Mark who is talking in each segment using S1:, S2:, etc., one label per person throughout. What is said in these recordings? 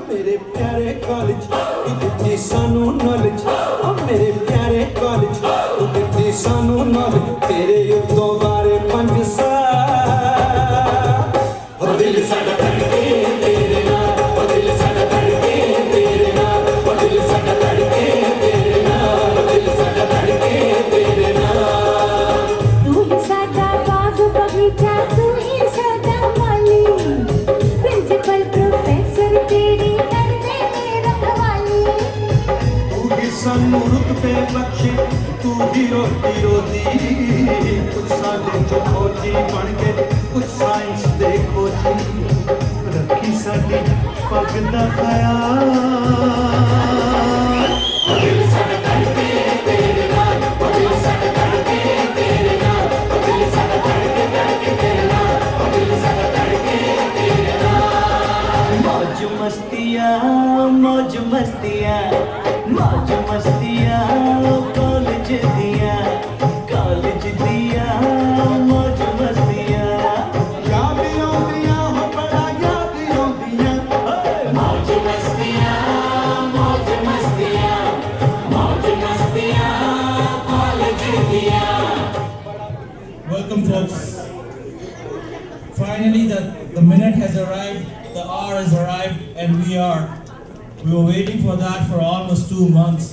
S1: मेरे प्यारे कॉलेज तू दित्ती सानू नॉलेज ओ मेरे प्यारे कॉलेज तू दित्ती सानू नॉलेज तेरे उत्तों बारे 5 साल ओ दिल साडा धड़के तेरे नाल ओ दिल साडा धड़के तेरे नाल ओ दिल साडा धड़के तेरे नाल ओ दिल साडा धड़के तेरे नाल
S2: तू ही साडा बाग बगीचा तू ही साडा माली प्रिंसिपल प्रोफेसर तेरी करते रखवाली
S1: तू ही सानू रुतबे बख्शे तू ही रोटी रोटी कुछ साडे चो खोजी बन के कुछ साइंस दे खोजी रखी साडी पग दा ख्याल ओ दिल साडा धड़के तेरे नाल ओ दिल साडा धड़के तेरे नाल ओ दिल साडा धड़के तेरे नाल ओ दिल साडा धड़के तेरे नाल मौज मस्तियाँ मौज मस्तियाँ मौज मस्तियाँ कॉलेज दिया मौज मस्तियाँ याद आउंदियां हो बड़ा याद आउंदियां मौज मस्तियाँ कॉलेज दिया
S3: Welcome, folks. Finally, the minute has arrived, the hour has arrived, and we were waiting for that for almost 2 months.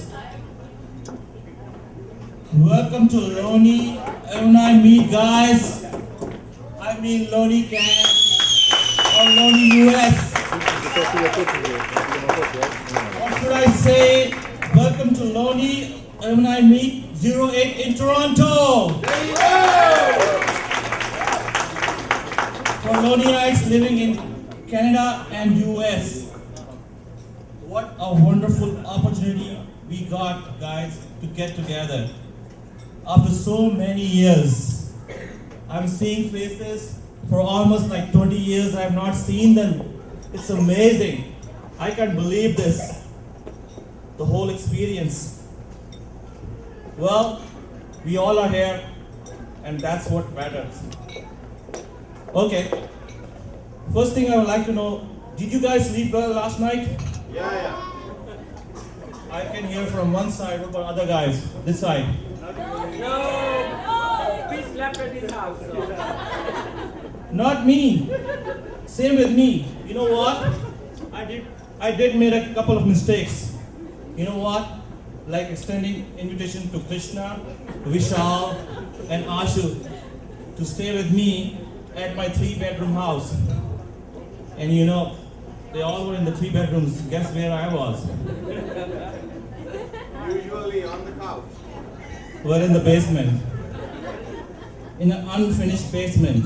S3: Welcome to LONI. When I meet guys, I mean LONI Camp or LONI US. Or should I say, welcome to LONI when I meet 08 in Toronto. For LONIites living in Canada and US. What a wonderful opportunity we got, guys, to get together. After so many years, I'm seeing faces for almost like 20 years. I have not seen them. It's amazing. I can't believe this. The whole experience. Well, we all are here, and that's what matters. Okay. First thing I would like to know, did you guys sleep well last night?
S4: Yeah.
S3: I can hear from one side. What about other guys? This side.
S5: No, we slept at his house.
S3: Not me. Same with me. You know what? I did make a couple of mistakes. You know what? Like extending invitation to Krishna, Vishal, and Ashu to stay with me at my 3-bedroom house. And you know, they all were in the 3 bedrooms. Guess where I was?
S4: Usually on the couch.
S3: We're in the basement. In an unfinished basement.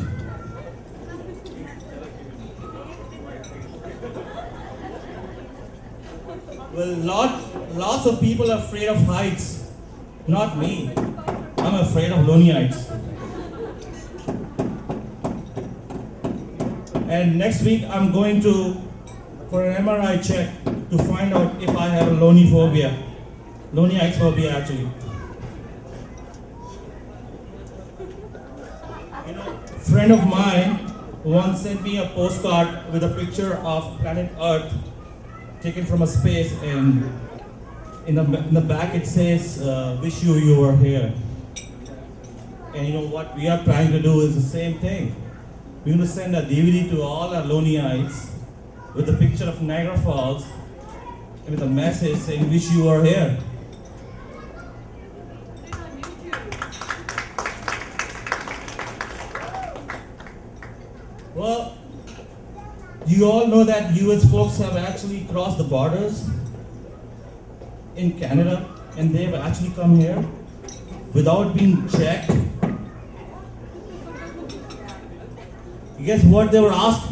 S3: Well, lots of people are afraid of heights. Not me. I'm afraid of LONIites. And next week I'm going for an MRI check to find out if I have a LONI phobia. LONIites phobia actually. You know, a friend of mine once sent me a postcard with a picture of planet Earth taken from a space, and in the back it says, wish you were here. And you know what we are trying to do is the same thing. We're going to send a DVD to all our LONIites with a picture of Niagara Falls and with a message saying, wish you were here. Well, you all know that US folks have actually crossed the borders in Canada, and they've actually come here without being checked. Guess what they were asked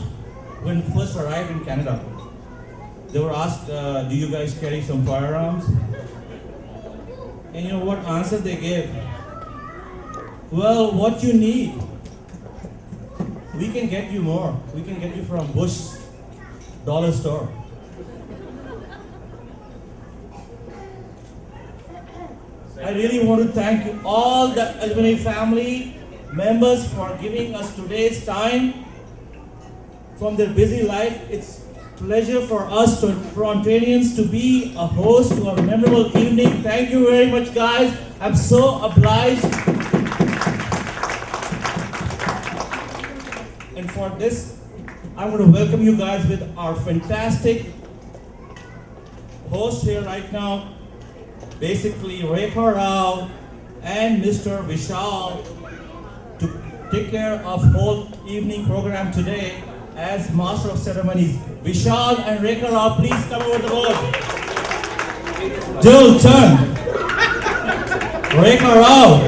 S3: when first arrived in Canada? They were asked, do you guys carry some firearms? And you know what answer they gave? Well, what you need, we can get you more. We can get you from Bush dollar store. I really want to thank all the alumni family members for giving us today's time from their busy life. pleasure for us Torontonians to be a host to a memorable evening. Thank you very much, guys. I'm so obliged. And for this, I'm going to welcome you guys with our fantastic host here right now. Basically, Rekha Rao and Mr. Vishal to take care of whole evening program today as Master of Ceremonies. Vishal and Rekha Rao, please come over the board. Jill, turn. Rekha Rao.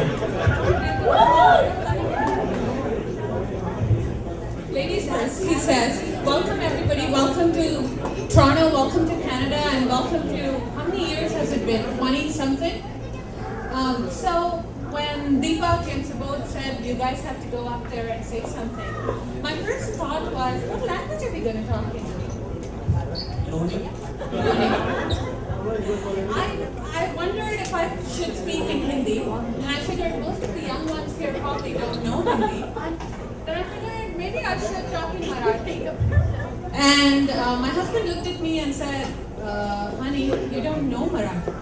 S6: Ladies first, he says, welcome everybody, welcome to Toronto, welcome to Canada, and welcome to, how many years has it been? 20 something? So when Deepak and Subodh said you guys have to go up there and say something, my first thought was, what language are we going to talk in?
S5: LONI.
S6: I wondered if I should speak in Hindi, and I figured most of the young ones here probably don't know Hindi. Then I figured maybe I should talk in Marathi. And my husband looked at me and said, honey, you don't know Marathi.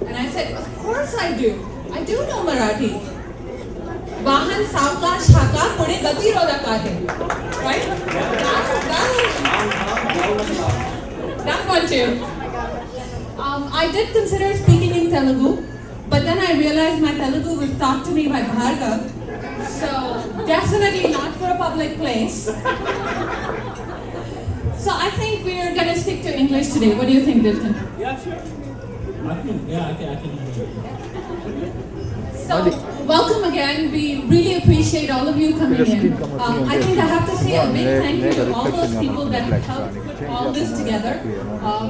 S6: And I said, of course I do. I do know Marathi. Vahan saavkash haka pude gati rodaka hai. Right? That one too. I did consider speaking in Telugu, but then I realized my Telugu was taught to me by Bhargav. So definitely not for a public place. So I think we're gonna stick to English today. What do you think, Dilton?
S5: Yeah, sure. I can hear you.
S6: So, welcome again. We really appreciate all of you coming in. I think I have to say a big thank you to all those people that helped put all this together.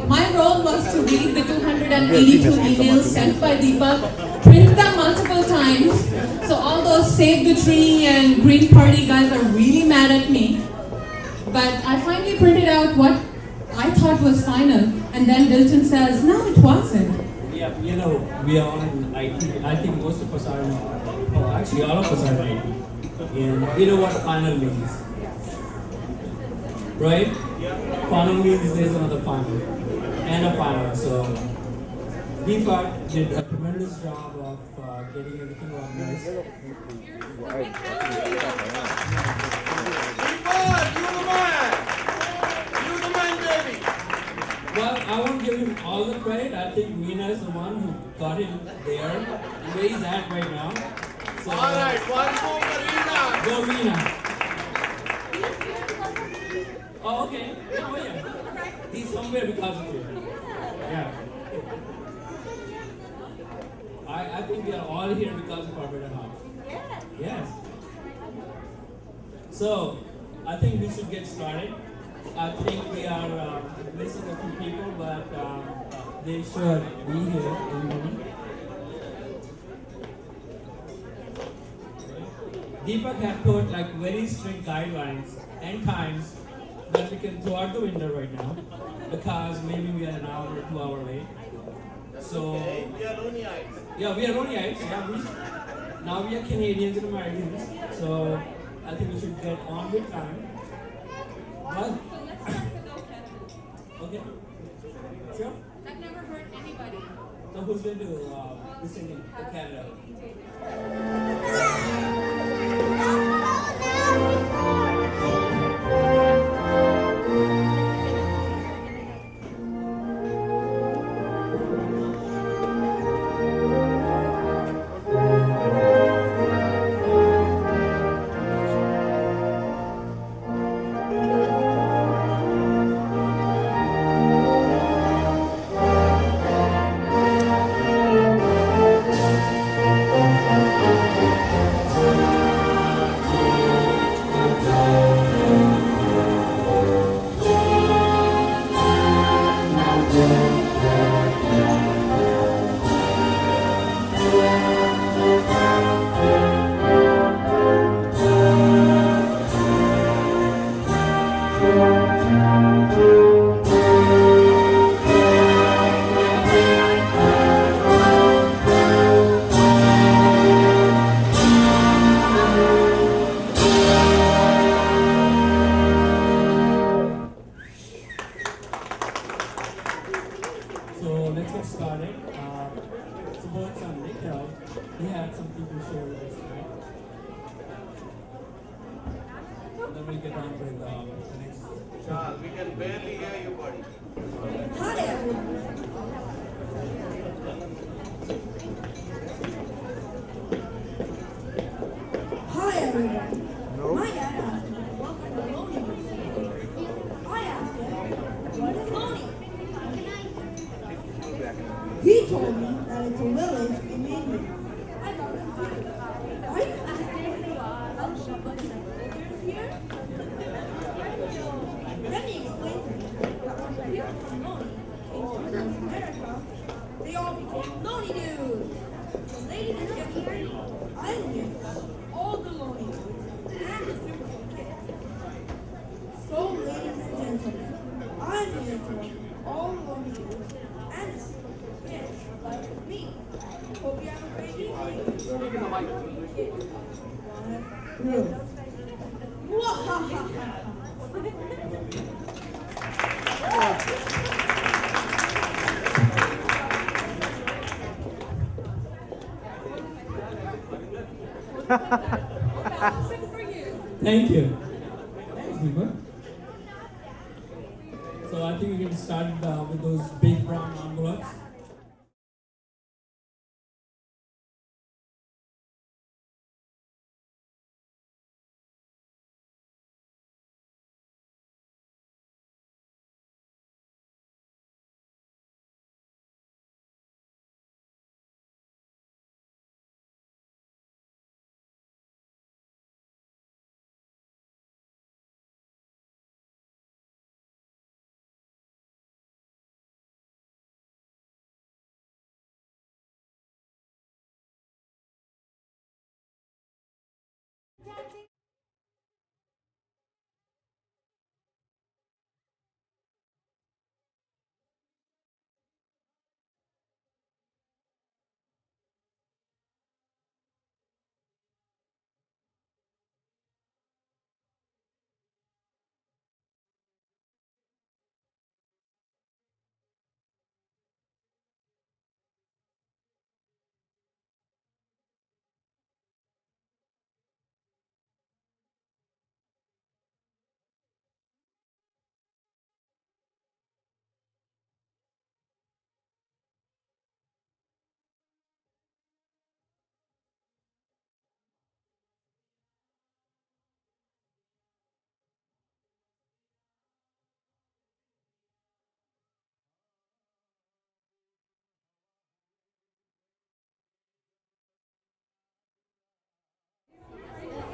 S6: My role was to read the 282 emails sent by Deepak, print them multiple times. So all those Save the Tree and Green Party guys are really mad at me. But I finally printed out what I thought was final, and then Dilton says, no, it wasn't.
S5: Yeah, you know, we are all in IT. I think most of us are in, oh, actually all of us are in IT. And you know what final means? Right? Final means there's another final. And a final. So, Deepak did a tremendous job of getting everything organized.
S4: Deepak, you the man, baby.
S5: Well, I won't give him all the credit. I think Meena is the one who got him there, where he's at right now. So,
S4: All right, one more Marina.
S5: go Meena. Oh, okay. Oh, yeah. He's somewhere because of you. Yeah. I think we are all here because of our better house. Yes. So, I think we should get started. I think we are missing a few people, but they should be here in a moment. Deepak had put like very strict guidelines and times that we can throw out the window right now because maybe we are an hour or 2 hours late. So
S4: We are LONIites.
S5: yeah, we are LONIites. Yeah, now we are Canadians and Americans. So I think we should get on with time. Well, okay. Sure.
S6: I've never heard anybody.
S5: So who's going to be singing for Canada? let's get started. So both on Nick Hill, we had some people share with us tonight. And then we'll get on with the next.
S4: Charles, we can barely hear you, buddy.
S2: Hi everyone. Hi everyone. My dad asked me what kind of LONI was. I asked him, what is LONI? He told me that it's a village in England. I got confused. Are you here? Then he explained to me that when the people from LONI came to North America, they all became LONI dudes. So ladies and gentlemen, I'm here to tell all the LONI dudes and the beautiful kids. So ladies and gentlemen, I'm here to welcome all the LONI dudes and the beautiful kids like me. Hope you have a great evening. Kids, Ruth. Mwahaha.
S5: Thank you. Thanks, Deepak. So I think we can start with those big brown envelopes.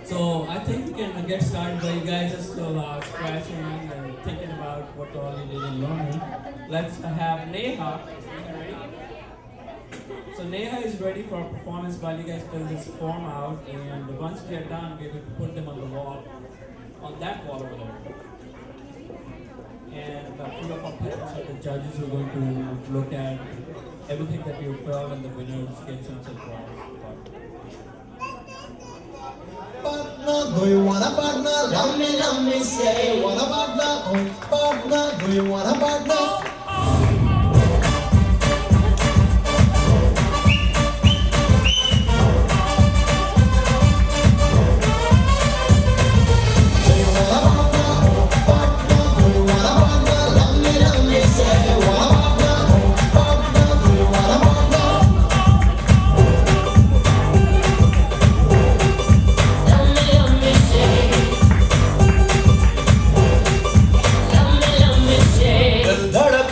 S5: So I think we can get started by you guys just scratching and thinking about what all you did in LONI. Let's have Neha. Is Neha ready? So Neha is ready for a performance while you guys fill this form out, and once we are done, we're going to put them on the wall, on that wall over there. And a few of our parents are the judges who are going to look at everything that you fill and the winners get some surprise.
S1: Partner, do you want a partner? Let me say, want a partner? Oh, partner, do you want a partner?
S7: धड़क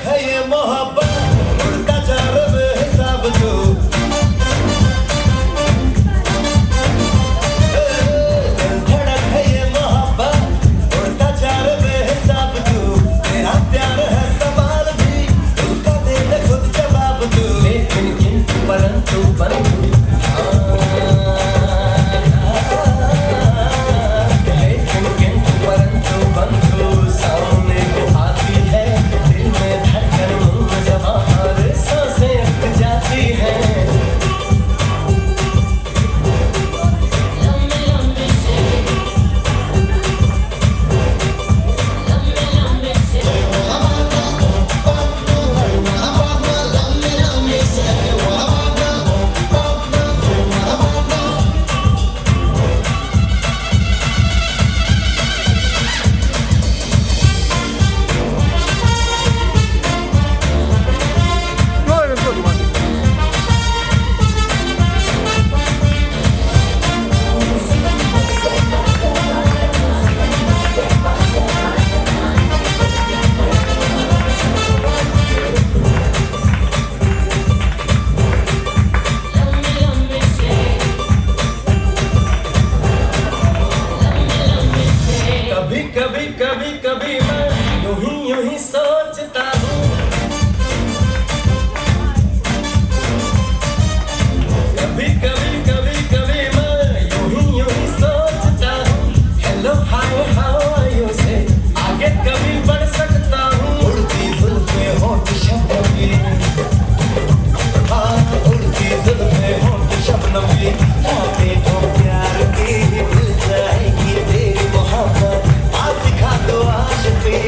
S1: ही सोचता हूँ, कभी कभी कभी कभी मैं यूं ही सोचता हूँ, hello hi how are you से आगे कभी बढ़ सकता हूँ। उड़ती जुल्फे होंठ शबनमी, हाँ उड़ती जुल्फे होंठ शबनमी, बातें तो प्यार की भूल जाएगी तेरी मोहब्बत, आज दिखा दो आशिकी।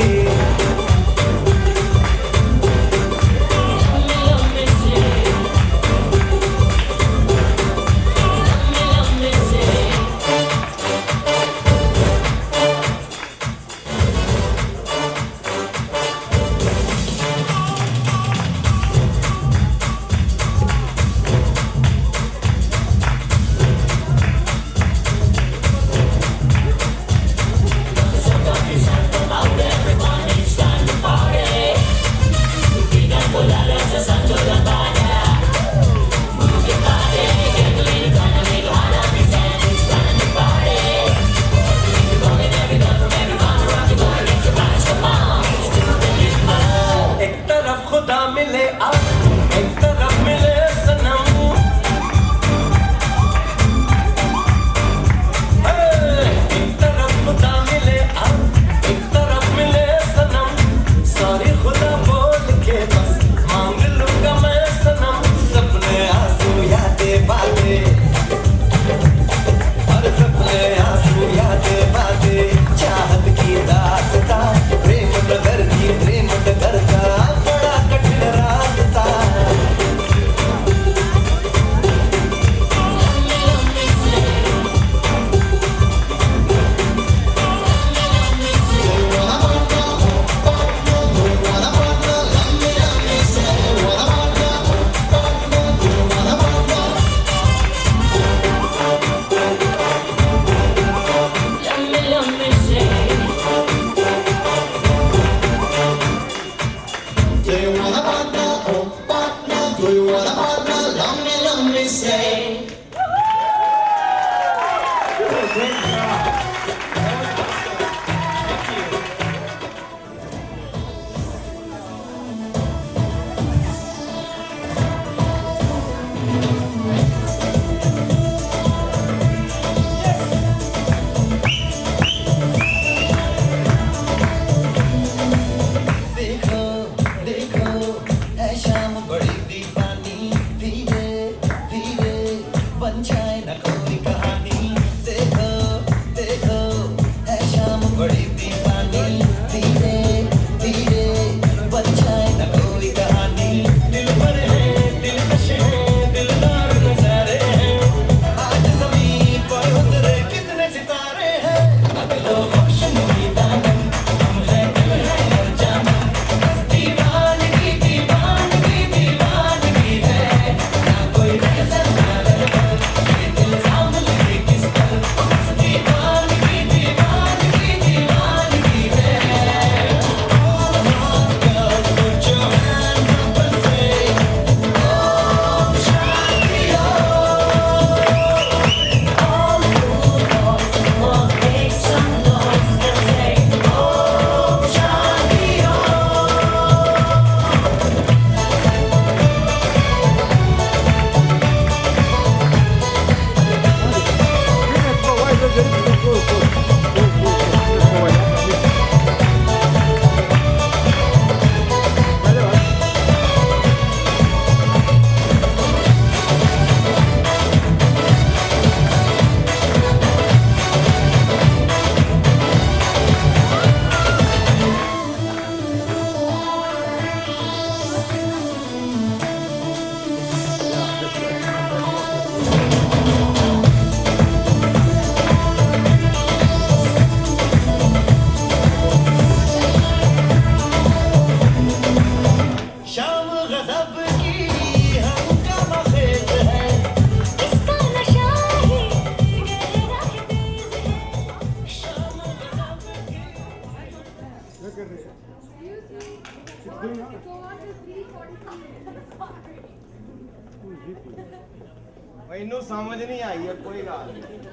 S4: ਮੈਨੂੰ ਸਮਝ ਨਹੀਂ ਆਈ ਹੈ ਕੋਈ ਗੱਲ ਨਹੀਂ।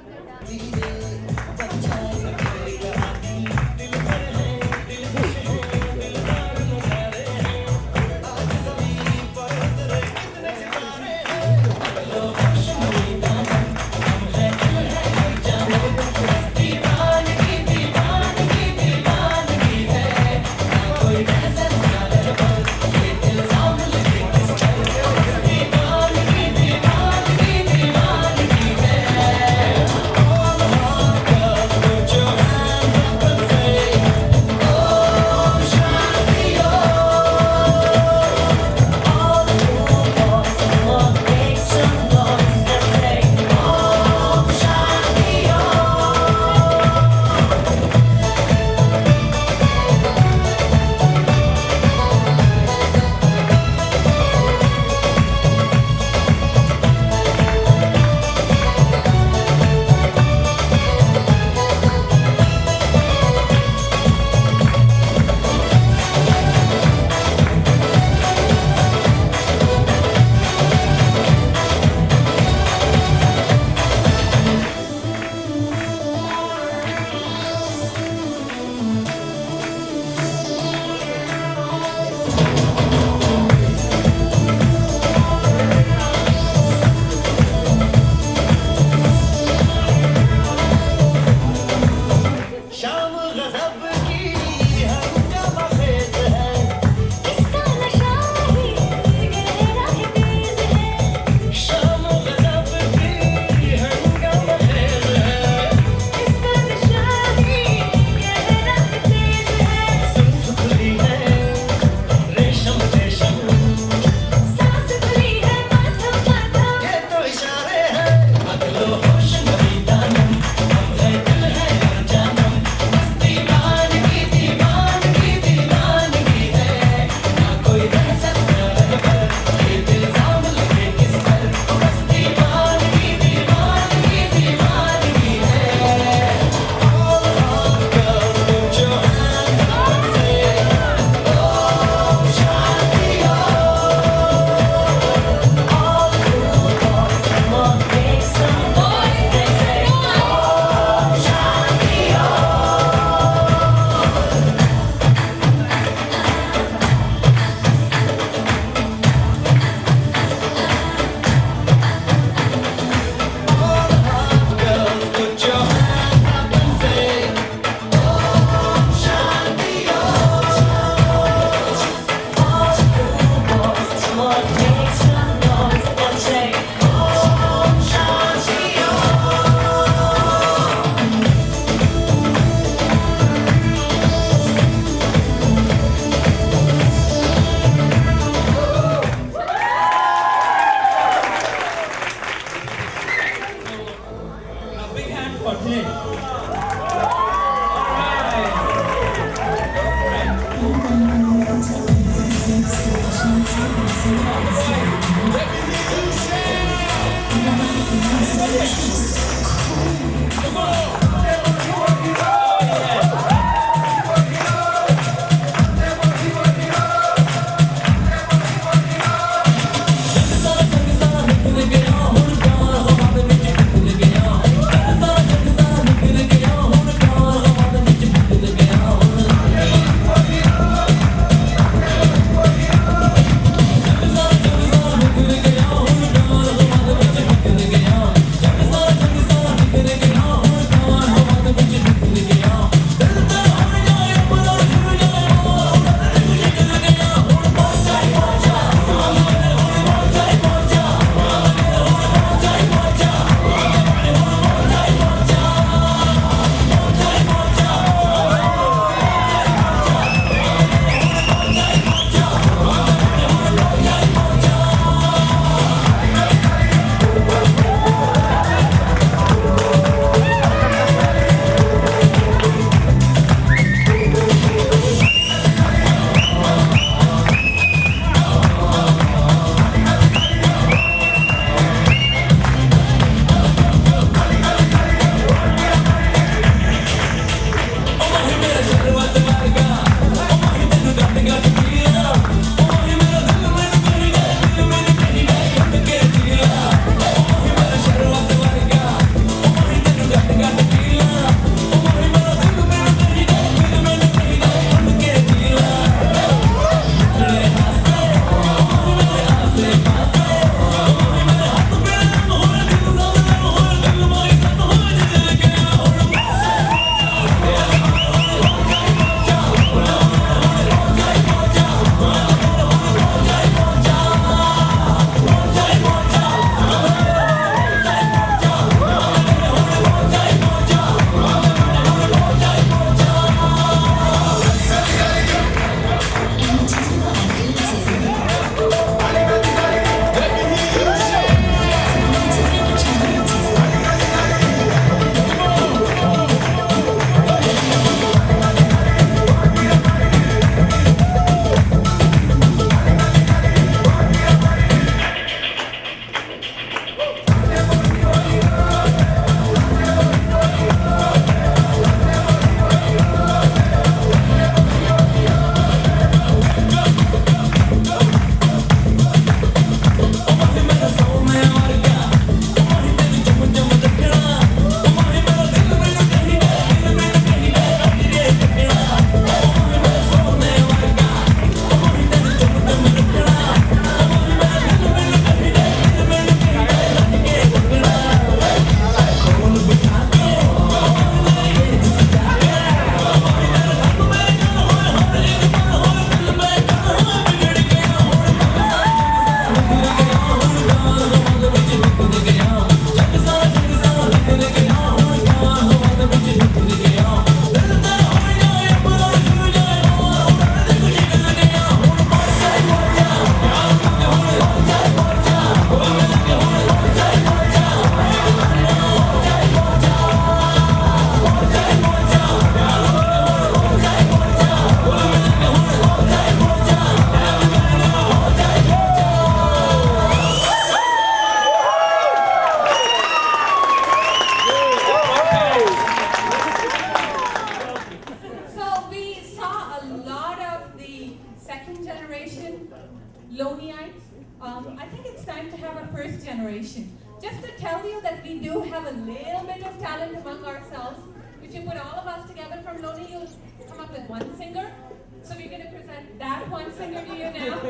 S6: second generation LONIites. I think it's time to have a first generation. Just to tell you that we do have a little bit of talent among ourselves. If you put all of us together from LONI, you'll come up with one singer. So we're going to present that one singer to you now.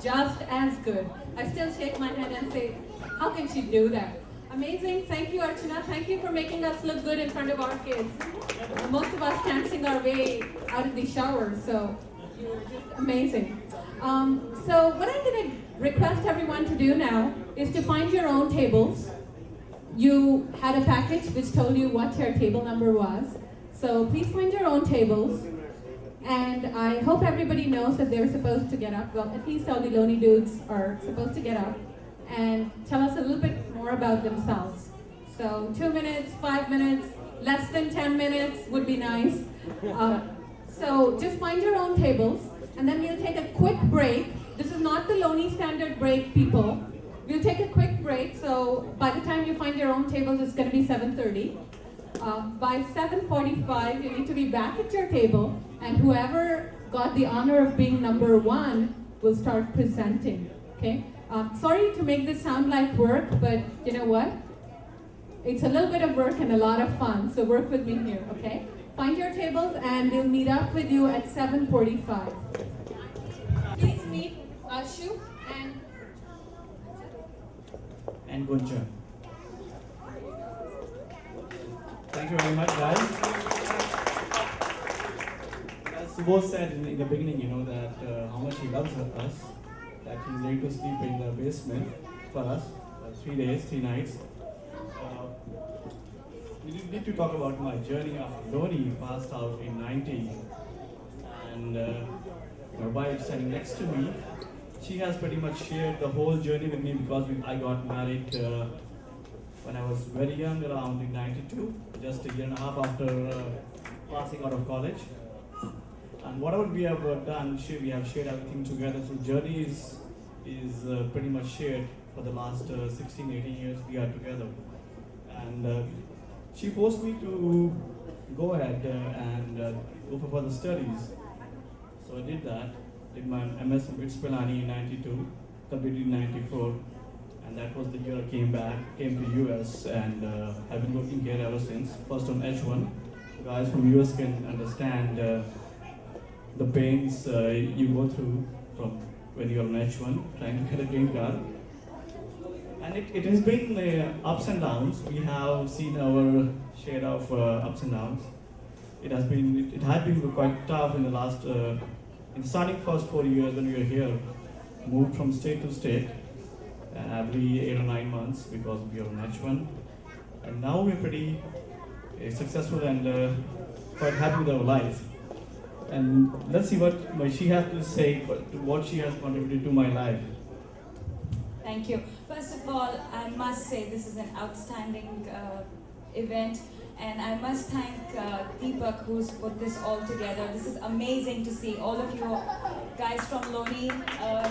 S6: just as good. I still shake my head and say, how can she do that? Amazing. Thank you, Archana. Thank you for making us look good in front of our kids. Most of us can't sing our way out of the shower, so you're just amazing. So what I'm going to request everyone to do now is to find your own tables. You had a package which told you what your table number was. So please find your own tables. And I hope everybody knows that they're supposed to get up. Well, at least all the LONI dudes are supposed to get up and tell us a little bit more about themselves. So 2 minutes, 5 minutes, less than 10 minutes would be nice. So just find your own tables, and then we'll take a quick break. This is not the LONI standard break, people. We'll take a quick break, so by the time you find your own tables, it's going to be 7:30. By 7:45, you need to be back at your table, and whoever got the honor of being number one will start presenting, okay? Sorry to make this sound like work, but you know what? It's a little bit of work and a lot of fun, so work with me here, okay? Find your tables and we'll meet up with you at 7:45. Please meet Ashu
S3: And Gunjan. Thank you very much, guys. As Subodh said in the beginning, you know, that how much he loves us, that he's ready to sleep in the basement for us, 3 days, 3 nights. We need to talk about my journey of LONI, passed out in 90, and my wife standing next to me. She has pretty much shared the whole journey with me because I got married when I was very young, around in 92, just a year and a half after passing out of college. And whatever we have done, we have shared everything together. So journey is pretty much shared for the last 16, 18 years we are together. And she forced me to go ahead and go for further studies. So I did that. Did my MS in Pilani in 92, completed in 94, and that was the year I came to US, and I've been working here ever since. First on H1. Guys from US can understand the pains you go through from when you're on H1 trying to get a green card. And it has been ups and downs. We have seen our share of ups and downs. It had been quite tough in the last. In starting first 4 years when we were here, moved from state to state every 8 or 9 months because we are on H1. And now we're pretty successful and quite happy with our life. And let's see what she has to say, what she has contributed to my life.
S7: Thank you. First of all, I must say this is an outstanding event. And I must thank Deepak who's put this all together. This is amazing to see all of you guys from LONI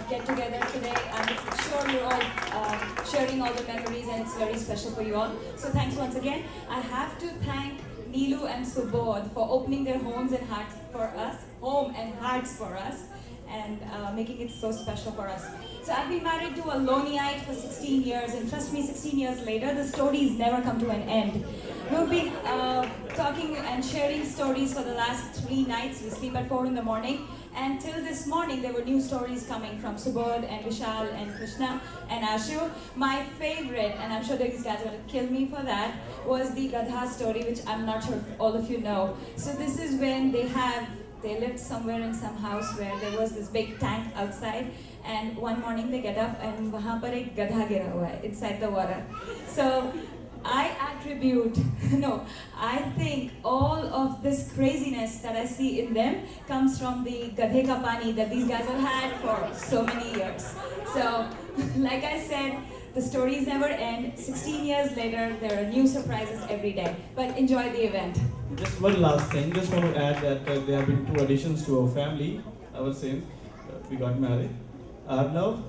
S7: get together today. I'm sure you're all sharing all the memories and it's very special for you all. So thanks once again. I have to thank Neelu and Subodh for opening their homes and hearts for us, and making it so special for us. So I've been married to a LONIite for 16 years, and trust me, 16 years later, the stories never come to an end. We've been talking and sharing stories for the last 3 nights. We sleep at 4 in the morning, and till this morning, there were new stories coming from Subodh and Vishal and Krishna and Ashu. My favorite, and I'm sure these guys are going to kill me for that, was the Gadha story, which I'm not sure if all of you know. So this is when they lived somewhere in some house where there was this big tank outside, and one morning they get up and wahan par ek gadha gira hua hai inside the water. So I think all of this craziness that I see in them comes from the gadhe ka pani that these guys have had for so many years. So, like I said, the stories never end. 16 years later, there are new surprises every day. But enjoy the event.
S3: Just one last thing. Just want to add that there have been 2 additions to our family. Ever since we got married. Arnav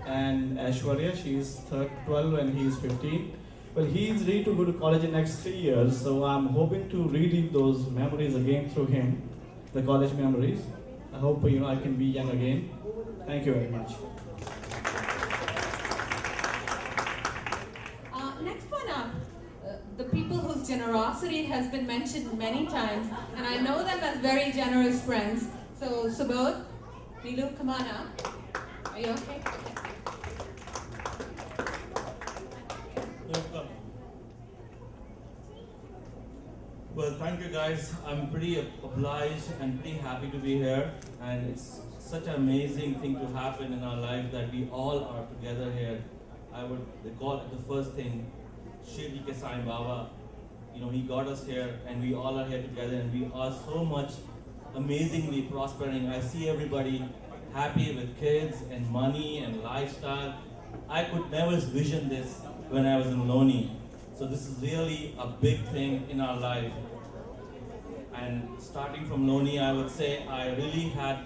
S3: and Aishwarya. She is 12 and he is 15. Well, he is ready to go to college in the next 3 years. So I'm hoping to relive those memories again through him, the college memories. I hope I can be young again. Thank you very much.
S6: Next one up, the people whose generosity has been mentioned many times, and I know them as very generous friends. So Subodh, Neelu, come on up. Are you okay?
S3: Welcome. Well, thank you guys. I'm pretty obliged and pretty happy to be here. And it's such an amazing thing to happen in our life that we all are together here. I would call it the first thing, Shirdi Ke Sai Baba. You know, he got us here and we all are here together and we are so much amazingly prospering. I see everybody happy with kids and money and lifestyle. I could never vision this when I was in LONI. So this is really a big thing in our life. And starting from LONI, I would say I really had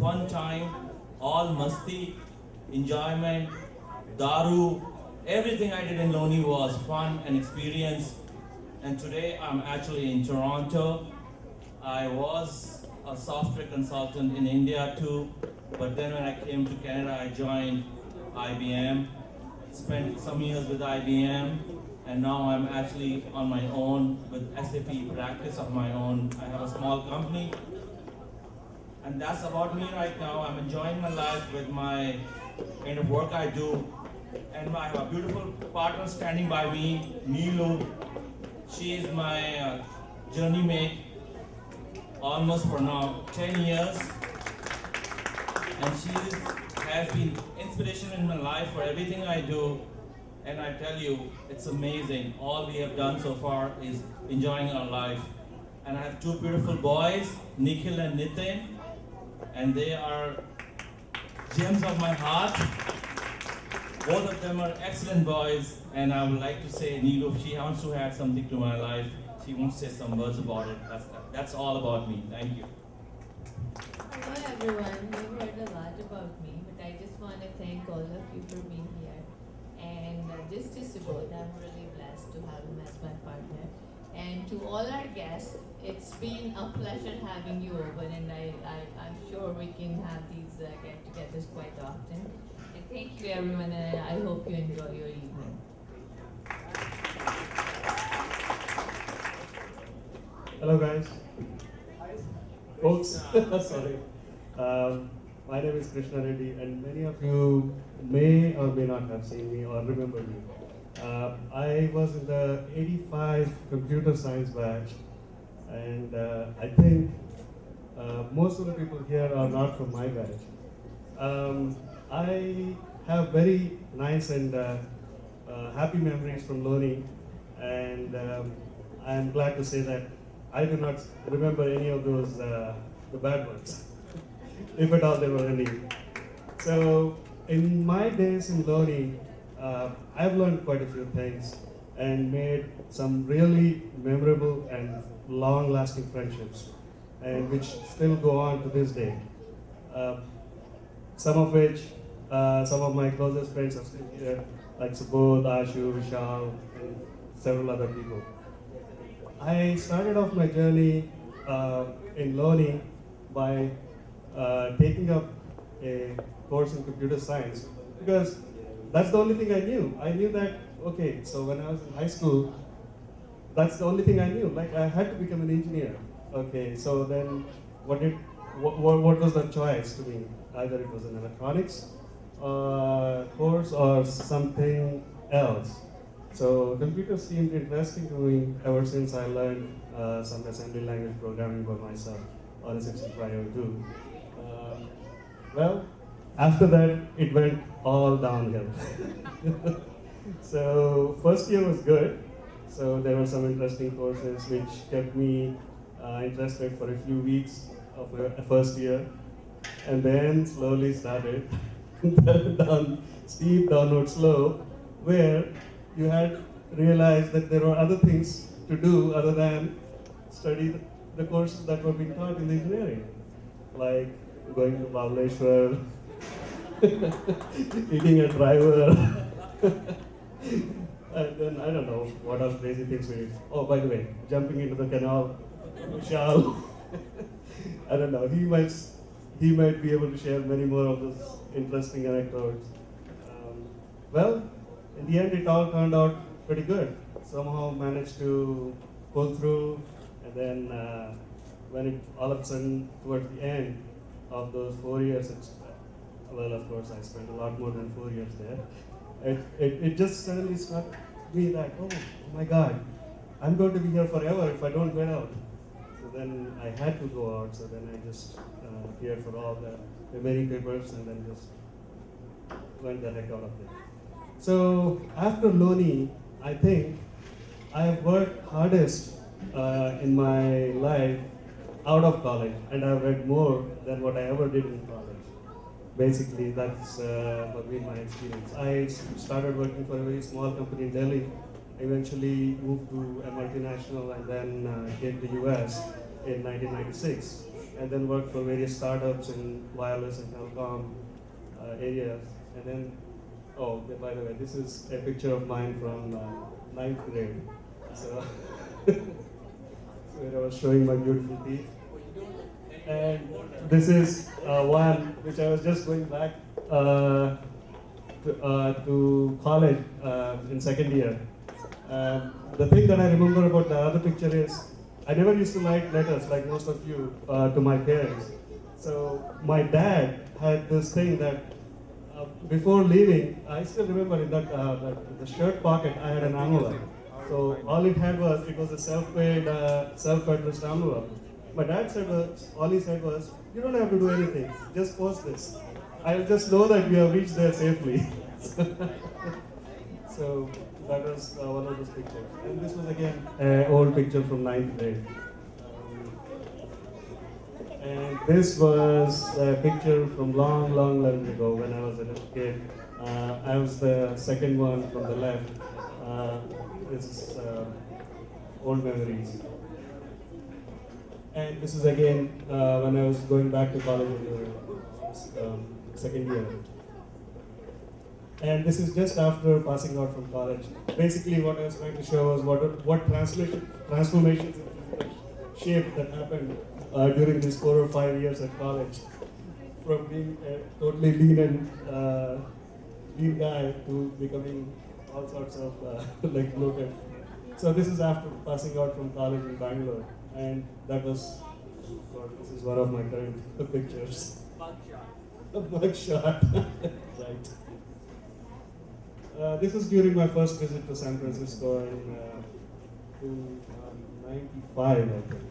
S3: fun time, all masti, enjoyment, daru, everything I did in LONI was fun and experience. And today I'm actually in Toronto. I was a software consultant in India too, but then when I came to Canada, I joined IBM, spent some years with IBM, and now I'm actually on my own with SAP practice of my own. I have a small company, and that's about me right now. I'm enjoying my life with my kind of work I do, and I have a beautiful partner standing by me, Neelu. She is my journey mate, almost for now 10 years, and has been inspiration in my life for everything I do. And I tell you, it's amazing. All we have done so far is enjoying our life. And I have two beautiful boys, Nikhil and Nitin, and they are gems of my heart. Both of them are excellent boys, and I would like to say, Neelu, if she wants to add something to my life, she wants to say some words about it. That's all about me. Thank you.
S8: Hello everyone, you've heard a lot about me, but I just want to thank all of you for being here. And this is Subodh, I'm really blessed to have him as my partner. And to all our guests, it's been a pleasure having you over, and I'm sure we can have these get-togethers quite often. And thank you everyone, and I hope you enjoy your evening.
S9: Hello guys. Folks, sorry. My name is Krishna Reddy, and many of you may or may not have seen me or remember me. I was in the 85 computer science batch, and I think most of the people here are not from my batch. I have very nice and happy memories from LONI, and I'm glad to say that I do not remember any of those, the bad ones, if at all there were any. So in my days in LONI, I've learned quite a few things and made some really memorable and long-lasting friendships, and which still go on to this day. Some of which, some of my closest friends are still here, like Subodh, Ashu, Vishal, and several other people. I started off my journey in LONI by taking up a course in computer science, because that's the only thing I knew. I knew that, okay, so when I was in high school, that's the only thing I knew. Like, I had to become an engineer. Okay, so then what was the choice to me? Either it was an electronics course or something else. So computers seemed interesting to me ever since I learned some assembly language programming by myself on a 6502. Well, after that, it went all downhill. So first year was good. So there were some interesting courses which kept me interested for a few weeks of the first year. And then slowly started steep downward slope, where you had realized that there were other things to do other than study the courses that were being taught in the engineering, like going to Bhableshwar, eating a driver, and then I don't know what else crazy things we did. Oh, by the way, jumping into the canal, Vishal, I don't know, he might be able to share many more of those interesting anecdotes. Well, in the end, it all turned out pretty good. Somehow managed to pull through, and then when it all of a sudden towards the end of those 4 years, well, of course, I spent a lot more than 4 years there. It just suddenly struck me that, oh my God, I'm going to be here forever if I don't get out. So then I had to go out, so then I just appeared for all the remaining papers and then just went the heck out of there. So after LONI, I think I have worked hardest in my life out of college, and I've read more than what I ever did in college. Basically, that's been my experience. I started working for a very small company in Delhi, eventually moved to a multinational, and then came to US in 1996, and then worked for various startups in wireless and telecom areas. And then, oh, by the way, this is a picture of mine from ninth grade. So, where I was showing my beautiful teeth. And this is one which I was just going back to college in second year. The thing that I remember about the other picture is I never used to write letters like most of you to my parents. So my dad had this thing that before leaving, I still remember in that the shirt pocket I had an envelope. So all it was a self-paid, self-addressed envelope. My dad said all he said was, you don't have to do anything, just post this. I'll just know that you have reached there safely. So that was one of those pictures. And this was again an old picture from ninth grade. And this was a picture from long ago when I was a little kid. I was the second one from the left. This is old memories. And this is again when I was going back to college in the second year. And this is just after passing out from college. Basically, what I was trying to show was what transformations in shape that happened during these 4 or 5 years at college, from being a totally lean guy to becoming all sorts of like bloated. So this is after passing out from college in Bangalore, and that was, this is one of my current pictures. A bug shot, right. This is during my first visit to San Francisco in 95, I think.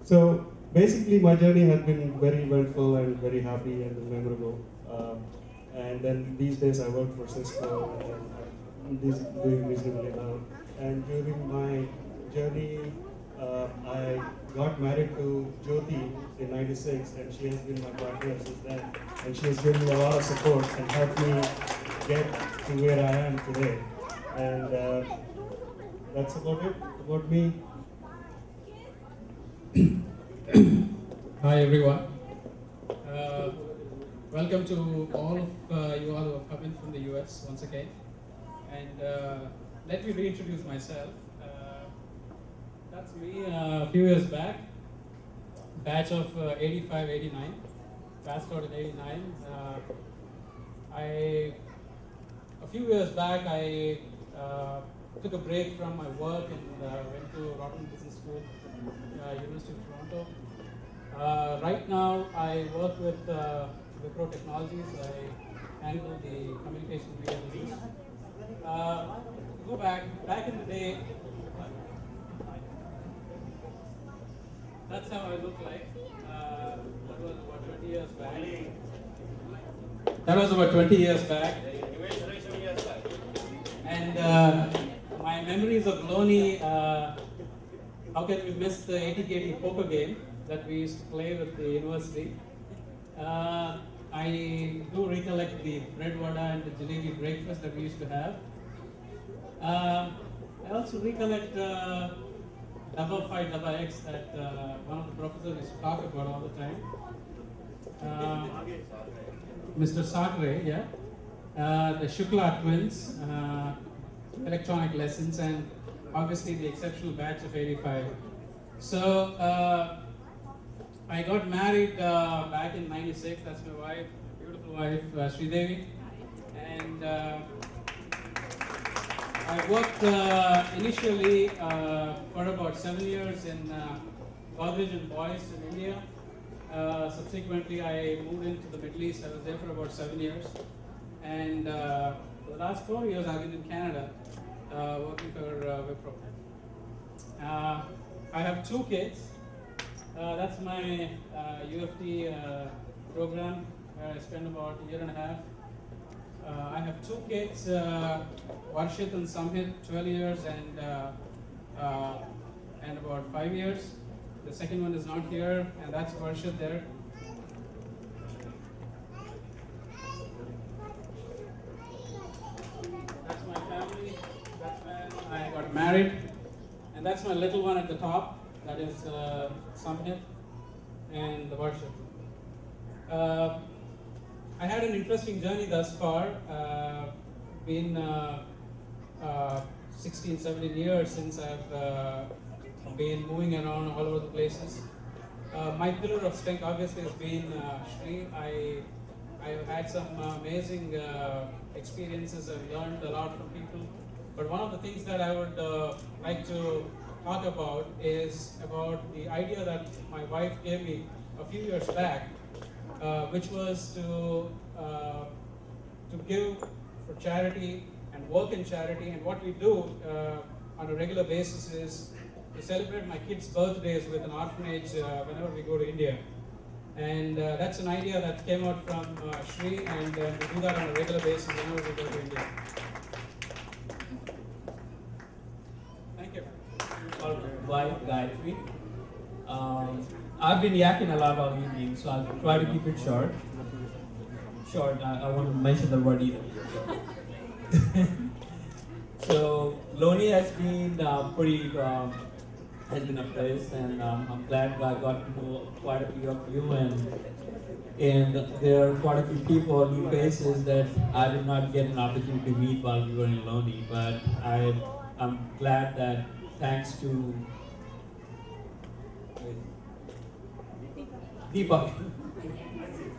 S9: So basically my journey has been very eventful and very happy and memorable. And then these days I work for Cisco and I'm doing reasonably well. And during my journey, I got married to Jyoti in 96, and she has been my partner since then. And she has given me a lot of support and helped me get to where I am today. And that's about it, about me.
S5: Hi everyone. Welcome to all of you all who have come in from the US once again. And let me reintroduce myself. That's me a few years back, batch of 85, 89, passed out in 89. A few years back, I took a break from my work and went to Rotterdam Business School, University of Toronto. Right now, I work with Wipro Technologies. I handle the communication media business. Go back in the day. That's how I look like. That was about 20 years back. And my memories of LONI, how can we miss the 80-80 poker game that we used to play with the university? I do recollect the bread vada and the jalebi breakfast that we used to have. I also recollect double five, double X that one of the professors used to talk about all the time. Mr. Sakre, yeah. The Shukla twins, electronic lessons, and obviously the exceptional batch of 85. So I got married back in 96. That's my wife, beautiful wife, Sridevi. And I worked initially for about 7 years in Godrej and Boyce in India. Subsequently, I moved into the Middle East. I was there for about 7 years. And for the last 4 years, I've been in Canada working for Wipro. I have 2 kids. That's my UFT program where I spend about a year and a half. I have 2 kids, Varshit and Samhit, 12 years and about 5 years. The second one is not here, and that's Varshit there. That's my family. That's when I got married. And that's my little one at the top. That is Samhit and the Varshit. I had an interesting journey thus far. Been 16, 17 years since I've been moving around all over the places. My pillar of strength obviously has been Shri. I've had some amazing experiences. I've learned a lot from people. But one of the things that I would like to talk about is about the idea that my wife gave me a few years back, which was to give for charity and work in charity. And what we do on a regular basis is to celebrate my kids' birthdays with an orphanage whenever we go to India. And that's an idea that came out from Shri, and we do that on a regular basis whenever we go to India. Thank you. All right, Gayatri. I've been yakking a lot all evening, so I'll try to keep it short. I want to mention the word either. So, LONI has been has been a place, and I'm glad I got to know quite a few of you, and there are quite a few people, new faces that I did not get an opportunity to meet while we were in LONI, but I'm glad that thanks to Deepak.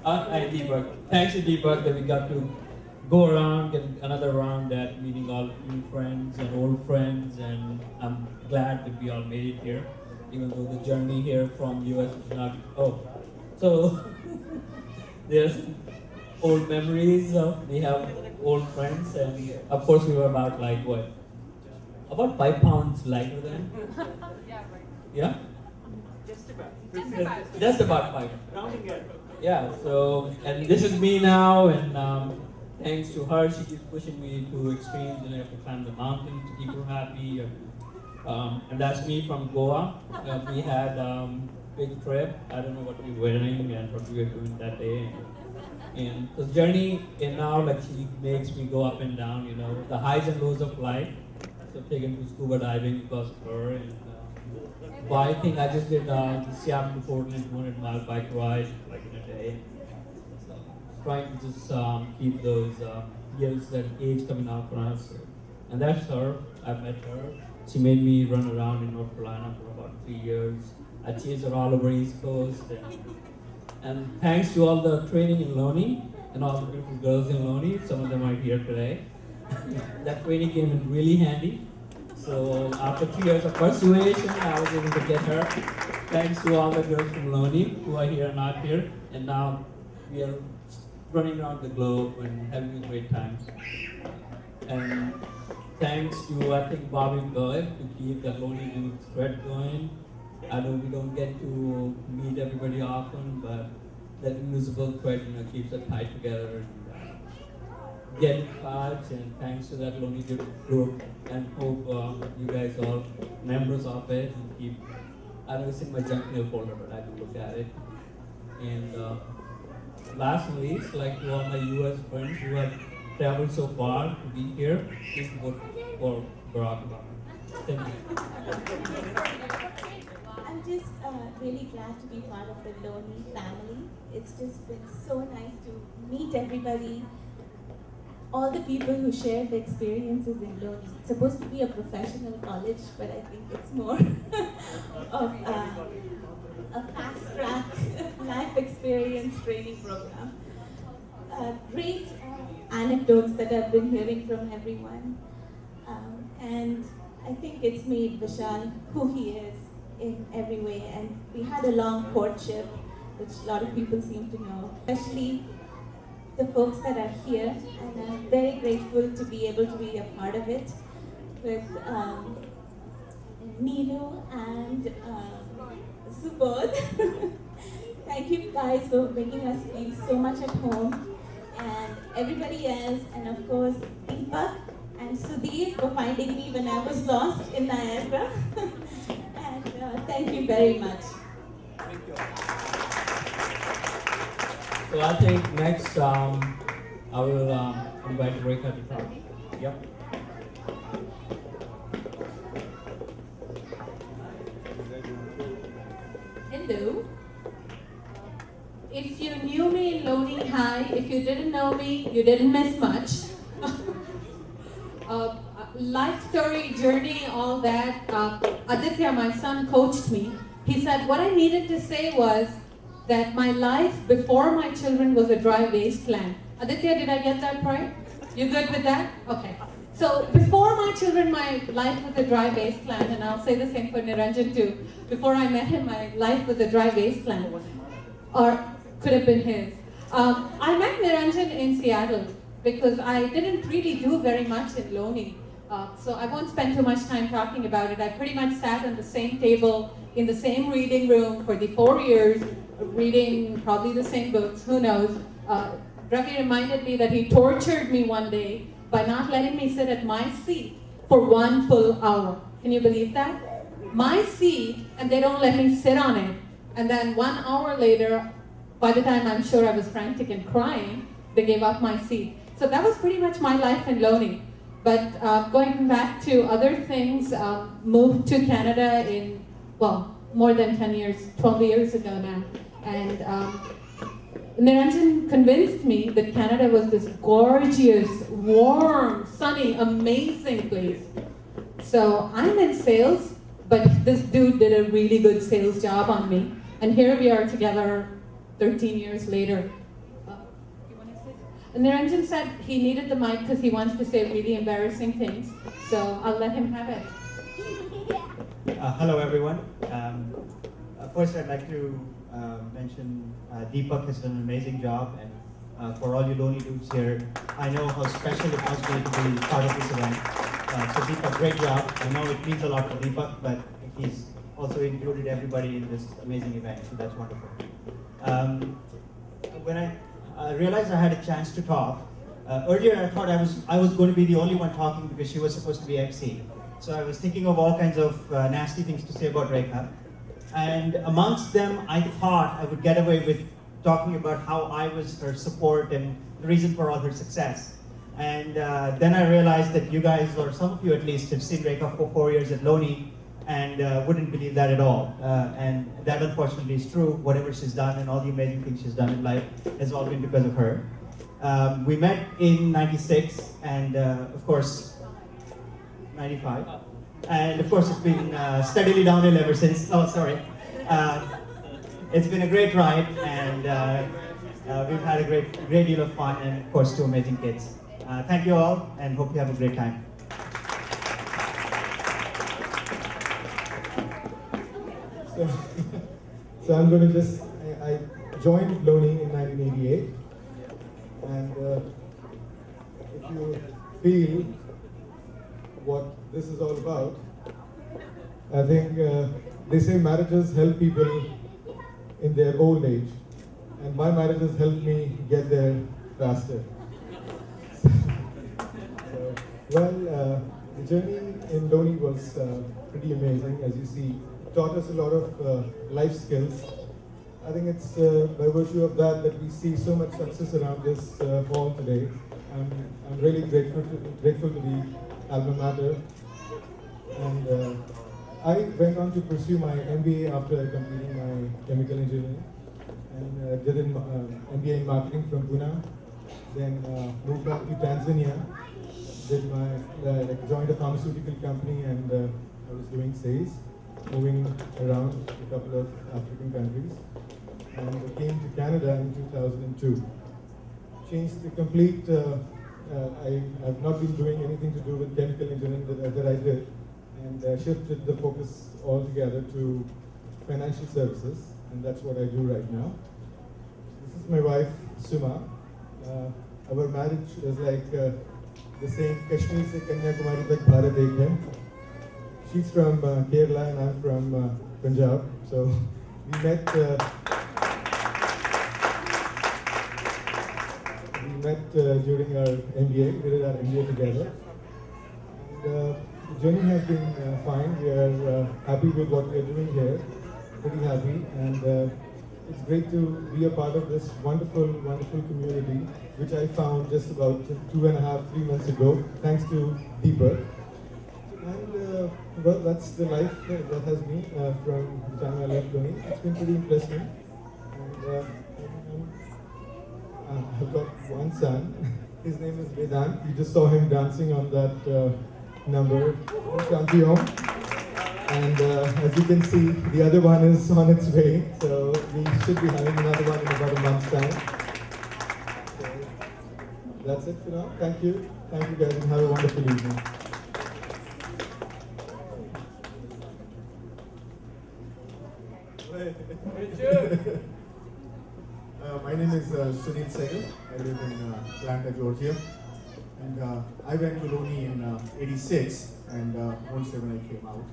S5: Deepak. Thanks to Deepak that we got to go around, get another round at meeting all new friends and old friends, and I'm glad that we all made it here, even though the journey here from US is not. So there's old memories we have old friends, and of course we were about about 5 pounds lighter than. Yeah. Just about 5. Yeah. So, and this is me now, and thanks to her, she keeps pushing me to extremes, and I have to climb the mountain to keep her happy. And that's me from Goa. We had big trip. I don't know what we were wearing and what we were doing that day. And the journey, and now she makes me go up and down, the highs and lows of life. So taken to scuba diving because of her. And biking, I just did the Seattle to Portland 200-mile bike ride in a day. So trying to just keep those years, that age coming out for us. And that's her. I met her. She made me run around in North Carolina for about 3 years. I chased her all over East Coast. And thanks to all the training in LONI and all the beautiful girls in LONI, some of them are here today. That training came in really handy. So after 3 years of persuasion, I was able to get her. Thanks to all the girls from LONI who are here and not here. And now we are running around the globe and having a great time. And thanks to, I think, Bobby Boyd to keep the LONI Youth thread going. I know we don't get to meet everybody often, but that invisible thread, keeps us tied together. Get in touch, and thanks to that LONI group, and hope you guys are members of it and keep. I know it's in my junk mail folder, but I can look at it. And last but not least, to all my US friends who have traveled so far to be here, please vote for Barack Obama. Thank you.
S10: I'm just really glad to be part of the LONI family. It's just been so nice to meet everybody. All the people who shared the experiences in LONI. It's supposed to be a professional college, but I think it's more of a fast-track life experience training program. Great anecdotes that I've been hearing from everyone. And I think it's made Vishal who he is in every way. And we had a long courtship, which a lot of people seem to know, especially the folks that are here, and I'm very grateful to be able to be a part of it with Neelu and Subodh. Thank you guys for making us feel so much at home, and everybody else, and of course Deepak and Sudhir for finding me when I was lost in Niagara. And thank you very much.
S5: So I think next I will invite Rekha to talk. Yep.
S6: Hello. If you knew me in LONI, hi. If you didn't know me, you didn't miss much. Life story, journey, all that. Aditya, my son, coached me. He said what I needed to say was that my life before my children was a dry wasteland. Aditya, did I get that right? You good with that? Okay. So before my children, my life was a dry wasteland, and I'll say the same for Niranjan too. Before I met him, my life was a dry wasteland, or could have been his. I met Niranjan in Seattle because I didn't really do very much in LONI. So I won't spend too much time talking about it. I pretty much sat on the same table in the same reading room for the 4 years, reading probably the same books, who knows. Ravi reminded me that he tortured me one day by not letting me sit at my seat for 1 full hour. Can you believe that? My seat, and they don't let me sit on it. And then 1 hour later, by the time I'm sure I was frantic and crying, they gave up my seat. So that was pretty much my life in LONI. But going back to other things, moved to Canada in, well, more than 10 years, 12 years ago now. And Niranjan convinced me that Canada was this gorgeous, warm, sunny, amazing place. So I'm in sales, but this dude did a really good sales job on me. And here we are together 13 years later. And Niranjan said he needed the mic because he wants to say really embarrassing things. So I'll let him have it.
S11: Hello, everyone. First, I'd like to mention Deepak has done an amazing job, and for all you LONI dudes here, I know how special it must be to be part of this event. So Deepak, great job. I know it means a lot for Deepak, but he's also included everybody in this amazing event, so that's wonderful. When I realized I had a chance to talk, earlier I thought I was going to be the only one talking because she was supposed to be MC. So I was thinking of all kinds of nasty things to say about Rekha. And amongst them, I thought I would get away with talking about how I was her support and the reason for all her success. And then I realized that you guys, or some of you at least, have seen Rekha for 4 years at LONI and wouldn't believe that at all. And that unfortunately is true. Whatever she's done and all the amazing things she's done in life has all been because of her. We met in '96 and of course, 95. And of course, it's been steadily downhill ever since. Oh, sorry. It's been a great ride, and we've had a great deal of fun, and of course, 2 amazing kids. Thank you all, and hope you have a great time.
S12: So I'm going to just, I joined LONI in 1988, and if you feel what this is all about, I think they say marriages help people in their old age, and my marriages helped me get there faster. The journey in LONI was pretty amazing, as you see. It taught us a lot of life skills. I think it's by virtue of that we see so much success around this hall today. I'm really grateful to the alma mater. And I went on to pursue my MBA after completing my chemical engineering, and did an MBA in marketing from Pune. Then moved on to Tanzania. Joined a pharmaceutical company, and I was doing sales, moving around a couple of African countries, and came to Canada in 2002. Changed the complete. I've not been doing anything to do with chemical engineering that I did, and shifted the focus altogether to financial services. and that's what I do right now. This is my wife, Suma. Our marriage is like the same Kashmir se Kanyakumari tak Bharat ek hai. She's from Kerala and I'm from Punjab. So we met during our MBA. We did our MBA together. And, the journey has been fine. We are happy with what we are doing here. Pretty happy, and it's great to be a part of this wonderful, wonderful community, which I found just about 2.5, 3 months ago, thanks to Deepak. And well, that's the life that has been from the time I left LONI. It's been pretty interesting. And I've got one son. His name is Vedant. You just saw him dancing on that number in Champion. And as you can see, the other one is on its way. So we should be having another one in about a month's time. So that's it for now. Thank you. Thank you guys, and have a wonderful evening.
S13: My name is Sunil Sehgal. I live in Atlanta, Georgia. And I went to LONI in '86, and 17 I came out.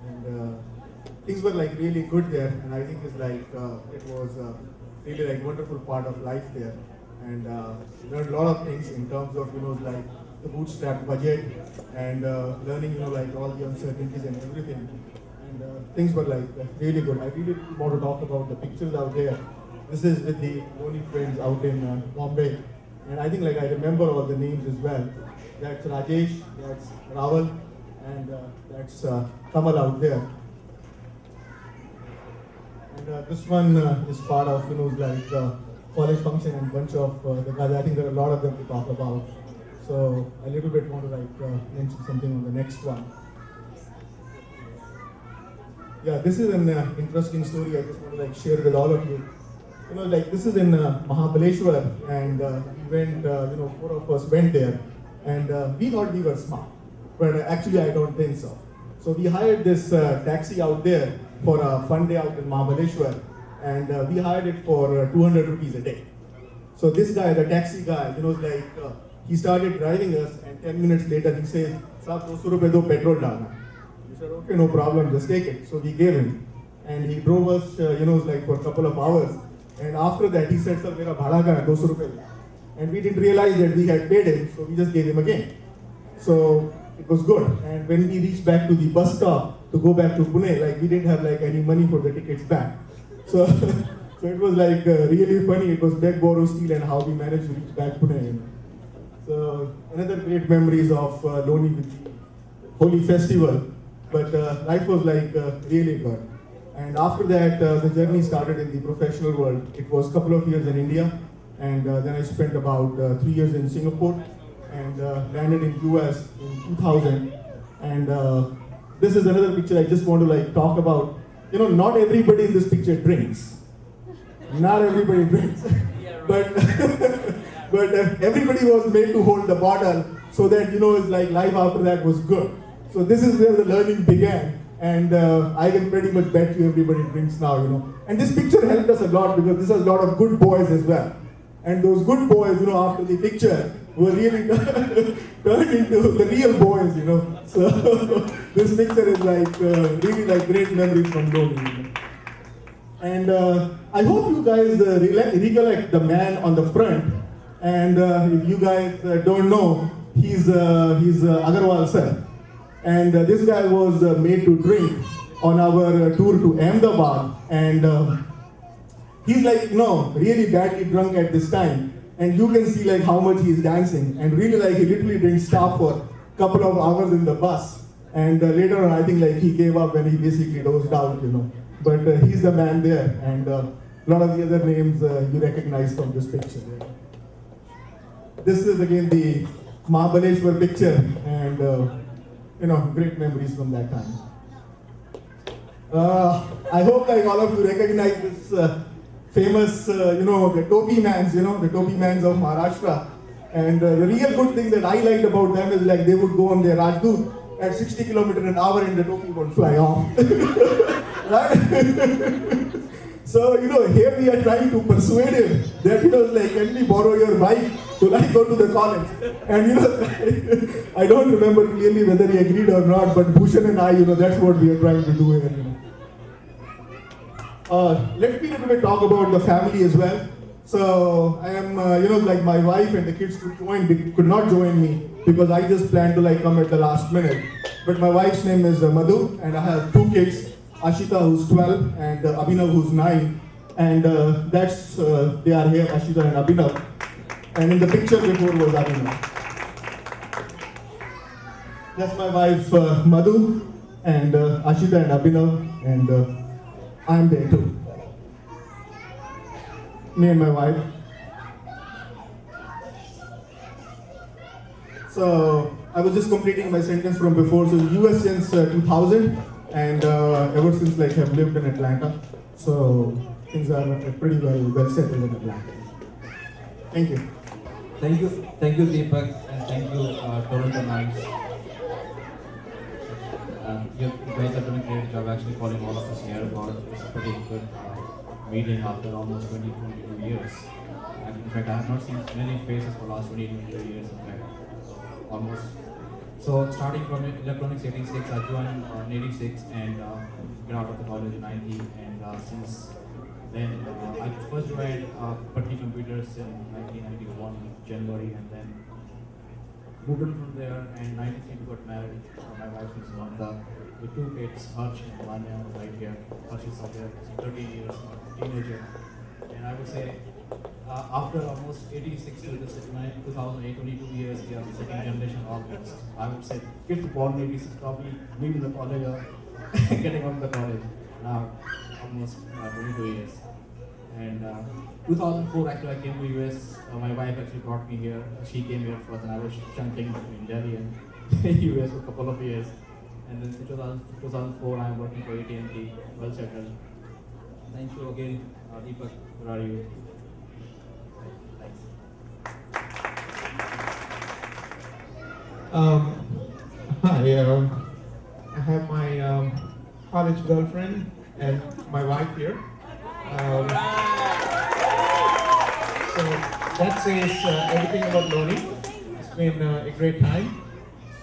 S13: And things were like really good there, and I think it's like it was really like wonderful part of life there. And learned a lot of things in terms of like the bootstrap budget and learning like all the uncertainties and everything. And things were like really good. I really want to talk about the pictures out there. This is with the LONI friends out in Bombay, and I think like I remember all the names as well. That's Rajesh, that's Raval, and that's Kamal out there. And this one is part of like college function and bunch of the guys. I think there are a lot of them to talk about. So a little bit want to like mention something on the next one. Yeah, this is an interesting story. I just want to like share it with all of you. Like this is in Mahabaleshwar, and we went. 4 of us went there, and we thought we were smart, but actually I don't think so. So we hired this taxi out there for a fun day out in Mahabaleshwar, and we hired it for 200 rupees a day. So this guy, the taxi guy, he started driving us, and 10 minutes later he says, "Saab 200 rupees do petrol dalna." We said, "Okay, no problem, just take it." So we gave him, and he drove us, for a couple of hours. And after that, he said, "Sir, mera bhada ka hai, 200 rupees." And we didn't realize that we had paid him, so we just gave him again. So it was good. And when we reached back to the bus stop to go back to Pune, like we didn't have like any money for the tickets back. So, so it was like really funny. It was beg, borrow, steal, and how we managed to reach back Pune. So another great memories of LONI with the Holi festival. But life was like really good. And after that, the journey started in the professional world. It was a couple of years in India, and then I spent about 3 years in Singapore, and landed in US in 2000. And this is another picture I just want to like talk about. Not everybody in this picture drinks. Not everybody drinks, but but everybody was made to hold the bottle so that it's like life after that was good. So this is where the learning began. And I can pretty much bet you everybody drinks now, And this picture helped us a lot because this has a lot of good boys as well. And those good boys, after the picture, were really turned into the real boys, So this picture is like really like great memories from LONI. And I hope you guys recollect the man on the front. And if you guys don't know, he's Agarwal sir. And this guy was made to drink on our tour to Ahmedabad, and he's like, really badly drunk at this time, and you can see like how much he's dancing, and really like he literally didn't stop for a couple of hours in the bus, and later on I think like he gave up when he basically dozed out, But he's the man there, and a lot of the other names you recognize from this picture. This is again the Mahabaleshwar picture, and great memories from that time. I hope like all of you recognize this famous, the Topi Mans, the Topi Mans of Maharashtra. And the real good thing that I liked about them is like they would go on their Rajdoot at 60 kilometers an hour and the Topi would fly off. Right?
S12: So, here we are trying to persuade him that, like, can we borrow your bike to, like, go to the college? And, I don't remember clearly whether he agreed or not, but Bhushan and I, that's what we are trying to do here. Let me a little bit talk about the family as well. So, I am, like, my wife and the kids could not join me because I just planned to, like, come at the last minute. But my wife's name is Madhu, and I have 2 kids. Ashita, who's 12, and Abhinav, who's 9. And they are here, Ashita and Abhinav. And in the picture before was Abhinav. That's my wife, Madhu, and Ashita and Abhinav, and I'm there too. Me and my wife. So, I was just completing my sentence from before. So, US since 2000. And ever since, like, I've lived in Atlanta, so things are pretty well settled in Atlanta. Thank you.
S14: Thank you, Deepak, and thank you, Toronto Knights. You guys have done a great job actually calling all of us here for this pretty good meeting after almost 22 years. And in fact, I have not seen many faces for the last 22 years, in fact, almost. So starting from electronics 86, I joined in 86 and got out of the college in 90, and since then I first joined Patti Computers in 1991 January, and then moved on from there, and 93 we got married. My wife is Samantha with 2 kids, Harsh and Vanya right here. Harsh is out there, 13 years, a teenager, and I would say after almost 86 to 2008, 22 years, we are the second generation almost. I would say kids born in 86 probably leaving the college or getting out of the college now, almost 22 years. And 2004 actually I came to US. My wife actually brought me here. She came here first, and I was shunting between Delhi and US for a couple of years. And then in 2004 I'm working for AT&T, well settled. Thank you again, Deepak. Where are you?
S15: Hi, I have my college girlfriend and my wife here. So that says everything about LONI. It's been a great time.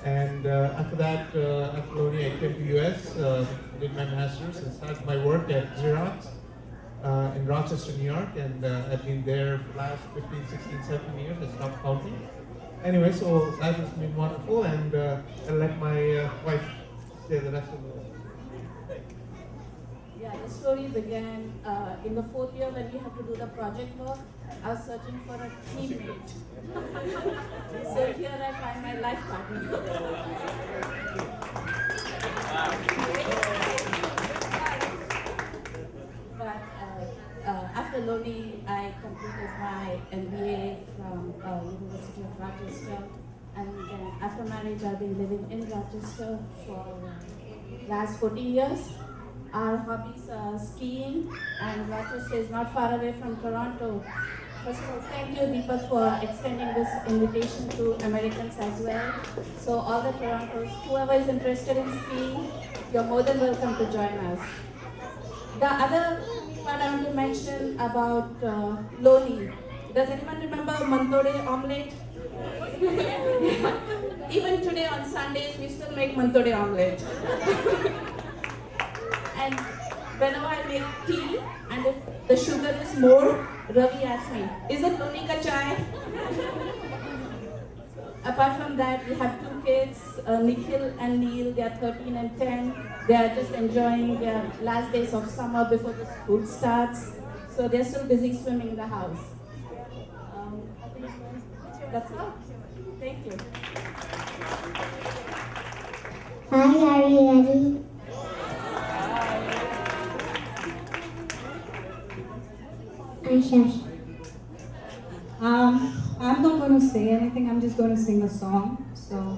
S15: And after that, after LONI, I came to US, did my master's, and started my work at Xerox in Rochester, New York. And I've been there for the last 15, 16, 17 years. I stopped counting. Anyway, so life has been wonderful, and I'll let my wife say the rest of the
S10: Yeah, the story began in the 4th year when we have to do the project work. I was searching for a teammate. So here I find my life partner. But after LONI, I completed my MBA from University of Rochester. And after marriage, I've been living in Rochester for last 14 years. Our hobbies are skiing, and Rochester is not far away from Toronto. First of all, thank you, Deepak, for extending this invitation to Americans as well. So all the Torontos, whoever is interested in skiing, you're more than welcome to join us. The other part I want to mention about LONI. Does anyone remember Mantode omelette? Even today on Sundays, we still make Mantode omelette. And whenever I make tea, and if the sugar is more, Ravi asks me, is it LONI ka chai? Apart from that, we have 2 kids, Nikhil and Neil. They are 13 and 10. They are just enjoying their last days of summer before the school starts. So they're still busy swimming in the house. I think that's all. Thank you.
S16: Hi, are you ready? I'm Shashi.
S17: I'm not going to say anything, I'm just going to sing a song. So.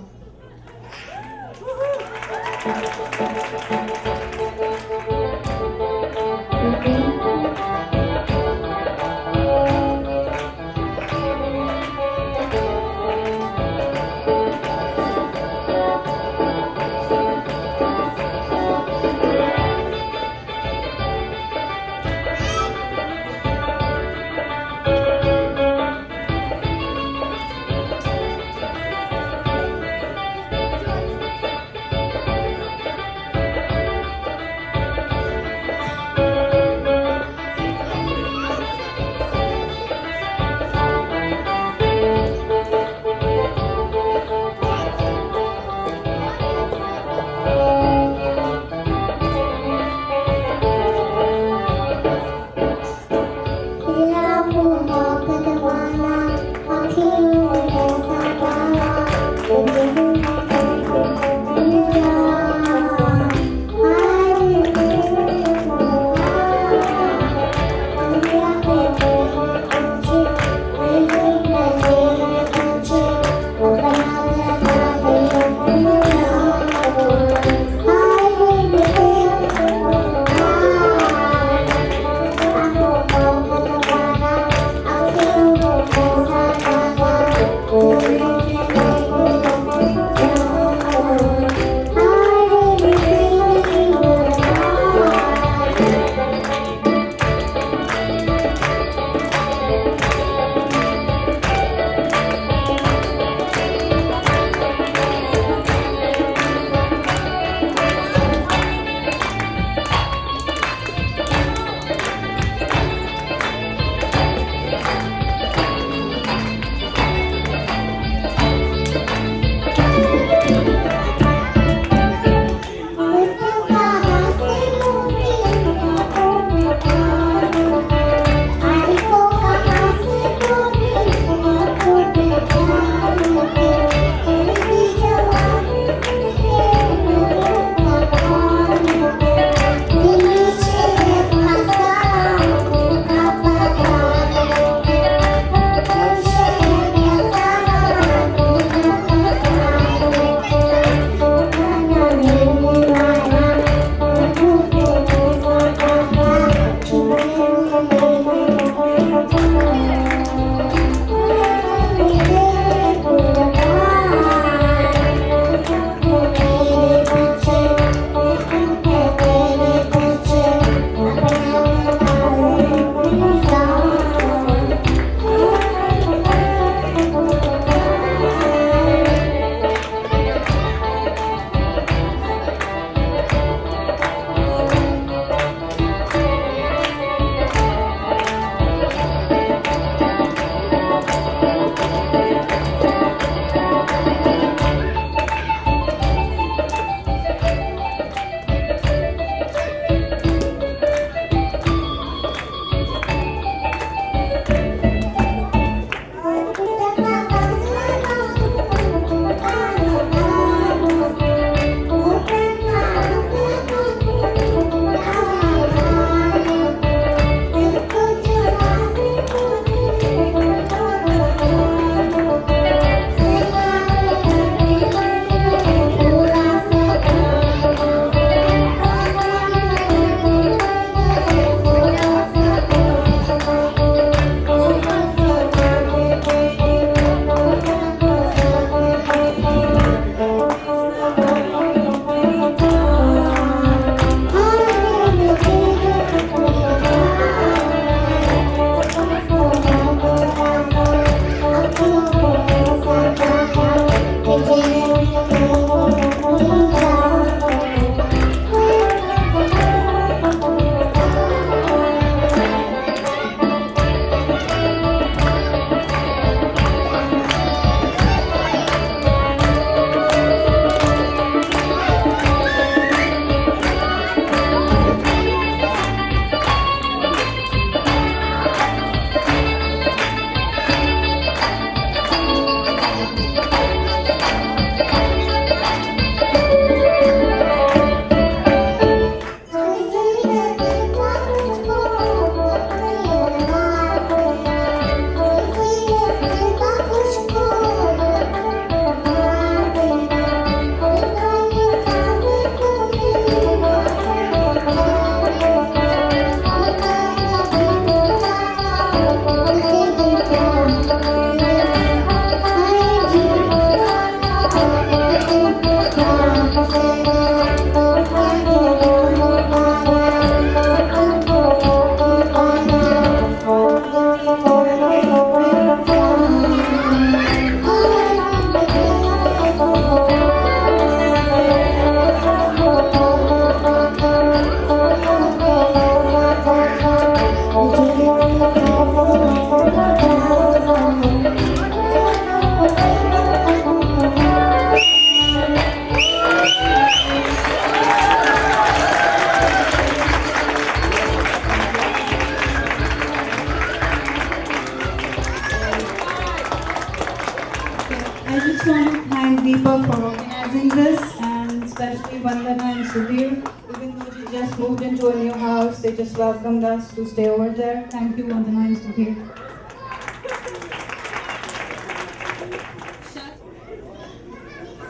S17: Deepak for organizing this, and especially Vandana and Sudhir. Even though they just moved into a new house, they just welcomed us to stay over there. Thank you, Vandana and Sudhir.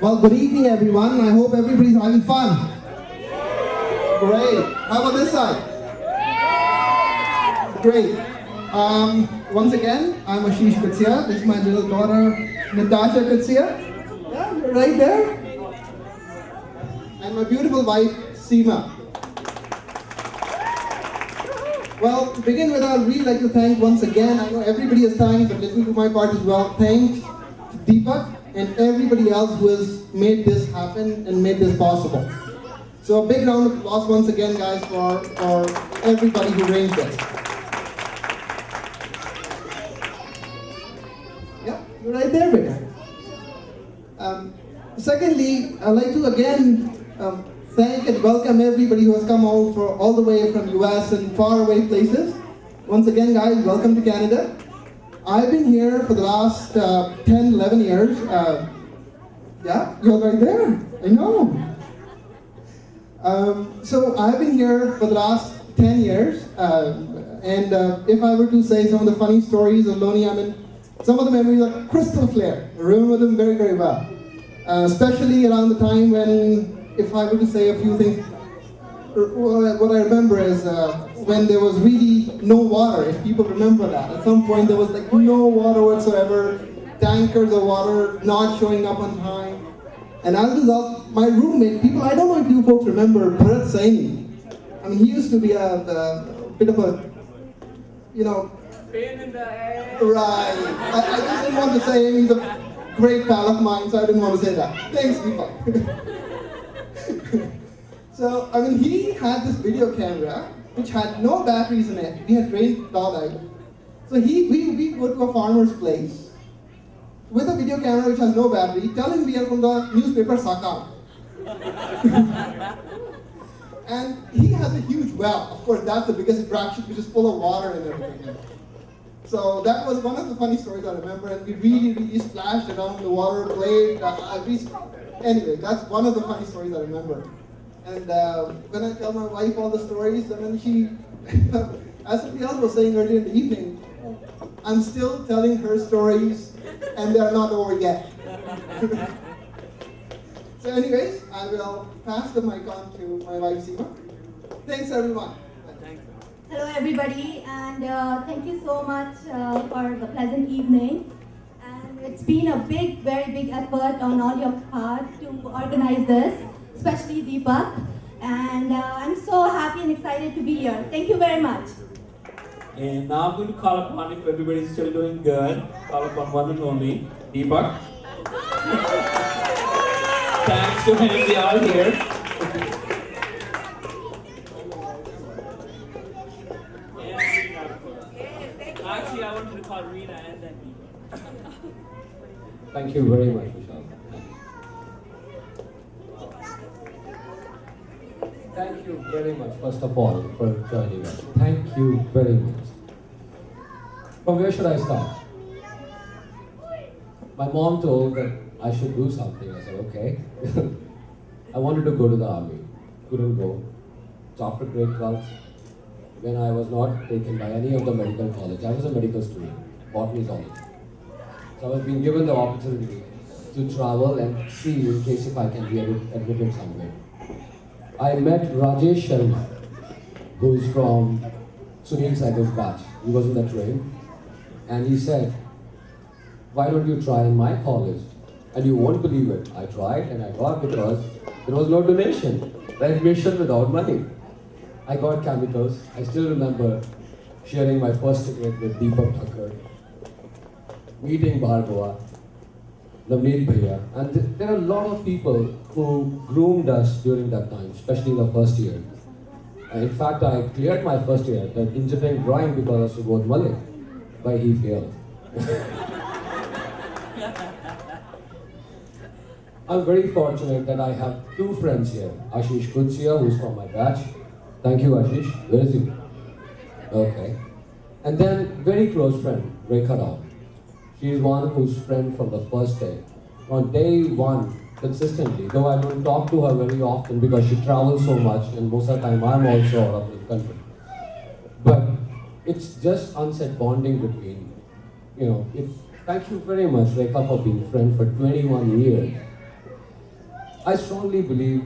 S18: Well, good evening, everyone. I hope everybody's having fun. Great. How about this side? Great. Once again, I'm Ashish Kutsia. This is my little daughter, Natasha Kutsia. Yeah, you're right there. And my beautiful wife, Seema. Well, to begin with, I'd really like to thank once again, I know everybody has thanked, but let me do my part as well. Thanks to Deepak and everybody else who has made this happen and made this possible. So a big round of applause once again, guys, for everybody who arranged this. Yeah, you're right there, beta. Secondly, I'd like to again thank and welcome everybody who has come over all the way from US and far away places. Once again, guys, welcome to Canada. I've been here for the last 10, 11 years. Yeah, you're right there. I know. So I've been here for the last 10 years. And if I were to say some of the funny stories of LONI, I mean, some of the memories are crystal clear. I remember them very, very well. Especially around the time when, if I were to say a few things, what I remember is when there was really no water, if people remember that. At some point there was like no water whatsoever, tankers of water not showing up on time. And as a result, my roommate, people, I don't know if you folks remember Bharat Saini. I mean, he used to be a bit of a, you know,
S5: Pain in the ass.
S18: right. I just didn't want to say him. He's a great pal of mine, so I didn't want to say that. Thanks, Deepak. So, I mean, he had this video camera which had no batteries in it. We had drained it all out. So we go to a farmer's place with a video camera which has no battery, tell him we are from the newspaper Sakam. And he has a huge well. Of course, that's the biggest attraction, which is full of water and everything. So that was one of the funny stories I remember, and we really, really splashed around the water, played. Anyway, that's one of the funny stories I remember. And when I tell my wife all the stories, and then she, as somebody else was saying earlier in the evening, I'm still telling her stories, and they're not over yet. So anyways, I will pass the mic on to my wife, Seema. Thanks, everyone.
S19: Hello, everybody, and thank you so much for the pleasant evening. And it's been a big, very big effort on all your part to organize this, especially Deepak. And I'm so happy and excited to be here. Thank you very much.
S5: And now I'm going to call upon, if everybody's still doing good, call upon one and only Deepak. Thanks to him, we are here. Actually, I wanted to call Rina and then Deepak.
S20: Thank you very much, Vishal. Thank you very much, first of all, for joining us. Thank you very much. From where should I start? My mom told that I should do something. I said, okay. I wanted to go to the army. Couldn't go. So after grade 12, when I was not taken by any of the medical college, I was a medical student, botany college. So I was being given the opportunity to travel and see in case if I can be admitted somewhere. I met Rajesh Sharma, who is from Sunil Saigal's batch. He was in the train, and he said, why don't you try in my college? And you won't believe it. I tried and I got, because there was no donation, admission without money. I got chemicals. I still remember sharing my first cigarette with Deepak Thakkar, meeting Bhargava, Navneet Bhaiya, and there are a lot of people who groomed us during that time, especially in the first year. In fact, I cleared my first year, the engineering drawing, because of Subodh Malik, but he failed. I'm very fortunate that I have two friends here. Ashish Kutsia, who's from my batch. Thank you, Ashish. Where is he? Okay. And then very close friend, Rekha Rao. She is one who's friend from the first day. On day one, consistently, though I don't talk to her very often because she travels so much, and most of the time I'm also out of the country. But it's just unsaid bonding between, thank you very much, Rekha, for being friend for 21 years. I strongly believe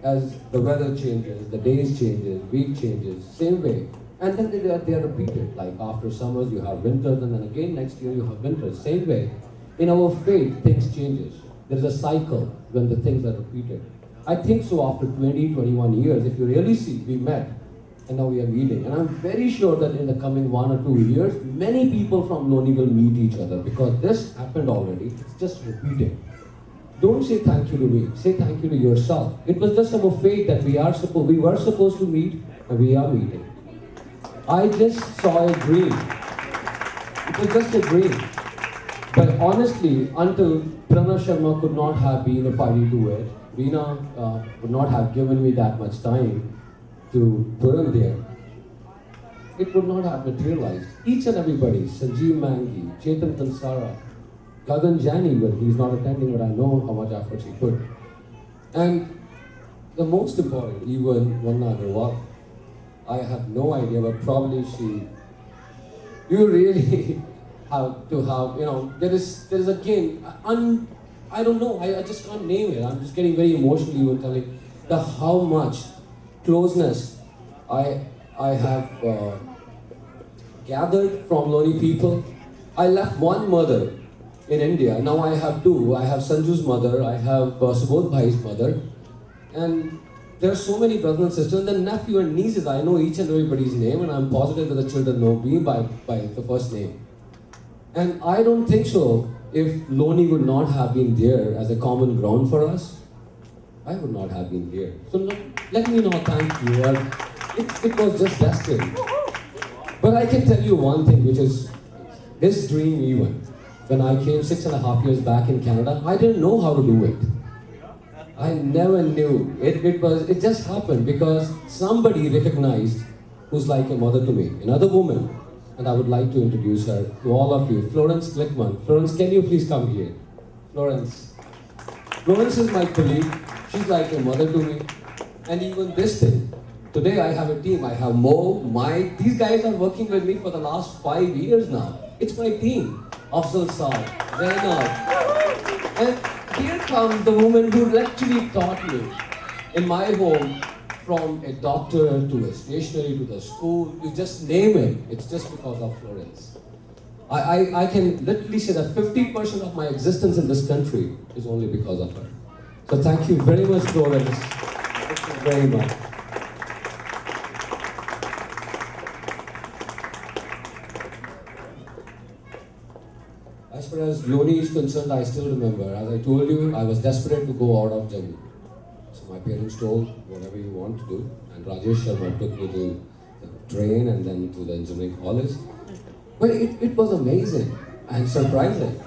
S20: as the weather changes, the days changes, week changes, same way. And then they are repeated. Like after summers you have winters, and then again next year you have winters. Same way. In our faith, things changes. There's a cycle when the things are repeated. I think so after 20, 21 years, if you really see, we met and now we are meeting. And I'm very sure that in the coming 1 or 2 years, many people from LONI will meet each other, because this happened already. It's just repeating. Don't say thank you to me, say thank you to yourself. It was just our fate that we were supposed to meet, and we are meeting. I just saw a dream. It was just a dream. But honestly, until Pranav Sharma could not have been a party to it, Veena would not have given me that much time to put him there. it would not have materialized. Each and everybody, Sanjeev Mangi, Chetan Kansara, Gagan Jani, well, he's not attending, but I know how much effort she put. And the most important, even Vanna Agarwal, I have no idea, but probably you really have to have, there is again, I don't know, I just can't name it. I'm just getting very emotional even telling how much closeness I have gathered from LONI people. I left one mother in India, now I have two. I have Sanju's mother, I have Subodh Bhai's mother, and there are so many brothers and sisters, and then nephew and nieces. I know each and everybody's name, and I'm positive that the children know me by the first name. And I don't think so. If LONI would not have been there as a common ground for us, I would not have been here. So let me not thank you. It was just destined. But I can tell you one thing, which is this dream even. When I came 6.5 years back in Canada, I didn't know how to do it. I never knew. It just happened because somebody recognized who's like a mother to me, another woman. And I would like to introduce her to all of you. Florence Glickman. Florence, can you please come here? Florence. Florence is my colleague. She's like a mother to me. And even this thing. Today I have a team. I have Mo, Mike. These guys are working with me for the last 5 years now. It's my team. Afzal Saad, Zainab. And here comes the woman who actually taught me in my home, from a doctor to a stationery to the school, you just name it, it's just because of Florence. I can literally say that 50% of my existence in this country is only because of her. So thank you very much, Florence. Thank you very much. As far as LONI is concerned, I still remember, as I told you, I was desperate to go out of Jammu. So my parents told, whatever you want to do, and Rajesh Sharma took me to the train and then to the engineering college. But it was amazing and surprising.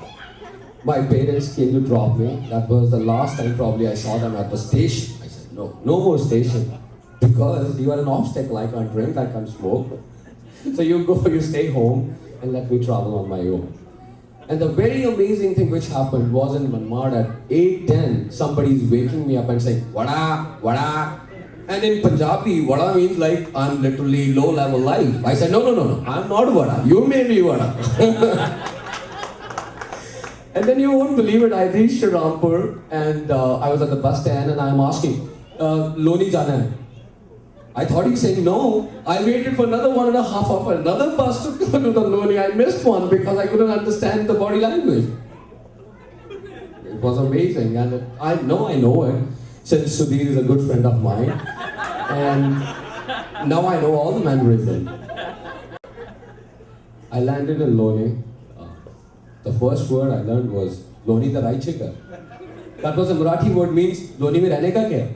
S20: My parents came to drop me. That was the last time probably I saw them at the station. I said, no more station. Because you are an obstacle, I can't drink, I can't smoke. So you stay home and let me travel on my own. And the very amazing thing which happened was in Manmad at 8:10, somebody is waking me up and saying, Vada, Vada. And in Punjabi, Vada means like, I'm literally low level life. I said, no, I'm not Vada. You may be Vada. And then you won't believe it, I reached Rampur and I was at the bus stand and I'm asking, LONI jana hai? I thought he's saying no. I waited for another 1.5 hours for another bus to go to the LONI. I missed one because I couldn't understand the body language. It was amazing, and I know it since Sudhir is a good friend of mine, and now I know all the mannerisms. I landed in LONI. The first word I learned was LONI the Raichika. That was a Marathi word, means LONI mein rehne ka kya?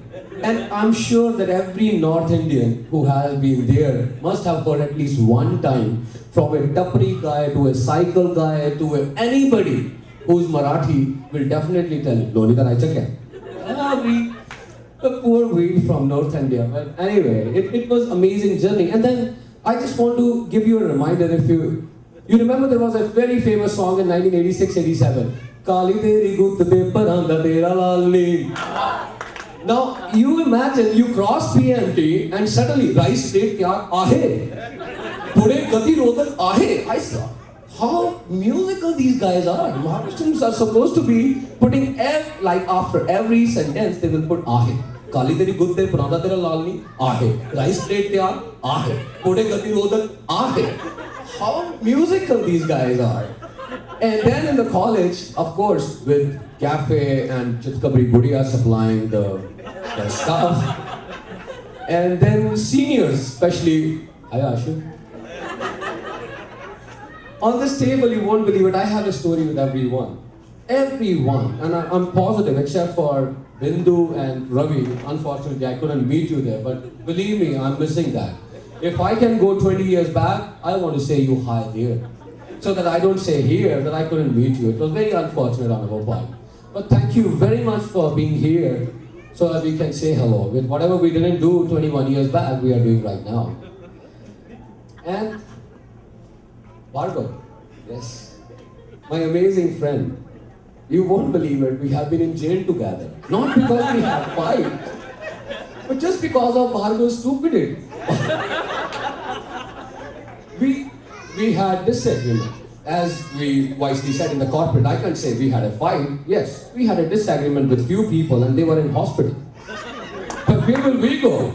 S20: And I'm sure that every North Indian who has been there must have heard at least one time, from a tapri guy to a cycle guy to anybody who's Marathi will definitely tell you, LONI ka Raichak hai. The poor we from North India. But anyway, it was amazing journey. And then I just want to give you a reminder, if you remember there was a very famous song in 1986-87. Kali teri gut de paranda tera lalni. Now, you imagine you cross PMT and suddenly rice rate kya ahe. Pure gati rodak ahe. I saw how musical these guys are. Maharashtrians are supposed to be putting like after every sentence they will put ahe. Kali teri gutte pranada tera lalni ahe. Rice rate kya ahe. Pure gati rodak ahe. How musical these guys are. And then in the college, of course, with Cafe and Chitkabri Budia supplying the stuff. And then seniors, especially, hi Ashu. On this table, you won't believe it, I have a story with everyone. Everyone, and I'm positive, except for Bindu and Ravi. Unfortunately, I couldn't meet you there, but believe me, I'm missing that. If I can go 20 years back, I want to say you hi there. So that I don't say here that I couldn't meet you. It was very unfortunate on our part. But thank you very much for being here so that we can say hello. With whatever we didn't do 21 years back, we are doing right now. And Bhargav, yes, my amazing friend. You won't believe it, we have been in jail together. Not because we had fight, but just because of Bhargav's stupidity. we had disagreement. As we wisely said in the corporate, I can't say we had a fight. Yes, we had a disagreement with few people and they were in hospital. But where will we go?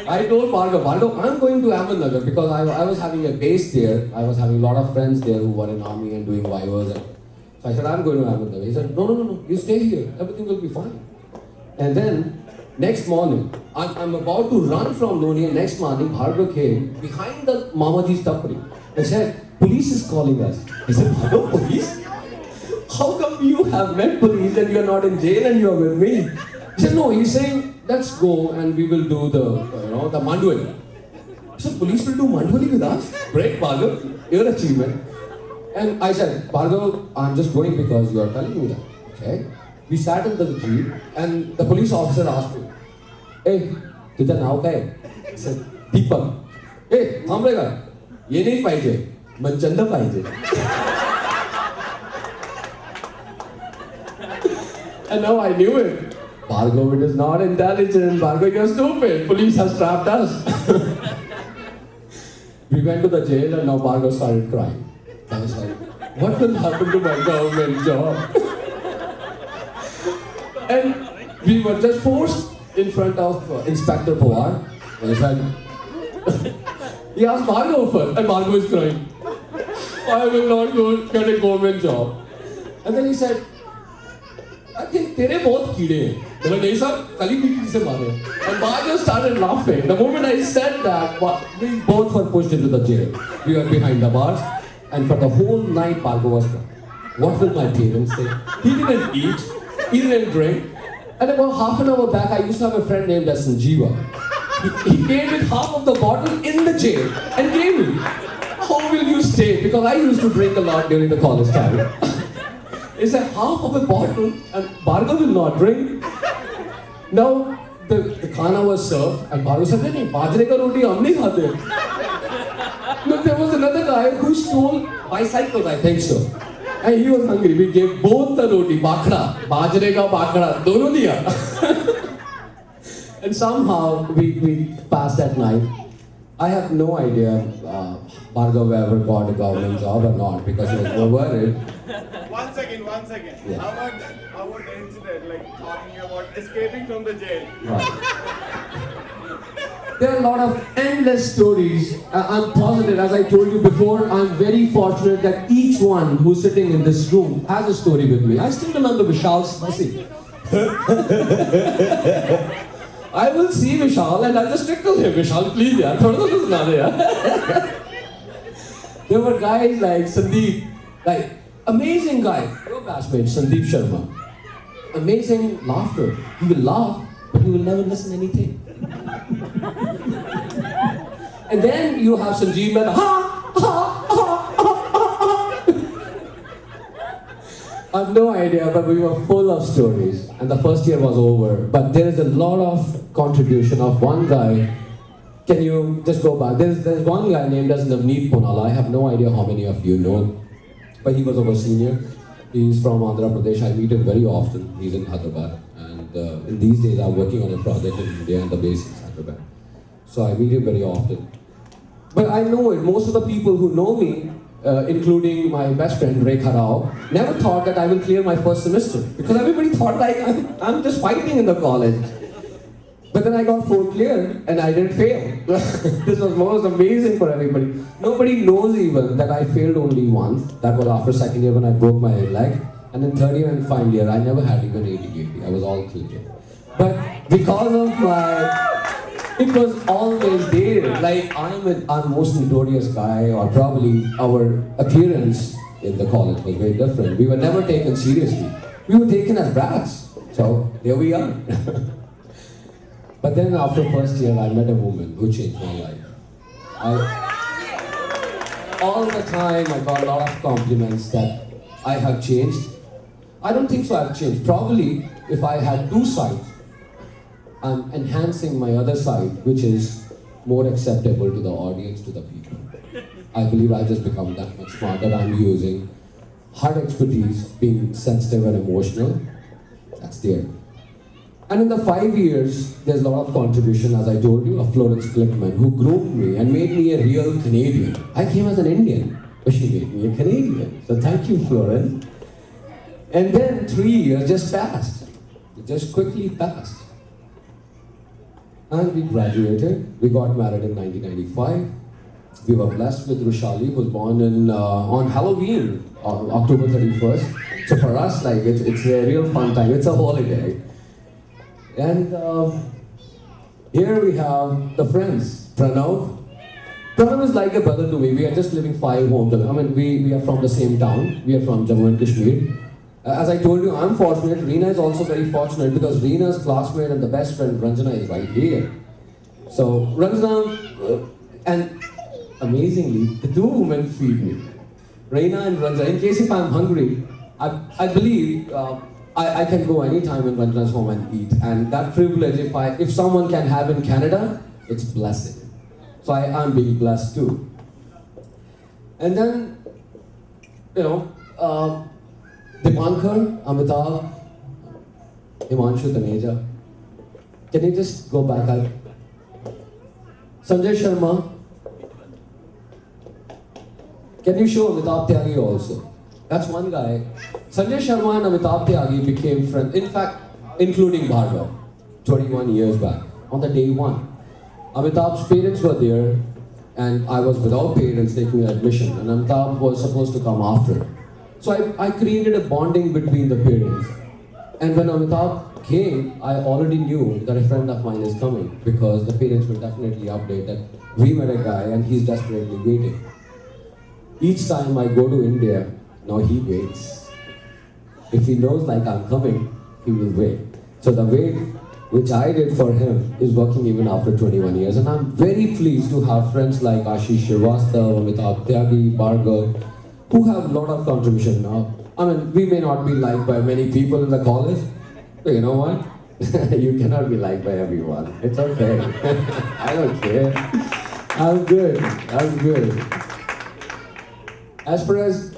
S20: I told Bhargav, I'm going to Ahmednagar because I was having a base there. I was having a lot of friends there who were in army and doing vivas. So I said, I'm going to Ahmednagar. He said, no, you stay here. Everything will be fine. And then, next morning, I'm about to run from LONI and next morning, Bhargav came behind the Mamaji's tapri and said, police is calling us. I said, Bhargav, police? How come you have met police and you are not in jail and you are with me? He said, no, he's saying, let's go and we will do the Mandwali. I said, police will do Mandwali with us? Great, Bhargav, your achievement. And I said, Bhargav, I'm just going because you are telling me that. Okay. We sat in the jeep and the police officer asked me, hey, तुझा नाव काय है? I said, Deepak. Hey, थांबरेगा. ये नहीं पाहिजे. मनचंद पाहिजे. And now I knew it. Bhargav, it is not intelligent. Bhargav, you're stupid. Police has trapped us. We went to the jail and now Bhargav started crying. I was like, what will happen to my government job? And we were just forced in front of Inspector Pawar. And he said, he asked Bhargav first, and Bhargav is crying. I will not go get a government job. And then he said, I think तेरे बहुत कीड़े हैं. I said, नहीं sir, कली BT से मारे. And Bhargav started laughing. The moment I said that, we both were pushed into the jail. We were behind the bars. And for the whole night, Bhargav was crying. What will my parents say? He didn't eat. He didn't drink. And about half an hour back, I used to have a friend named as Sanjeeva. He came with half of the bottle in the jail and gave me. How will you stay? Because I used to drink a lot during the college time. He said, half of a bottle and Bhargav will not drink. Now, the khana was served and Bhargav said, no, bajre ka roti hum nahi khate. No, there was another guy who stole bicycles, I think so. And he was hungry. We gave both the roti, bakra, bajre ka bakra, dono diya. And somehow we passed that night. I have no idea Bhargav ever got a government job or not because he was worried.
S4: One second.
S20: Yeah.
S4: How about the incident, like talking about escaping from the jail?
S20: Right. There are a lot of endless stories. I'm positive, as I told you before, I'm very fortunate that each one who's sitting in this room has a story with me. I still remember Vishal's mercy. I will see Vishal and I'll just tickle him. Vishal, please, yaar, thoda to suna de, yaar. There were guys like Sandeep, like amazing guy, your batchmate, Sandeep Sharma. Amazing laughter. He will laugh, but he will never listen to anything. And then you have Sanjeev Mehta, I have no idea, but we were full of stories. And the first year was over. But there is a lot of contribution of one guy. Can you just go back? There's one guy named as Navneet Ponala. I have no idea how many of you know. But he was our senior. He's from Andhra Pradesh. I meet him very often. He's in Hyderabad. And in these days, I'm working on a project in India and the base is Hyderabad. So I meet him very often. But I know it. Most of the people who know me, including my best friend Rekha Rao, never thought that I will clear my first semester. Because everybody thought like I'm just fighting in the college. But then I got 4 clear and I didn't fail. This was most amazing for everybody. Nobody knows even that I failed only once. That was after second year when I broke my leg. And in third year and final year, I never had even 80-80. I was all clear. But because of it was always there. Like I'm our most notorious guy, or probably our appearance in the college was very different. We were never taken seriously. We were taken as brats. So here we are. But then after first year, I met a woman who changed my life. All the time I got a lot of compliments that I have changed. I don't think so I've changed. Probably if I had 2 sides, I'm enhancing my other side, which is more acceptable to the audience, to the people. I believe I just become that much smarter. I'm using hard expertise, being sensitive and emotional. That's there. And in the 5 years, there's a lot of contribution, as I told you, of Florence Glickman, who groomed me and made me a real Canadian. I came as an Indian, but she made me a Canadian. So thank you, Florence. And then 3 years just passed. It just quickly passed. And we graduated. We got married in 1995. We were blessed with Rushali, who was born on Halloween, October 31st. So for us, like, it's a real fun time. It's a holiday. And here we have the friends. Pranav. Pranav is like a brother to me. We are just living 5 homes. I mean, we are from the same town. We are from Jammu and Kashmir. As I told you, I'm fortunate. Reena is also very fortunate because Reena's classmate and the best friend, Ranjana, is right here. So, Ranjana, and amazingly, the 2 women feed me. Reena and Ranjana, in case if I'm hungry, I believe I can go anytime in Ranjana's home and eat. And that privilege, if someone can have in Canada, it's blessing. So I'm being blessed too. And then, you know, Dipankar, Amitabh, Himanshu, Taneja. Can you just go back up? Sanjay Sharma. Can you show Amitabh Tyagi also? That's one guy. Sanjay Sharma and Amitabh Tyagi became friends. In fact, including Bhargav, 21 years back, on the day 1. Amitabh's parents were there, and I was without parents taking admission, and Amitabh was supposed to come after. So I created a bonding between the parents. And when Amitabh came, I already knew that a friend of mine is coming because the parents will definitely update that we met a guy and he's desperately waiting. Each time I go to India, now he waits. If he knows like I'm coming, he will wait. So the wait which I did for him is working even after 21 years. And I'm very pleased to have friends like Ashish Srivastav, Amitabh Tyagi, Bhargav, who have a lot of contribution now. I mean, we may not be liked by many people in the college, but you know what? You cannot be liked by everyone. It's okay. I don't care. I'm good. I'm good. As far as,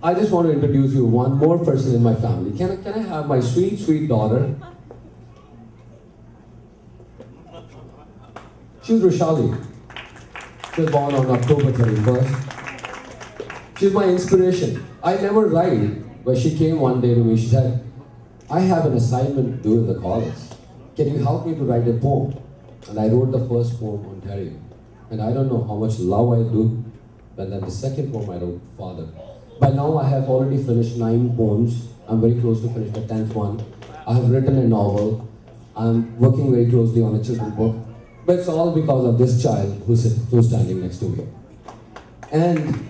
S20: I just want to introduce you one more person in my family. Can I have my sweet, sweet daughter? She's Rushali. She was born on October 31st. She's my inspiration. I never write, but she came one day to me. She said, I have an assignment to do in the college. Can you help me to write a poem? And I wrote the first poem, Ontario. And I don't know how much love I do, but then the second poem I wrote, Father. By now I have already finished 9 poems. I'm very close to finish the 10th one. I have written a novel. I'm working very closely on a children's book. But it's all because of this child who's standing next to me. And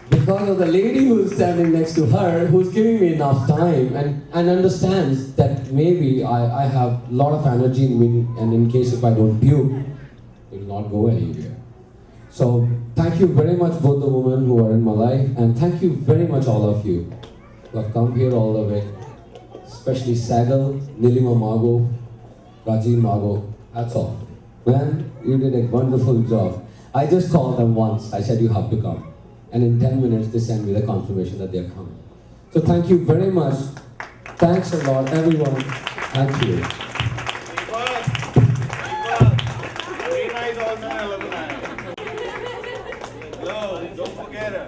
S20: because of the lady who's standing next to her, who's giving me enough time and understands that maybe I have a lot of energy in me, and in case if I don't puke, it will not go anywhere. So thank you very much both the women who are in my life, and thank you very much all of you who have come here all the way, especially Sagal, Nilima Mago, Rajiv Mago, hats off. Man, you did a wonderful job. I just called them once, I said you have to come. And in 10 minutes, they send me the confirmation that they're coming. So thank you very much. Thanks a lot, everyone. Thank you.
S4: Reena is also an alumni. Hello, don't forget her.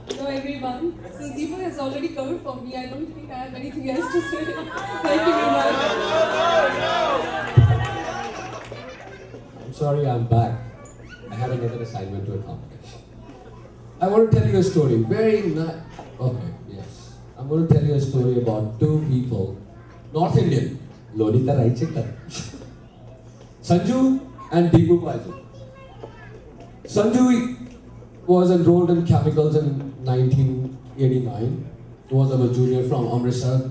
S6: Hello everyone. So Deepak has already covered for me. I don't think I have anything else to say. Thank you very much.
S20: I'm sorry I'm back. I had another assignment to accomplish. I want to tell you a story. Okay, yes. I'm going to tell you a story about 2 people. North Indian. LONI ka right check. Sanju and Deepu Baju. Sanju was enrolled in chemicals in 1989. He was a junior from Amritsar.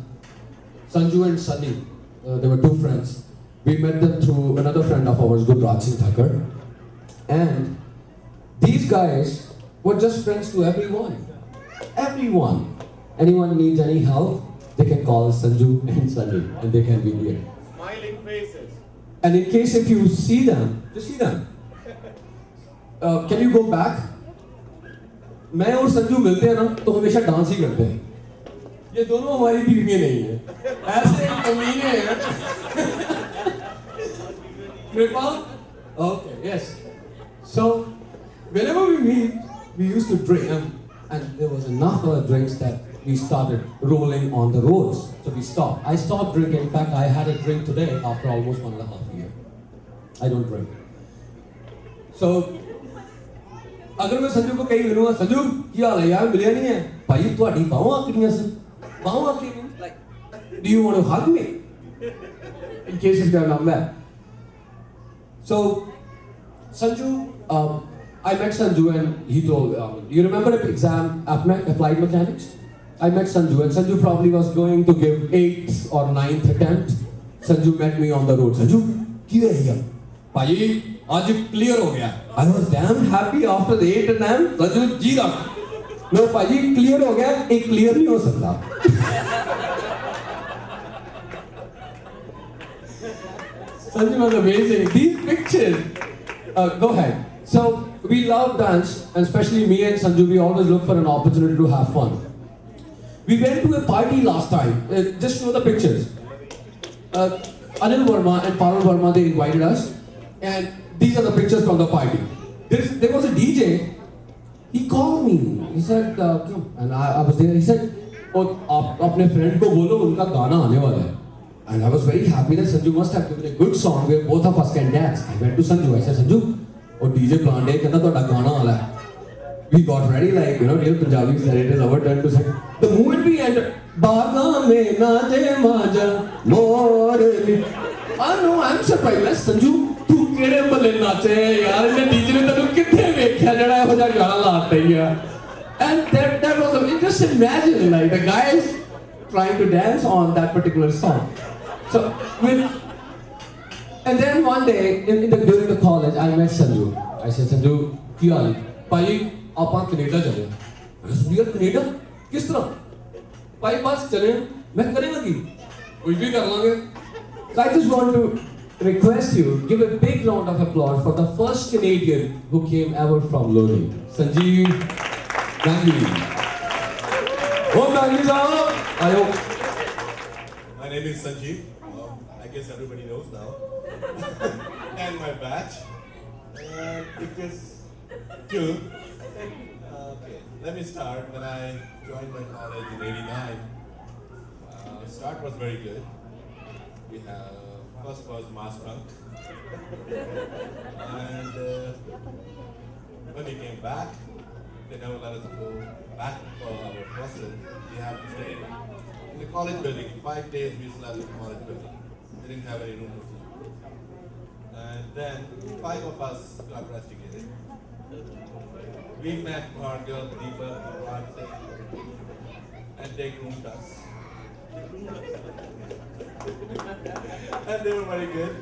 S20: Sanju and Sunny, they were 2 friends. We met them through another friend of ours, Gurraj Singh Thakkar. And these guys were just friends to everyone. Everyone. Anyone needs any help, they can call Sanju and Sunny, and they can be here.
S4: Smiling faces.
S20: And in case if you see them, just see them. Can you go back? मैं और संजू मिलते हैं ना तो हमेशा dance ही करते हैं. ये दोनों हमारी बीवियां नहीं हैं. ऐसे कमीने हैं. Kripa? Okay, yes. So, whenever we meet, we used to drink, and there was enough drinks that we started rolling on the roads. So we stopped. I stopped drinking. In fact, I had a drink today after almost 1.5 years. I don't drink. So, अगर मैं संजू को कहीं मिलूंगा, संजू क्या हाल है यार, मिलिया नहीं है भाई, तुम्हारी बाहों आकड़ियां से, बाहों आकड़ियां, like, do you want to hug me? In case if you are not there. So, Sanju, I met Sanju and he told, you remember the exam, applied mechanics? I met Sanju and Sanju probably was going to give 8th or 9th attempt. Sanju met me on the road. Sanju, क्या है यार? भाई आज clear हो गया. I was damn happy after the 8th attempt. Sanju जी रहा. No भाई clear हो गया, एक clear नहीं हो सकता. Sanju was amazing. These pictures. Go ahead. So we love dance, and especially me and Sanju, we always look for an opportunity to have fun. We went to a party last time. Just show the pictures. Anil Verma and Parul Verma, they invited us, and these are the pictures from the party. There was a DJ. He called me. He said, "Come," and I was there. He said, "Oh, अपने friend को बोलो उनका गाना आने वाला है." And I was very happy that Sanju must have given a good song where both of us can dance. I went to Sanju. I said, "Sanju, oh DJ planned it. कहता तो गाना वाला है." We got ready like, real Punjabi said, it is our turn to sing. The moment we entered, Baga mein naache maaja morni. No, I'm surprised. मैं संजू तू केड़े भले नाचे यार, इन्हें डीजे ने तन्नू कित्थे वेख्या जेड़ा इहो जिहा गाना लाता ही है. And that was just imagine like the guys trying to dance on that particular song. So and then one day during the college I met Sanju. I said, Sanju, ਕੀ ਹਾਲ ਹੈ? ਭਾਈ ਆਪਾਂ ਕੈਨੇਡਾ ਚਲੇ। ਮੈਂ ਕੈਨੇਡਾ ਕਿਸ ਤਰ੍ਹਾਂ? ਭਾਈ ਬਸ ਚਲੇ। ਮੈਂ ਕਰੇਗਾ ਕੀ? ਕੁਝ ਵੀ ਕਰ ਲਾਂਗੇ। So I just want to request you give a big round of applause for the first Canadian who came ever from LONI, Sanjeev Gandhi. Oh, Gandhi sahab, ayo.
S21: My name is Sanjeev. I guess everybody knows now. And my batch. It is two. Okay, let me start. When I joined my college in '89, start was very good. We have first was mass bunk, and when we came back, they never let us go back for our hostel. We have to stay in the college building. 5 days we slept in the college building. We didn't have any room to sleep. And then 5 of us got rusticated. We met Bhargav, Deepak, Rajse, and they groomed us. And they were very good.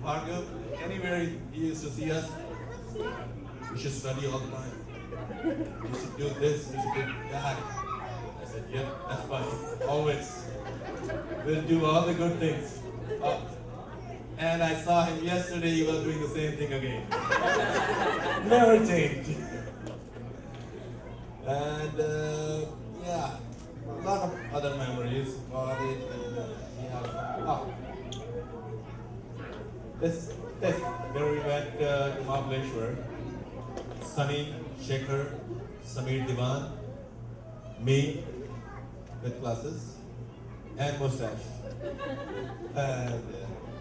S21: Bhargav, anywhere he used to see us, we should study all the time. You should do this, you should do that. I said, yep, that's fine. Always. We'll do all the good things. And I saw him yesterday, he was doing the same thing again. Never changed. And yeah, a lot of other memories about it. And we have, this, where we went to Mahabaleshwar, Sunny, Shekhar, Sameer Diwan, me, with classes, and Mustache. And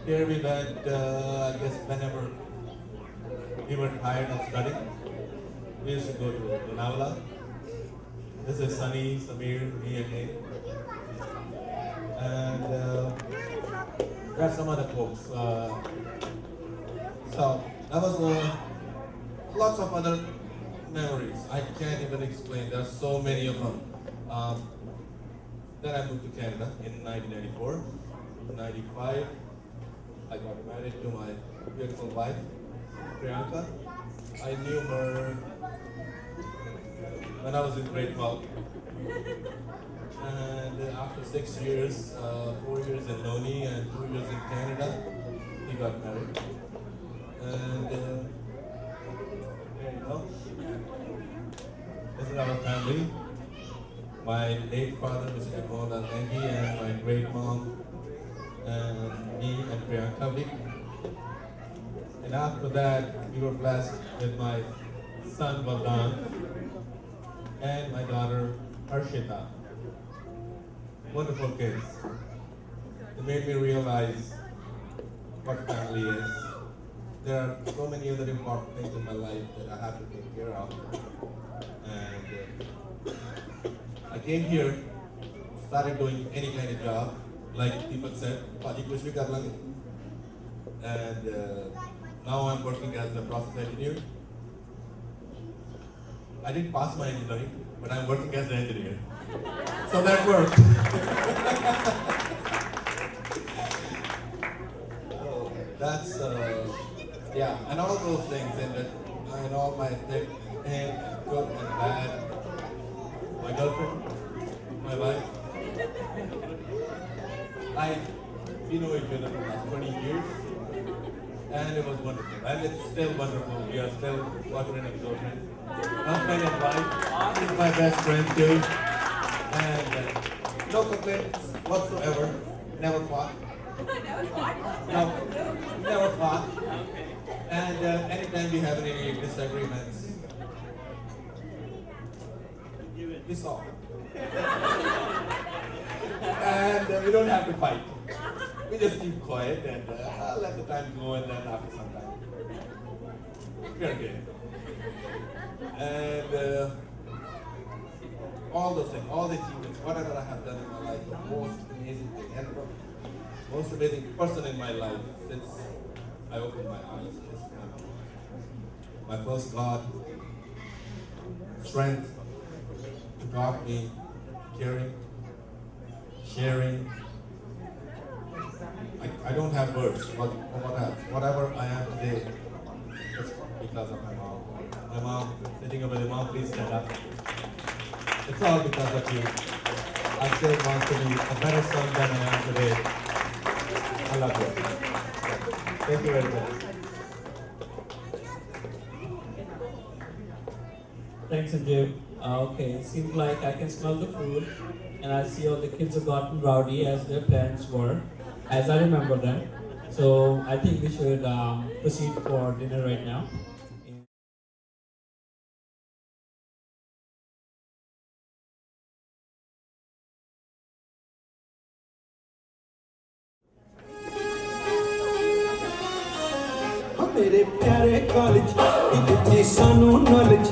S21: here we went, I guess whenever we were tired of studying, we used to go to Lonavala. This is Sunny, Sameer, me again. And there are some other folks. So that was lots of other memories. I can't even explain. There are so many of them. Then I moved to Canada in 1994. In 95, I got married to my beautiful wife, Priyanka. I knew her when I was in grade 12. And after 6 years, 4 years in LONI and 2 years in Canada, we got married. And there you go. This is our family. My late father, Mr. Jamal Al-Nagi, and my great mom, and me and Priyanka. And after that, we were blessed with my son Vardhan and my daughter Harshita. Wonderful kids. They made me realize what family is. There are so many other important things in my life that I have to take care of. And I came here, started doing any kind of job, like people said, "Paji kuch bhi kar lange." And now I'm working as a process engineer. I didn't pass my engineering, but I'm working as an engineer. So that worked. So that's, yeah, and all those things, and all my thick and good and bad. My girlfriend, my wife. We know each other for the last 20 years. And it was wonderful. And it's still wonderful. We are still boyfriend and girlfriend. Husband and wife. She's my best friend too. And no complaints whatsoever. Never fought. No, never fought. And anytime we have any disagreements, we solve. And we don't have to fight. We just keep quiet and let the time go, and then after some time, we're good. And all those things, all the achievements, whatever I have done in my life, the most amazing thing, and the most amazing person in my life since I opened my eyes is my first God, strength to guide me, caring, sharing. I don't have words, but what else? Whatever I am today, it's because of my mom. My mom, sitting over there, Mom, please stand up. It's all because of you. I still want to be a better son than I am today. I love you. Thank you very much.
S5: Thanks, Sanjeev. Okay, seems like I can smell the food, and I see all the kids have gotten rowdy as their parents were, as I remember them. So I think we should proceed for dinner right now.
S1: मेरे प्यारे college दित्ती सानू knowledge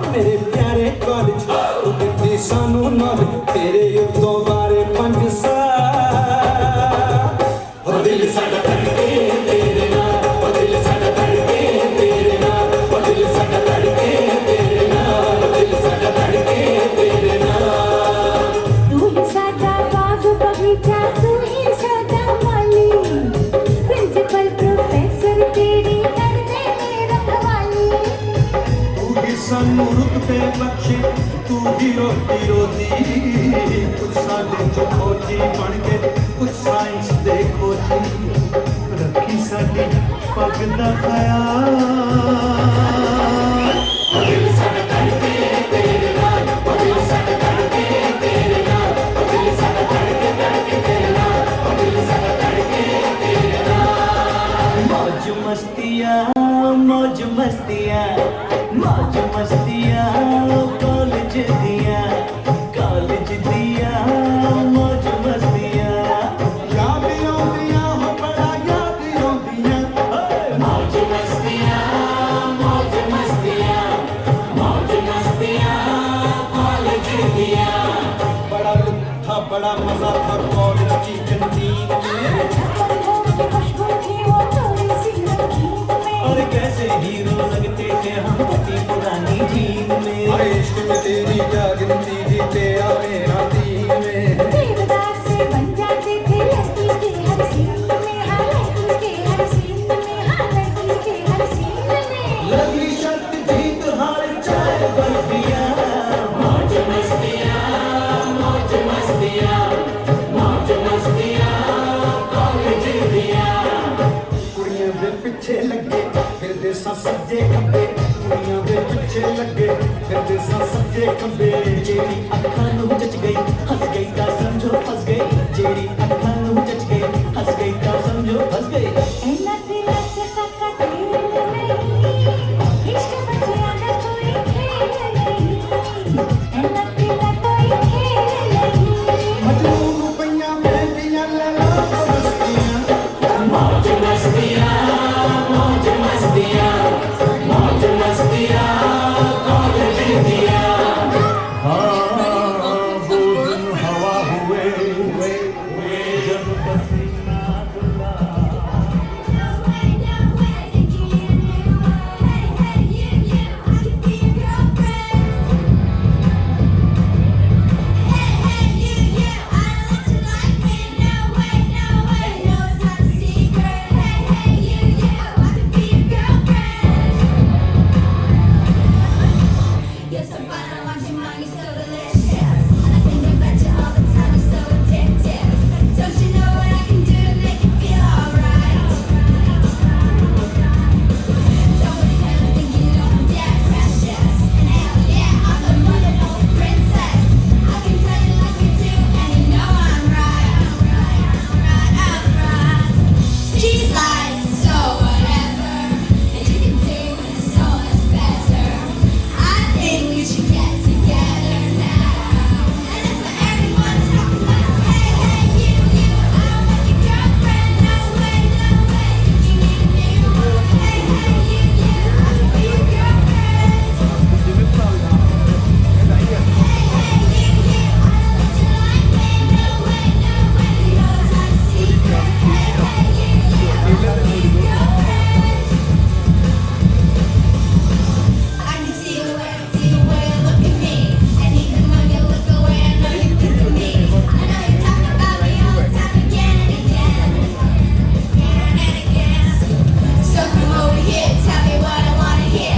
S1: मेरे प्यारे college दित्ती सानू knowledge तेरे युद्धों बारे 5 साल ओ दिल साडा धड़के तेरे नाल ओ दिल साडा धड़के तेरे नाल ओ दिल साडा धड़के तेरे नाल ओ दिल साडा धड़के तेरे नाल
S16: तू ही साडा बाग बगीचा तू ही साडा माली प्रिंसिपल प्रोफेसर तेरी
S1: सानू रुतबे बख्शे तू ही रोटी रोजी कुछ साडे चो खोजी बन के कुछ साइंस दे खोजी रखी साडी पग दा ख्याल दिल साडा धड़के तेरे नाल दिल साडा धड़के तेरे नाल दिल साडा धड़के तेरे नाल दिल साडा धड़के तेरे नाल मौज मस्तियां मौज मस्तियां मौज मस्तियां कॉलेज दिया मौज मस्तियां याद आउंदियां हो बड़ा याद आउंदियां मौज मस्तियां कॉलेज दिया बड़ा लुत्था बड़ा मजा था कॉलेज की कैंटीन और कैसे हीरो लगते थे हम अपनी पुरानी जीन में इश्क में तेरी क्या गिनती जीते आ मेरा दीन में
S16: देवदास से बन जाते थे लड़की के हर सीन में हाँ लड़की के हर सीन में हाँ लड़की के हर सीन में
S1: लगी शर्त जीत हार चाय बर्फिया मौज मस्तियां कॉलेज से खंबे जेरी अखां नूं जच गई हंस गई ता समझो फस गई जेरी अखां नूं जच गई हंस गई ता समझो फस गई
S16: ऐना दिल से काका खेल नहीं इश्क बचिया ना कोई खेल नहीं ऐना दिल कोई खेल नहीं
S1: मजनू नूं पईयां महंगियां लैला मस्तियां मौज मस्तियां मौज मस्तियां मौज मस्तियां कौन जीतियां हाँ वो दिन हवा हुए जब पसीना डुला
S16: You're so fine, I want your mind, you're so delicious. And I think about you all the time, you're so addictive. Don't you know what I can do to make you feel alright? Don't pretend to think you know I'm that precious. And hell yeah, I'm the mother of a princess. I can tell you like you do, and you know I'm right. I'm right. She's like, so whatever, and you can do it so much better. I think we should get together now. And that's what everyone's talking about. Hey, hey, you, I don't want your girlfriend. No way, no way. You need a new one. Hey, hey, you, I can be your girlfriend. Hey, hey, you, I don't want you like me. No way, no way. You know it's not a secret. Hey, hey, you, I can be your girlfriend. I can see the way you look at me. And even when you look away, I know you think of me. I know you talk about me all the time, again and again. Again and again. So come over here, tell me what I wanna hear.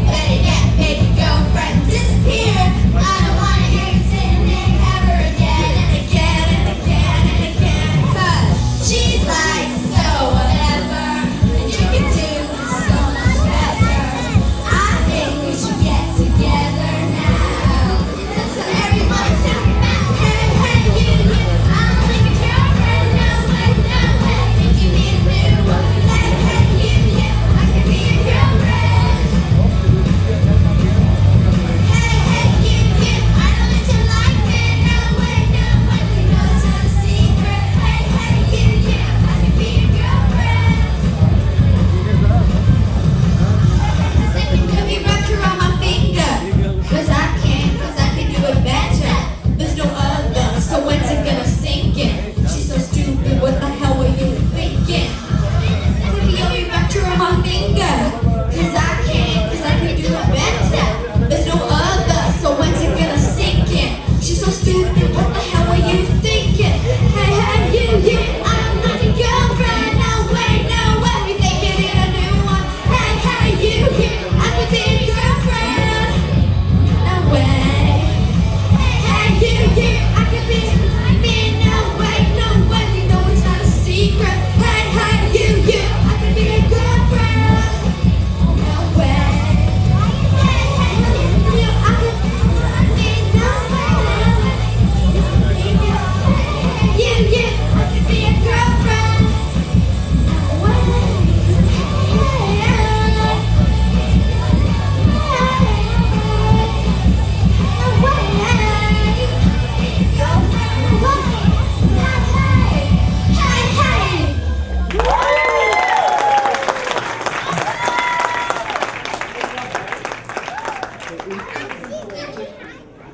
S16: Better yet, make your girlfriend disappear. I don't wanna hear you say her name ever again and again and again and again. 'Cause she's like, so whatever. And you can do so much better. I think we should get together now. That's what everyone's talking about. Hey, hey, you, I don't think a girlfriend. No way, no way. Think you need a new one. Hey, hey, you, I can be your girlfriend. Hey, hey, you, I know that you like me. No way, no way. You know it's not a secret. Hey, hey, you, I can be your girlfriend. Let me wrap you around my finger. 'Cause I can do it better. There's no other, so when's it gonna sink in? She's so stupid, what the hell were you thinking? Let me wrap you around my finger. 'Cause I can do it better. There's no other, so when's it gonna sink in? She's so stupid, what the hell were you thinking? Hey, hey, you, I'm not your girlfriend. No way, no way. You think you need a new one? Hey, hey, you, I could be your girlfriend. No way. Hey, you, I could be me. No way, no way. You know it's not a secret. Hey, hey, you, I could be your girlfriend. No way. Hey, hey, you, I could be no way. You, I could be your girlfriend. No way.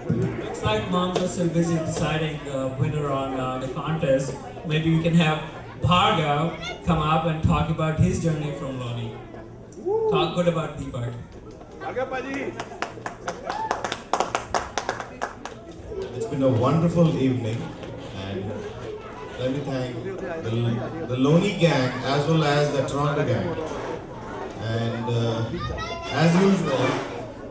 S5: Looks like moms are still busy deciding the winner on the contest. Maybe we can have Bhargav come up and talk about his journey from LONI. Talk good about Deepak.
S21: It's been a wonderful evening, and let me thank the LONI gang as well as the Toronto gang. And as usual,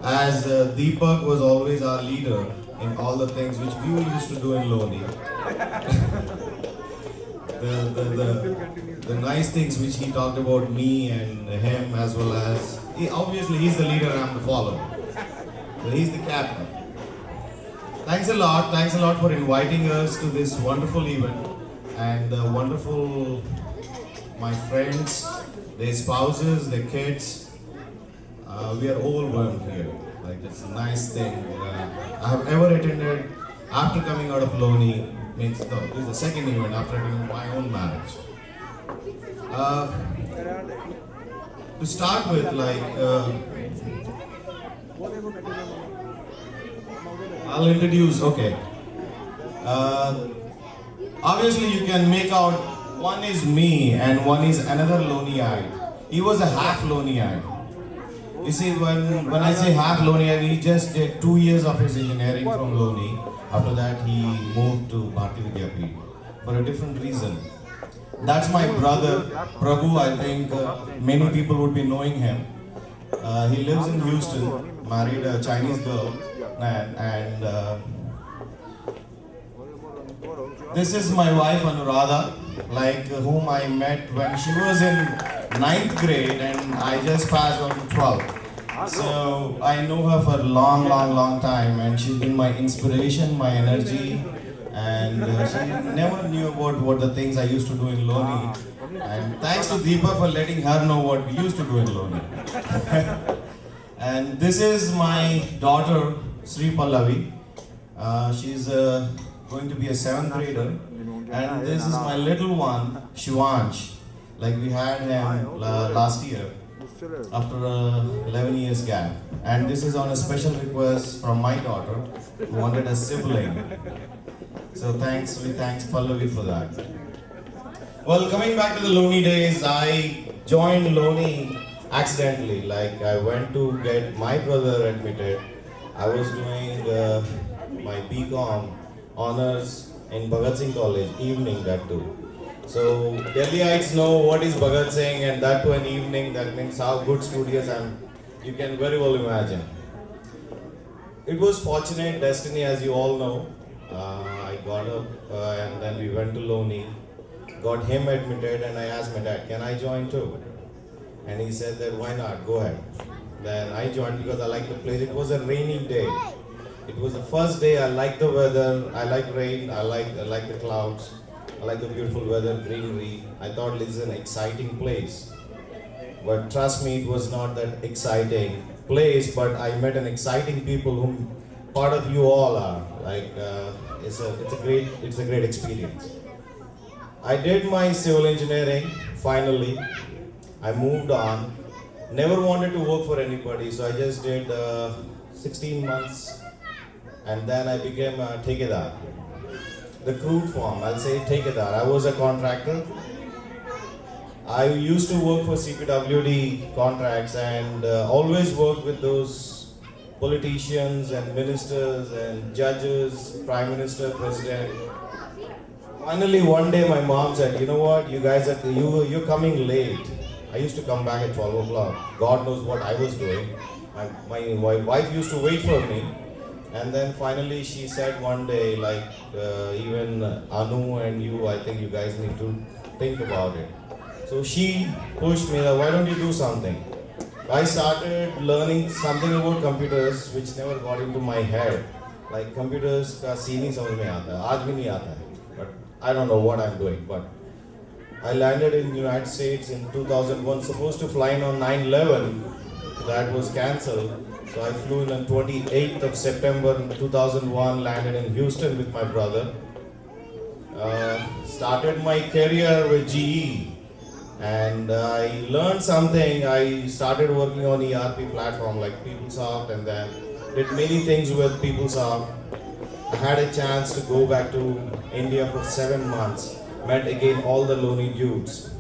S21: as Deepak was always our leader in all the things which we used to do in LONI. the nice things which he talked about me and him, as well as obviously he's the leader and I'm the follower. So he's the captain.
S2: Thanks a lot for inviting us to this wonderful event and wonderful, my friends, their spouses, their kids. We are all welcome here. Like it's a nice thing. I have ever attended after coming out of LONI. Means no, this is the second event after attending my own marriage. To start with, I'll introduce. Okay. Obviously, you can make out one is me and one is another LONIite. He was a half LONIite. You see, when I say half LONIite, he just did 2 years of his engineering from LONI. After that, he moved to Bharati Vidyapeeth for a different reason. That's my brother, Prabhu. I think many people would be knowing him. He lives in Houston, married a Chinese girl, and this is my wife Anuradha, whom I met when she was in 9th grade and I just passed on to 12th. So I know her for a long time, and she's been my inspiration, my energy, and she never knew about what the things I used to do in LONI. And thanks to Deepa for letting her know what we used to do in LONI. And this is my daughter, Sri Pallavi. She's going to be a 7th grader. And this is my little one, Shivansh. Like we had him last year after 11 years gap. And this is on a special request from my daughter who wanted a sibling. So we thanks Pallavi for that. Well, coming back to the LONI days, I joined LONI accidentally. Like I went to get my brother admitted. I was doing my BCom honors in Bhagat Singh College, evening that too. So Delhiites know what is Bhagat Singh, and that to an evening, that means how good studious you can very well imagine. It was fortunate destiny, as you all know. I got up and then we went to LONI, got him admitted, and I asked my dad, can I join too? And he said that why not, go ahead. Then I joined because I liked the place. It was a rainy day. It was the first day. I liked the weather, I like rain, I like the clouds, I like the beautiful weather, greenery. I thought this is an exciting place. But trust me, it was not that exciting place, but I met an exciting people whom part of you all are. It's a great experience. I did my civil engineering, finally. I moved on. Never wanted to work for anybody, so I just did 16 months. And then I became a Thekedar. The crude form, I'll say Thekedar. I was a contractor. I used to work for CPWD contracts and always worked with those politicians and ministers and judges, Prime Minister, President. Finally, one day my mom said, you know what, you guys you're coming late. I used to come back at 12 o'clock. God knows what I was doing. My wife used to wait for me. And then finally she said one day, even Anu and you, I think you guys need to think about it. So she pushed me, why don't you do something? I started learning something about computers which never got into my head. Like computers का scene ही समझ में आता है, आज भी नहीं आता है. But I don't know what I'm doing. But I landed in the United States in 2001, supposed to fly in on 9/11. That was cancelled. So I flew in on 28th of September 2001, landed in Houston with my brother. Started my career with GE. And I learned something. I started working on ERP platform like PeopleSoft, and then did many things with PeopleSoft. I had a chance to go back to India for 7 months. Met again all the LONI dudes.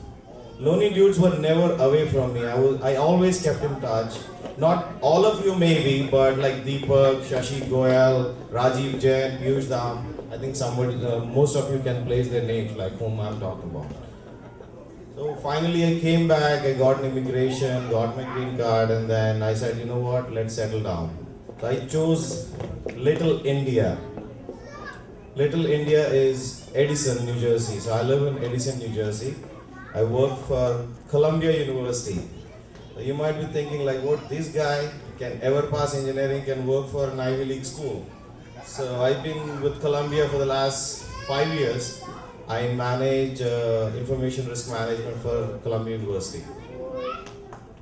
S2: LONI dudes were never away from me. I always kept in touch. Not all of you maybe, but like Deepak, Shashi Goyal, Rajiv Jain, Piyush Dham. I think most of you can place their names, like whom I'm talking about. So finally I came back, I got an immigration, got my green card, and then I said, you know what, let's settle down. So I chose Little India. Little India is Edison, New Jersey. So I live in Edison, New Jersey. I work for Columbia University. So you might be thinking like, what, this guy can ever pass engineering, can work for an Ivy League school. So I've been with Columbia for the last 5 years. I manage information risk management for Columbia University.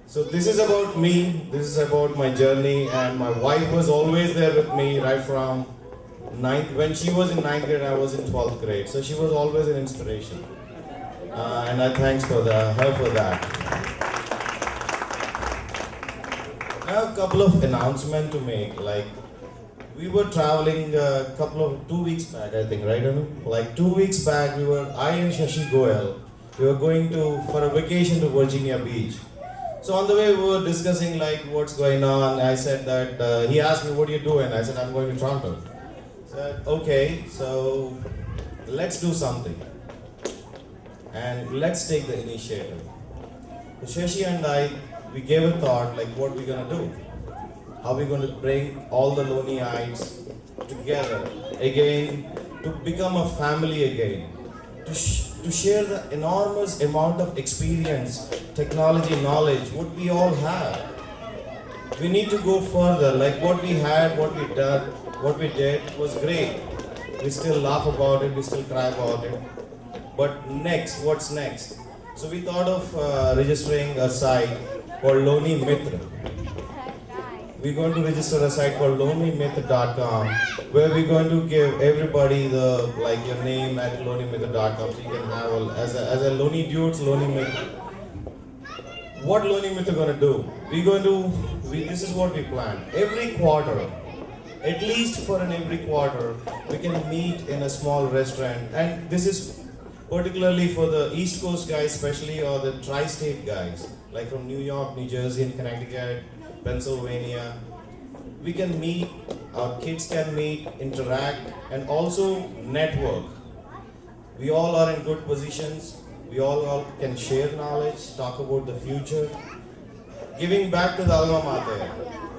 S2: So this is about me, this is about my journey, and my wife was always there with me right from when she was in 9th grade, I was in 12th grade. So she was always an inspiration. And I thanks for her for that. I have a couple of announcements to make. Like, we were traveling 2 weeks back, I think, right, Anu? Like 2 weeks back, I and Shashi Goel, we were going for a vacation to Virginia Beach. So on the way, we were discussing like what's going on. I said that, he asked me, what are you doing? I said, I'm going to Toronto. I said, okay, so let's do something. And let's take the initiative. So Shashi and I, we gave a thought, like what we're gonna do. How we're going to bring all the LONIites together again, to become a family again, to share the enormous amount of experience, technology, knowledge, what we all have. We need to go further, like what we had, what we did was great. We still laugh about it, we still cry about it. But next, what's next? So we thought of registering a site called LONI Mitra. We're going to register a site called lonimyth.com, where we're going to give everybody your name at lonimyth.com, so you can have as a LONI dudes, LONI Myth. What LONI Myth are going to do? This is what we plan. Every quarter, at least for every quarter, we can meet in a small restaurant, and this is particularly for the East Coast guys, especially, or the tri-state guys, like from New York, New Jersey, and Connecticut, Pennsylvania. We can meet, our kids can meet, interact, and also network. We all are in good positions. We all can share knowledge, talk about the future, giving back to the alma mater.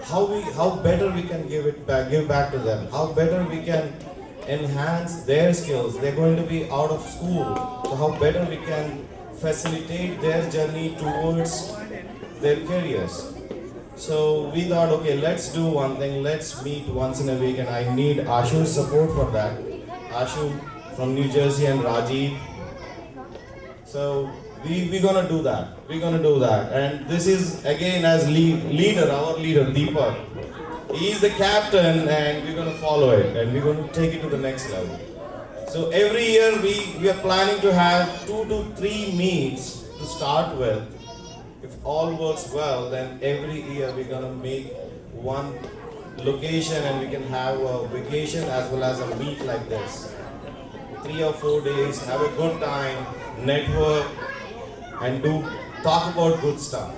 S2: How better we can give back to them. How better we can enhance their skills. They're going to be out of school, so how better we can facilitate their journey towards their careers. So we thought, okay, let's do one thing, let's meet once in a week, and I need Ashu's support for that. Ashu from New Jersey and Rajiv. So we're gonna do that. We're gonna do that. And this is again as leader, our leader, Deepak. He's the captain, and we're gonna follow it, and we're gonna take it to the next level. So every year we are planning to have 2 to 3 meets to start with. If all works well, then every year we're gonna make one location, and we can have a vacation as well as a meet like this. 3 or 4 days, have a good time, network, and talk about good stuff.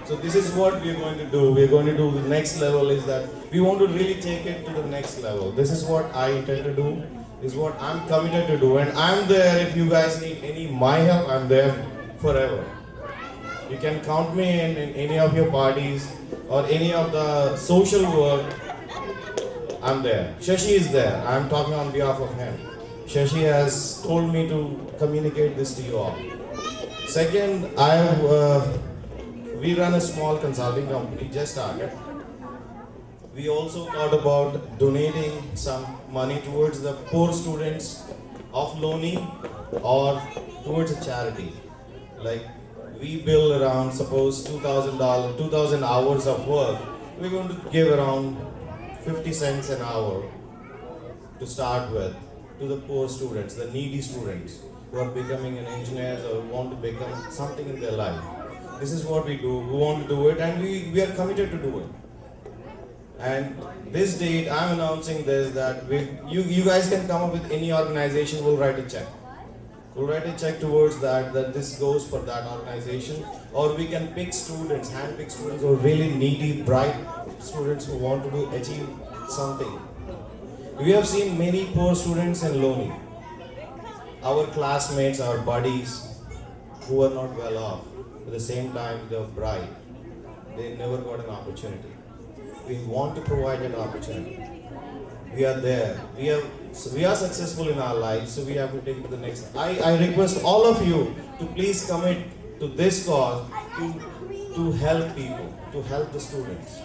S2: So this is what we're going to do. We're going to do the next level is that we want to really take it to the next level. This is what I intend to do. This is what I'm committed to do. And I'm there if you guys need my help, I'm there forever. You can count me in any of your parties or any of the social work. I'm there. Shashi is there. I'm talking on behalf of him. Shashi has told me to communicate this to you all. Second, we run a small consulting company, just started. We also thought about donating some money towards the poor students of LONI or towards a charity. Like, we bill around, suppose $2,000, 2,000 hours of work. We're going to give around 50 cents an hour to start with to the poor students, the needy students who are becoming an engineer or want to become something in their life. This is what we do. We want to do it, and we are committed to do it. And this date, I'm announcing this, that you guys can come up with any organization, we'll write a check. We'll write a check towards that this goes for that organization. Or we can pick students, hand-pick students who are really needy, bright students who want to achieve something. We have seen many poor students in LONI. Our classmates, our buddies, who are not well off. At the same time, they're bright. They never got an opportunity. We want to provide an opportunity. We are there. We are successful in our lives, so we have to take it to the next. I request all of you to please commit to this cause to help people, to help the students.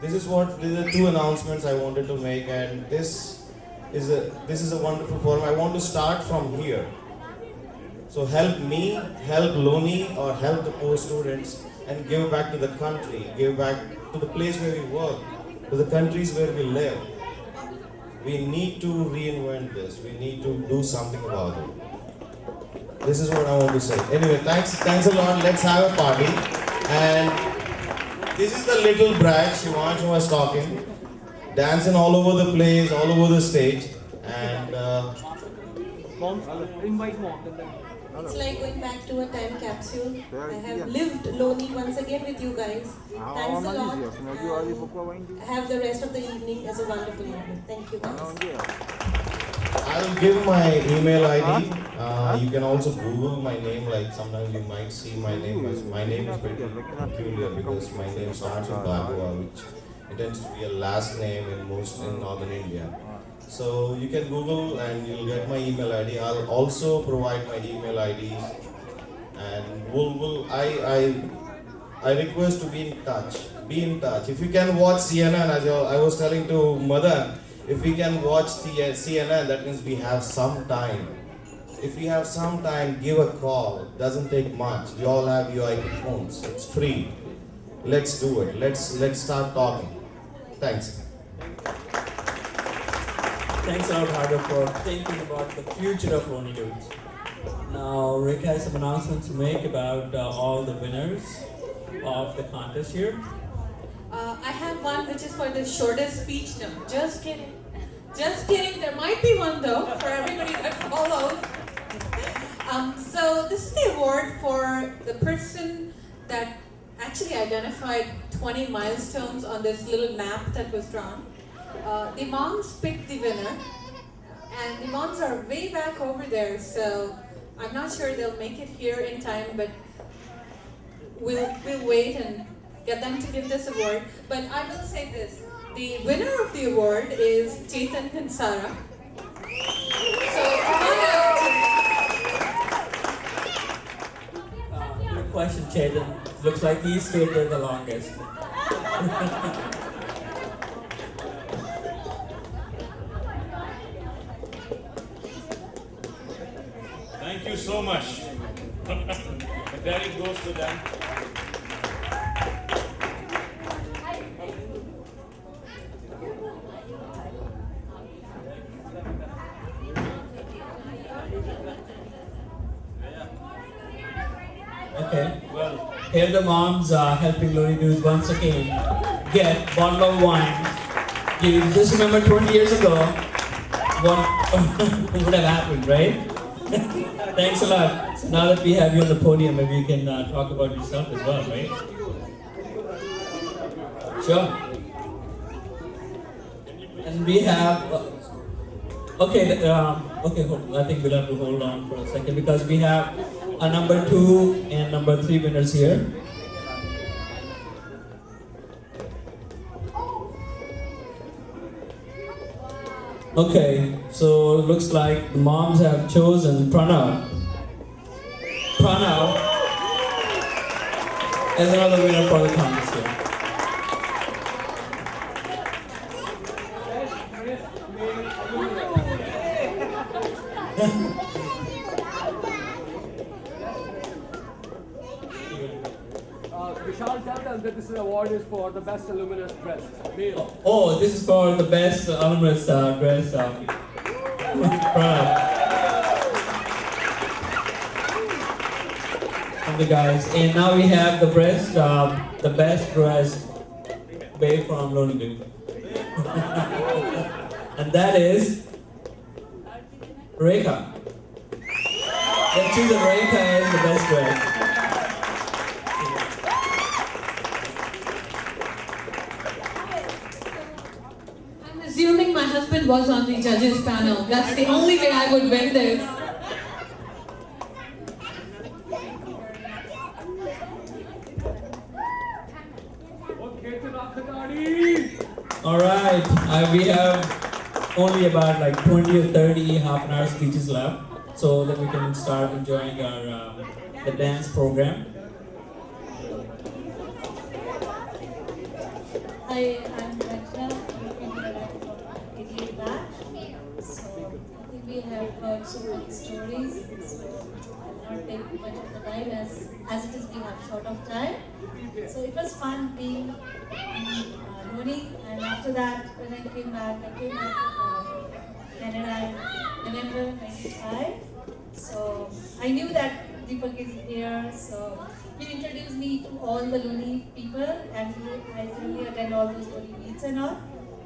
S2: these are two announcements I wanted to make, and this is a wonderful forum. I want to start from here. So help me, help LONI, or help the poor students, and give back to the country, give back to the place where we work, to the countries where we live. We need to reinvent this. We need to do something about it. This is what I want to say. Anyway, thanks a lot. Let's have a party. And this is the little brat, Shivansh, who was talking, dancing all over the place, all over the stage. And
S7: it's like going back to a time capsule. I have lived LONI once again with you guys. Thanks a lot. Have the rest of the evening as a wonderful evening. Thank you guys.
S2: I will give my email ID. You can also Google my name. Like sometimes you might see my name. My name is pretty peculiar because my name starts with Bagua, which it tends to be a last name in northern India. So you can Google and you'll get my email ID. I'll also provide my email ID, and I request to be in touch. Be in touch. If you can watch CNN, as I was telling to Madan, if we can watch the CNN, that means we have some time. If we have some time, give a call. It doesn't take much. We all have your phones. It's free. Let's do it. Let's start talking. Thanks.
S5: Thanks a lot, Harder, for thinking about the future of LONI Dudes. Now, Rick has some announcements to make about all the winners of the contest here.
S6: I have one which is for the shortest speech. No, just kidding. Just kidding. There might be one though for everybody that follows. So this is the award for the person that actually identified 20 milestones on this little map that was drawn. The moms picked the winner, and the moms are way back over there, so I'm not sure they'll make it here in time, but we'll wait and get them to give this award. But I will say this, the winner of the award is Chetan Kansara. So
S5: Good question, Chetan. Looks like he stayed there the longest.
S22: Thank you so much. The credit goes to them.
S5: Okay, well, here the moms are helping LONI Dudes once again get bottle of wine. You just remember 20 years ago, what would have happened, right? Thanks a lot. So now that we have you on the podium, maybe you can talk about yourself as well, right? Sure. And we have, okay, I think we'll have to hold on for a second because we have a number 2 and number 3 winners here. Okay, so it looks like the moms have chosen Pranav. Pranav is another winner for the contest here.
S23: Vishal, tell them that this award is for the best illuminous dress. Male.
S5: Oh, this is for the best alumnus dress. Pranav. From the guys. And now we have the best dress babe from LONI Dudes. And that is Rekha. They've chosen Rekha as the best dress.
S6: assuming my husband was on the judges panel. That's the only way I would win this.
S5: Alright, we have only about like 20 or 30 half an hour speeches left, so that we can start enjoying our the dance program.
S3: Hi, I'm Rachna, from 88 batch. So I think we have heard so many stories, so I'll not take much of the time as it is we have short of time. So it was fun being in LONI, and after that when I came back Canada in November 95. So I knew that Deepak is here, so he introduced me to all the LONI people, and I really attend all those LONI meets and all.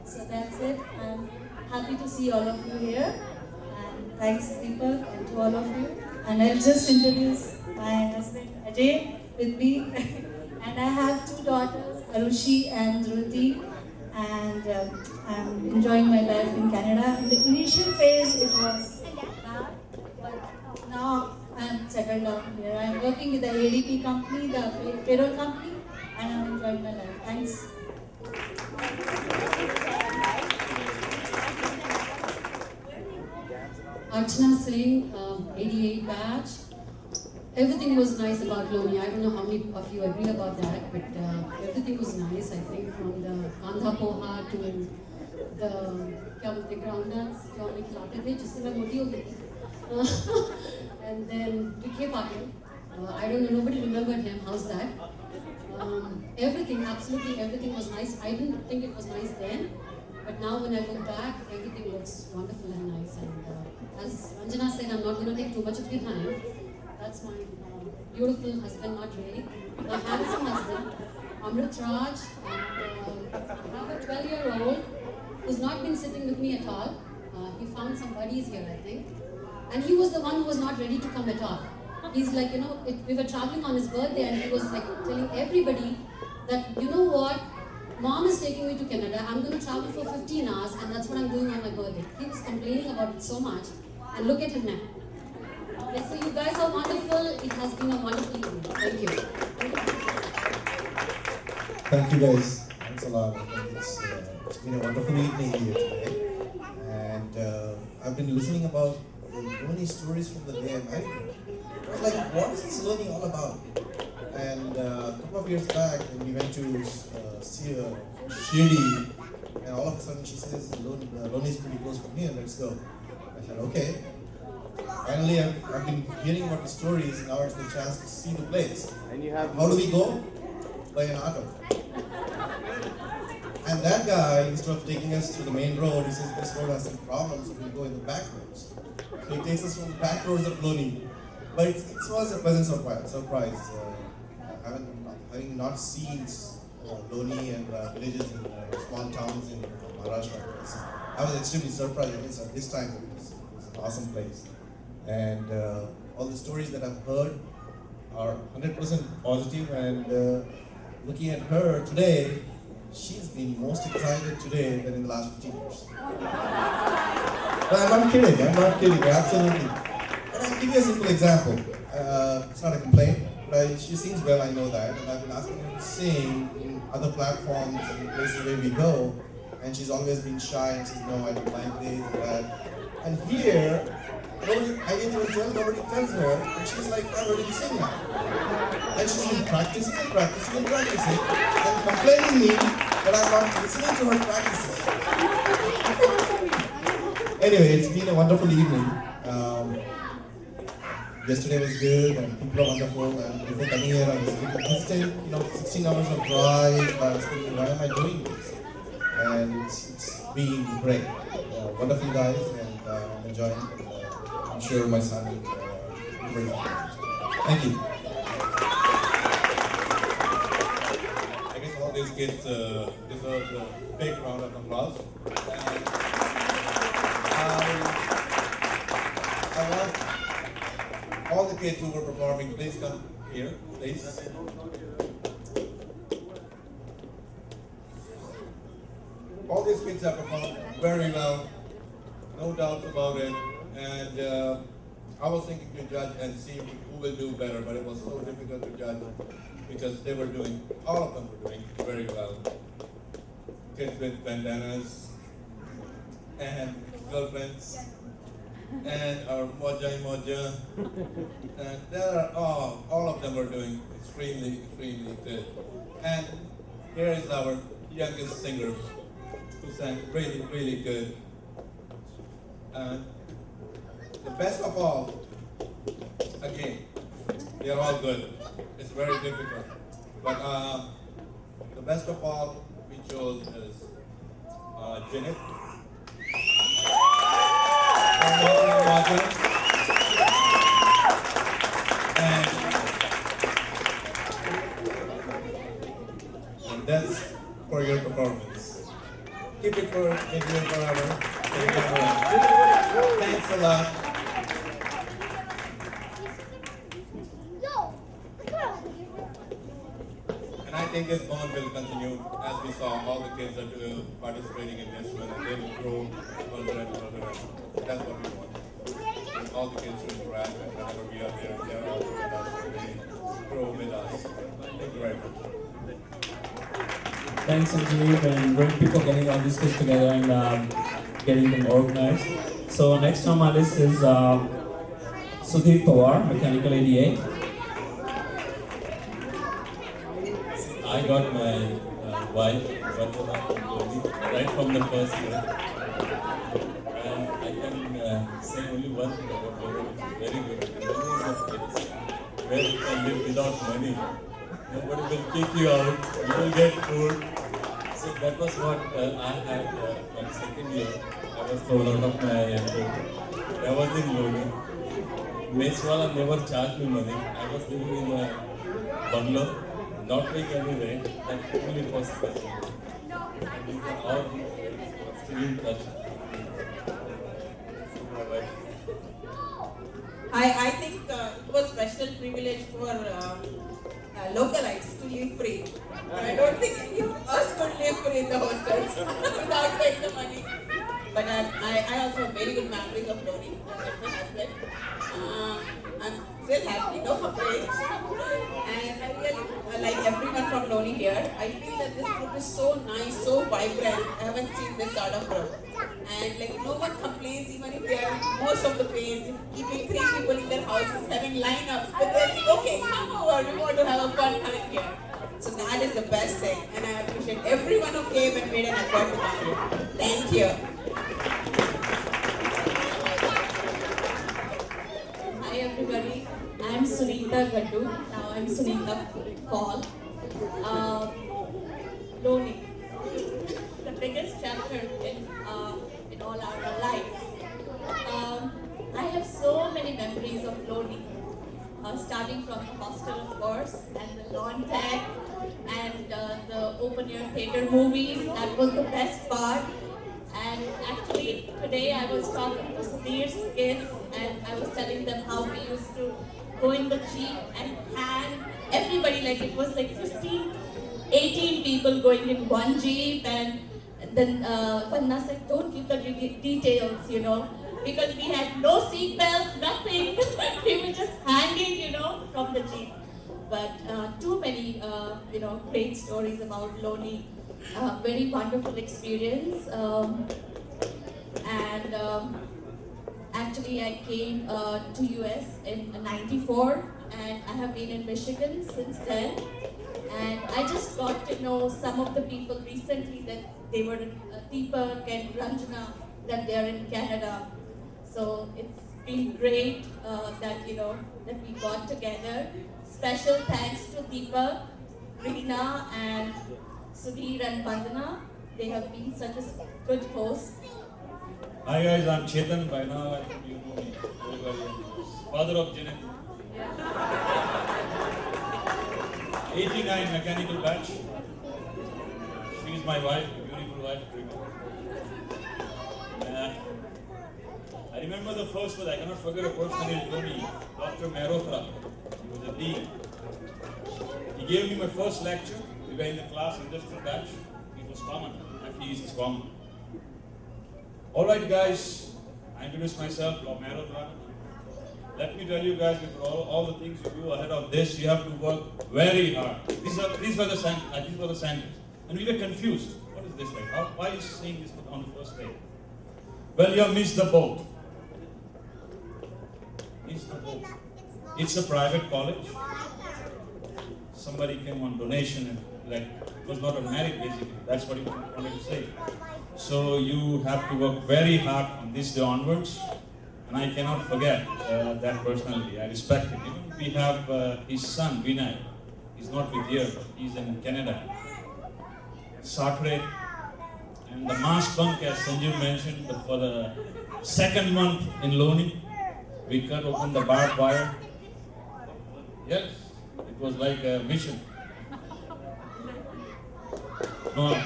S3: So that's it. I'm happy to see all of you here, and thanks Deepak and to all of you. And I'll just introduce my husband Ajay with me, and I have two daughters, Arushi and Dhruti, and I'm enjoying my life in Canada. In the initial phase, it was bad, but now I'm settled down here. I'm working with the ADP company, the payroll company, and I'm enjoying my life. Thanks.
S8: Archana Singh, 88 batch. Everything was nice about LONI. I don't know how many of you agree about that, but everything was nice. I think from the Kandha Poha to the क्या बोलते groundnuts जो हमने खिलाते थे जिससे मैं मोटी हो गई थी. And then PK Patil. I don't know, nobody remembered him. How's that? Everything, absolutely everything was nice. I didn't think it was nice then, but now when I look back, everything looks wonderful and nice. And as Ranjana said, I'm not going to take too much of your time. That's my beautiful husband, not really. My handsome husband, Amrit Raj, and I have a 12-year-old who's not been sitting with me at all. He found some buddies here, I think. And he was the one who was not ready to come at all. He's like, we were traveling on his birthday and he was like telling everybody that, you know what, Mom is taking me to Canada, I'm going to travel for 15 hours and that's what I'm doing on my birthday. He was complaining about it so much, and look at him now. Okay, so you guys are wonderful. It has been a wonderful evening. Thank you.
S9: Thank you guys. Thanks a lot. I think it's been a wonderful evening here today. And I've been listening about LONI stories from the day I married her. I was like, what is this LONI all about? And a couple of years back, when we went to see a Shirdi, and all of a sudden she says, LONI is pretty close from here, let's go. I said, okay. Finally, I've been hearing about the stories, now it's the chance to see the place. And you have how do we go? By an auto. And that guy, instead of taking us to the main road, he says this road has some problems, so we'll go in the back roads. So he takes us from the back roads of LONI. But it was a pleasant surprise. Having not seen LONI and villages in small towns in Maharashtra, I was extremely surprised. At this time, it was an awesome place. And all the stories that I've heard are 100% positive, and looking at her today, she's been most excited today than in the last 15 years. But I'm not kidding, absolutely. And I'll give you a simple example. It's not a complaint, but she sings well, I know that, and I've been asking her to sing in other platforms and places where we go, and she's always been shy and says, no, I don't like this and that. And here, I didn't even tell, nobody tells her, and she's like, I'm ready to sing now. And she's been practicing, and complaining me that I'm not listening to her practices. Anyway, it's been a wonderful evening. Yesterday was good, and people are wonderful, and before coming here, I was hesitant, 16 hours of drive, I was thinking, why am I doing this? And it's been great. Wonderful guys, and I'm enjoying it. I'm sure my son will bring it. Thank you.
S21: I guess all these kids deserve a big round of applause. I want all the kids who were performing, please come here, please. All these kids have performed very well, no doubts about it. And I was thinking to judge and see who will do better, but it was so difficult to judge because they were doing, all of them were doing very well. Kids with bandanas and girlfriends and our moja, and there are all of them were doing extremely good. And here is our youngest singer who sang really, really good. And the best of all, again, they are all good. It's very difficult. But the best of all we chose is Janet. And that's for your performance. Keep it for forever. Thanks a lot. And I think this bond will continue as we saw all the kids are participating in this one, and they will grow further and further. That's what we want. And all the kids to interact, and whenever we are there, they are also with us, and they grow with us. Thank you very much.
S11: Thanks, Sanjeev, and great people getting all these kids together and getting them organized. So next on my list is Sudhir Pawar, Mechanical ADA.
S12: I got my wife right from the first year, and I can say only one thing about her, which is very good. Millions of kids where you can live without money. Nobody will kick you out. You will get food. So that was what I had from second year. I was thrown out of my home. I was in LONI. Meshwala never charged me money. I was living in a bungalow. Not paying any rent, that's only possible. And these are all still in touch.
S13: I think it was special privilege for localites to live free. I don't think any of us could live free in the hostels without paying the money. But I also have very good memories of LONI with my husband. I'm still happy, no complaints. And I really like everyone from LONI here. I feel that this group is so nice, so vibrant. I haven't seen this sort of group. And like no one complains, even if they are most of the pains, keeping 3 people in their houses, having lineups. But they're like, okay, come over, we want to have a fun time here. So that is the best thing. And I appreciate everyone who came and made an effort to come here. Thank you.
S24: Hi everybody, I'm Sunita Gaddu. Now I'm Sunita Paul. LONI, the biggest chapter in all our lives. I have so many memories of LONI, starting from the hostel of course, and the lawn tag, and the open air theatre movies. That was the best part. And actually, today I was talking to Sudhir's kids and I was telling them how we used to go in the jeep and hang everybody, like it was like 15, 18 people going in one jeep, and then Vanna said, don't give the details, you know, because we had no seat belts, nothing. We were just hanging, you know, from the jeep. But too many, great stories about LONI. Very wonderful experience, and actually I came to US in '94, and I have been in Michigan since then, and I just got to know some of the people recently that they were Deepak and Ranjana, that they are in Canada. So it's been great that that we got together. Special thanks to Deepak, Reena, and Sudhir and Vandana. They have been such a good host.
S12: Hi guys, I'm Chetan. By now I think you know me very well. Father of Janet. 89 mechanical batch. She is my wife, beautiful wife. I remember the first one, I cannot forget a person in LONI, Dr. Mehrotra. He was a dean. He gave me my first lecture. We were in the class, industrial batch. It was common. Actually, this is common. Alright guys, I introduced myself, Dr. Mehrotra. Let me tell you guys, before all the things you do ahead of this, you have to work very hard. These were the scientists. And we were confused. What is this like? Why is he saying this on the first day? Well, you have missed the boat. Missed the boat. It's a private college. Somebody came on donation and
S22: like it was not a marriage basically. That's what he wanted to say. So you have to work very hard from this day onwards, and I cannot forget that personality. I respect him. Even we have his son Vinay. He's not with here, but he's in Canada. Saturday, and the mass bunk, as Sanjeev mentioned, for the second month in LONI, we cut open the barbed wire. Yes, it was like a mission. No.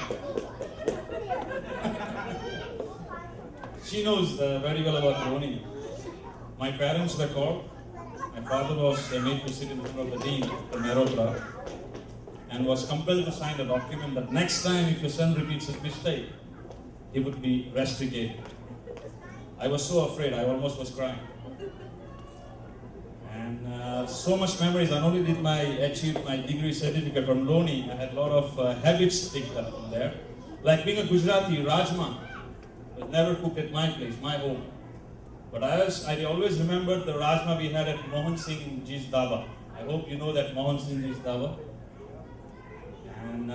S22: She knows very well about LONI. My parents were called. My father was made to sit in front of the dean of the Merodra and was compelled to sign a document that next time if your son repeats his mistake, he would be rusticated. I was so afraid, I almost was crying. And so much memories. I not only did achieve my degree certificate from LONI, I had a lot of habits picked up from there. Like being a Gujarati, rajma was never cooked at my place, my home. But I always remembered the rajma we had at Mohan Singh Ji's Dhaba. I hope you know that Mohan Singh Ji's Dhaba. And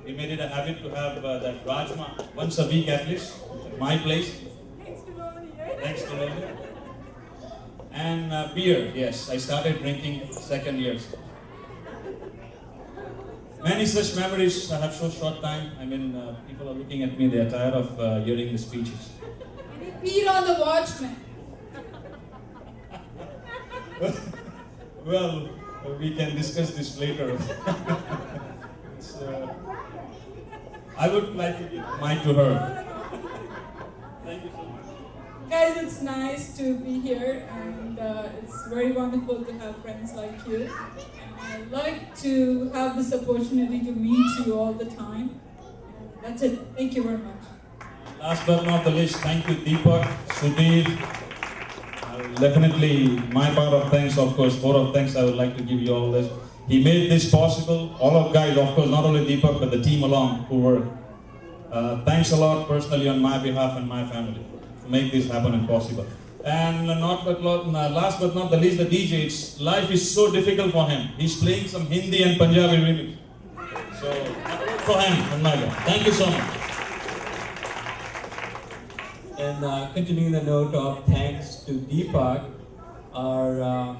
S22: we made it a habit to have that rajma once a week at least, at my place. Thanks to LONI. And beer, yes, I started drinking second year. Many such memories. I have so short time. I mean, people are looking at me, they are tired of hearing the speeches.
S6: Beat on the watchman.
S22: Well, we can discuss this later. I would like to give mic to her. Thank you so much.
S6: Guys, it's nice to be here, and it's very wonderful to have friends like you. And I like to have this opportunity to meet you all the time. And that's it. Thank you very much.
S22: Last but not the least, thank you Deepak, Sudhir. Definitely my part of thanks, of course, vote of thanks I would like to give you all this. He made this possible. All of guys, of course, not only Deepak, but the team along who worked. Thanks a lot personally on my behalf and my family to make this happen and possible. And last but not the least, the DJ. Life is so difficult for him. He's playing some Hindi and Punjabi remix. So, for him and my God. Thank you so much.
S5: And continuing the note of thanks to Deepak, our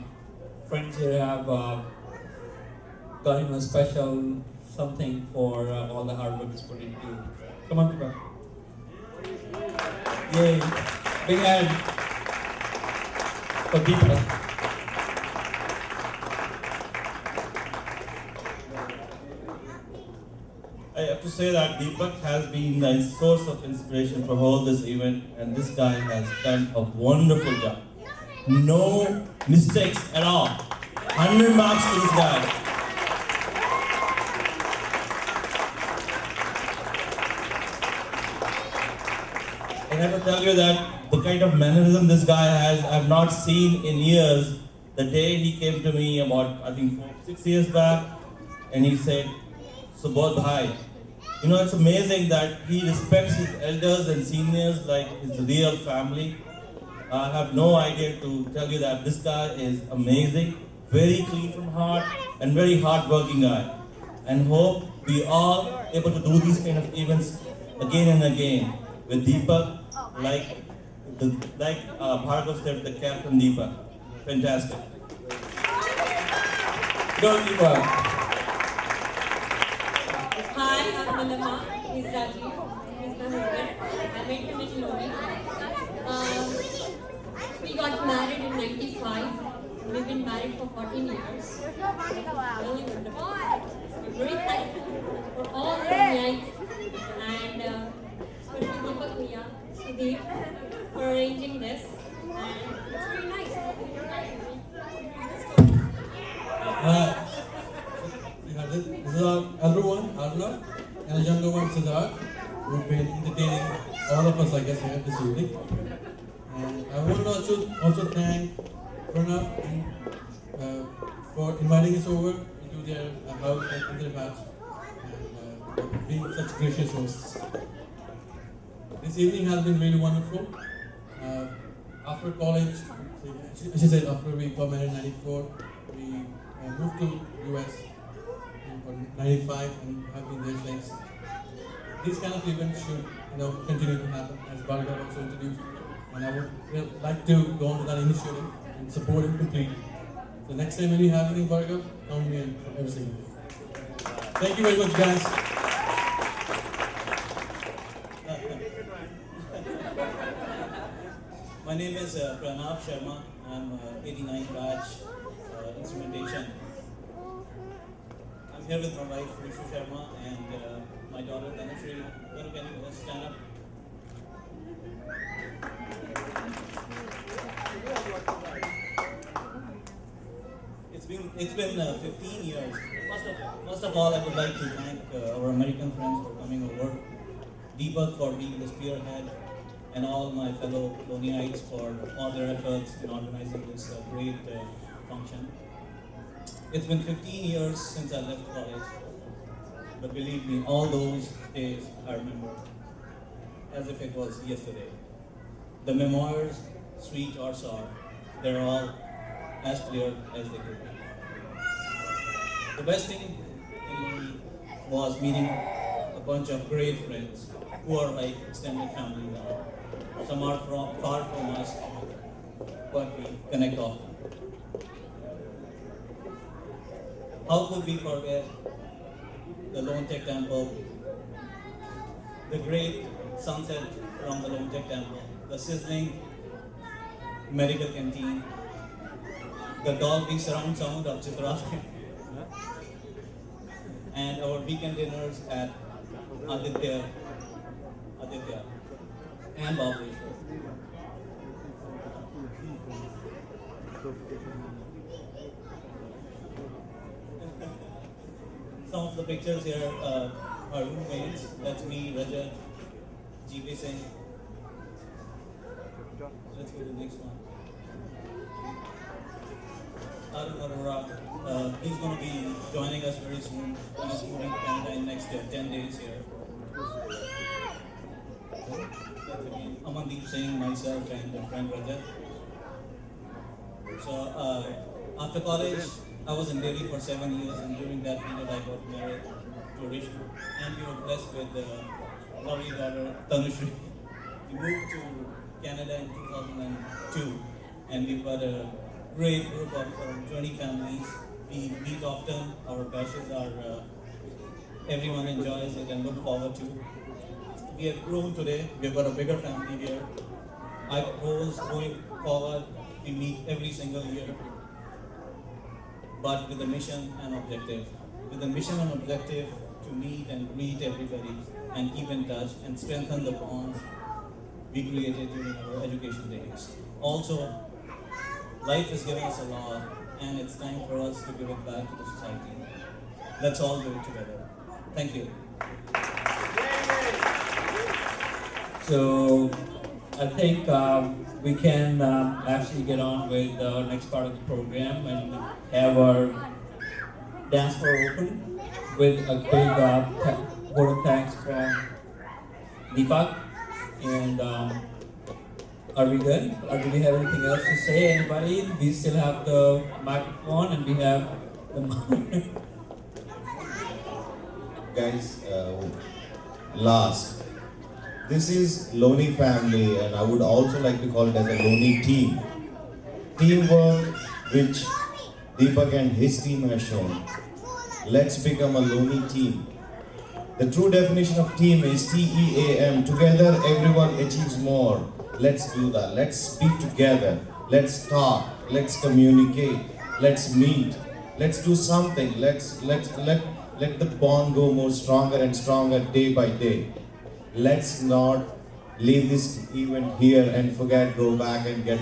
S5: friends here have got him a special something for all the hard work he's put into. Come on, Deepak. Yay. Big hand for Deepak.
S10: I have to say that Deepak has been the source of inspiration for all this event, and this guy has done a wonderful job. No mistakes at all. 100 marks to this guy. I have to tell you that the kind of mannerism this guy has, I've not seen in years. The day he came to me about, I think, 6 years back, and he said, Subodh bhai. You know, it's amazing that he respects his elders and seniors like his real family. I have no idea to tell you that this guy is amazing, very clean from heart, and very hard-working guy. And hope we all able to do these kind of events again and again with Deepak, like Bhargav said, the Captain Deepak. Fantastic.
S5: Go Deepak.
S14: Hi, I'm Nilama. He's Rajiv. He's my husband. I met him in LONI. We got married in '95. We've been married for 14 years. Really wonderful. We're very thankful for all the nights and especially Deepak Miya, Sudeep, for arranging this. And it's very nice.
S15: This is our elder one, Arnav, and a younger one, Siddharth, who've been entertaining all of us, I guess, here this evening. And I want to also thank Pranav for inviting us over into their house and their house, and being such gracious hosts. This evening has been really wonderful. After college, she said after we got married in '94, we moved to US. or 95 and have been there since. These kind of events should, continue to happen, as Bhargav also introduced. And I would like to go on to that initiative and support it completely. So next time when you have anything, Bhargav, count me in for every single thing. Thank you very much, guys.
S10: My name is Pranav Sharma. I'm 89 batch instrumentation. I'm here with my wife Rishu Sharma and my daughter Tanushree. Can you stand up? It's been 15 years. First of all, I would like to thank our American friends for coming over, Deepak for being the spearhead, and all my fellow LONIites for all their efforts in organizing this great function. It's been 15 years since I left college, but believe me, all those days I remember as if it was yesterday. The memoirs, sweet or sour, they're all as clear as they could be. The best thing in LONI was meeting a bunch of great friends who are like extended family now. Some are far from us, but we connect often. How could we forget the Lone Tech Temple, the great sunset from the Lone Tech Temple, the sizzling medical canteen, the Dolby surround sound of Chitrapur, and our weekend dinners at Aditya and Bhableshwar. Some of the pictures here are roommates. That's me, Rajat, GP Singh. Let's go to the next one. Arun Arora, he's going to be joining us very soon. He's moving to Canada in next 10 days here. Amandeep Singh, myself, and a friend Rajat. So after college, I was in Delhi for 7 years, and during that period, I got married to Rishu, and we were blessed with a lovely daughter, Tanushree. We moved to Canada in 2002, and we've got a great group of 20 families. We meet often. Our bashes are, everyone enjoys it and look forward to. We have grown today. We've got a bigger family here. I propose going forward, we meet every single year, but with a mission and objective. With a mission and objective to meet and greet everybody and keep in touch and strengthen the bonds we created during our education days. Also, life has given us a lot, and it's time for us to give it back to the society. Let's all do it together. Thank you.
S5: So I think we can actually get on with the next part of the program and have our dance floor open with a big vote of thanks from Deepak. And are we good? Or do we have anything else to say? Anybody? We still have the microphone and we have the mic.
S2: Guys, last. This is LONI family, and I would also like to call it as a LONI team. Teamwork, which Deepak and his team have shown. Let's become a LONI team. The true definition of team is TEAM. Together, everyone achieves more. Let's do that. Let's be together. Let's talk. Let's communicate. Let's meet. Let's do something. Let the bond go more stronger and stronger day by day. Let's not leave this event here and go back and get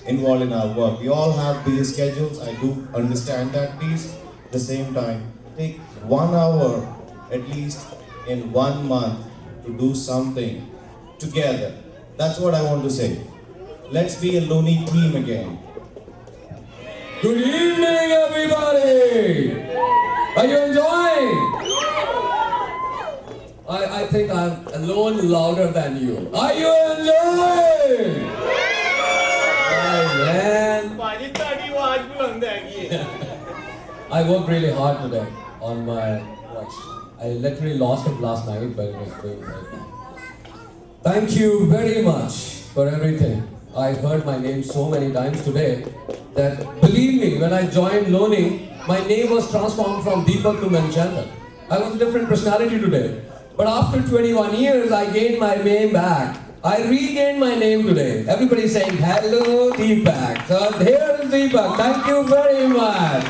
S2: involved in our work. We all have busy schedules. I do understand that piece. At the same time, take 1 hour at least in 1 month to do something together. That's what I want to say. Let's be a LONI team again.
S20: Good evening, everybody! Are you enjoying? I think I'm alone louder than you. Are you enjoying? Hey, man. I worked really hard today. on my voice. I literally lost it last night, but it was doing right now. Thank you very much for everything. I heard my name so many times today that, believe me, when I joined LONI, my name was transformed from Deepak to Manchanda. I was a different personality today. But after 21 years, I gained my name back. I regained my name today. Everybody's saying, hello, Deepak. So here is Deepak. Thank you very much.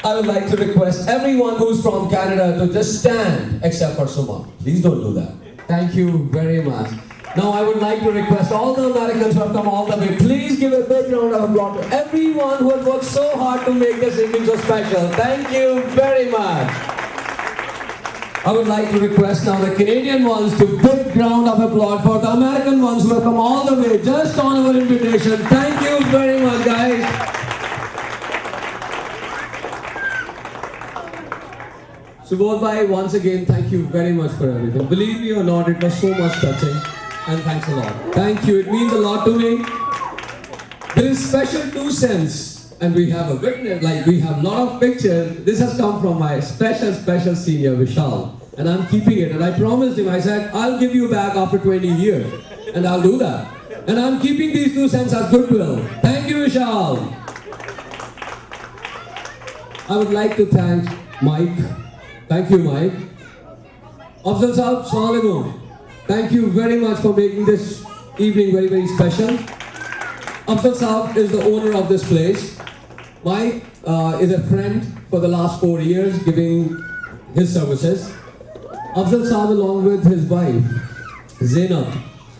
S20: I would like to request everyone who's from Canada to just stand, except for Suma. Please don't do that. Thank you very much. Now I would like to request all the Americans who have come all the way, please give a big round of applause to everyone who has worked so hard to make this evening so special. Thank you very much. I would like to request now the Canadian ones to big round of applause for the American ones who have come all the way just on our invitation. Thank you very much, guys. Subodh bhai, once again, thank you very much for everything. Believe me or not, it was so much touching. And thanks a lot. Thank you, it means a lot to me. There is special 2 cents, and we have a witness, like we have a lot of pictures. This has come from my special senior, Vishal. And I'm keeping it, and I promised him, I said, I'll give you back after 20 years. And I'll do that. And I'm keeping these 2 cents as goodwill. Thank you, Vishal. I would like to thank Mike. Thank you, Mike. Afzal Saab, Assalamu alaikum. Thank you very much for making this evening very, very special. Afzal Saab is the owner of this place. Mike is a friend for the last 4 years, giving his services. Afzal Saab, along with his wife, Zainab,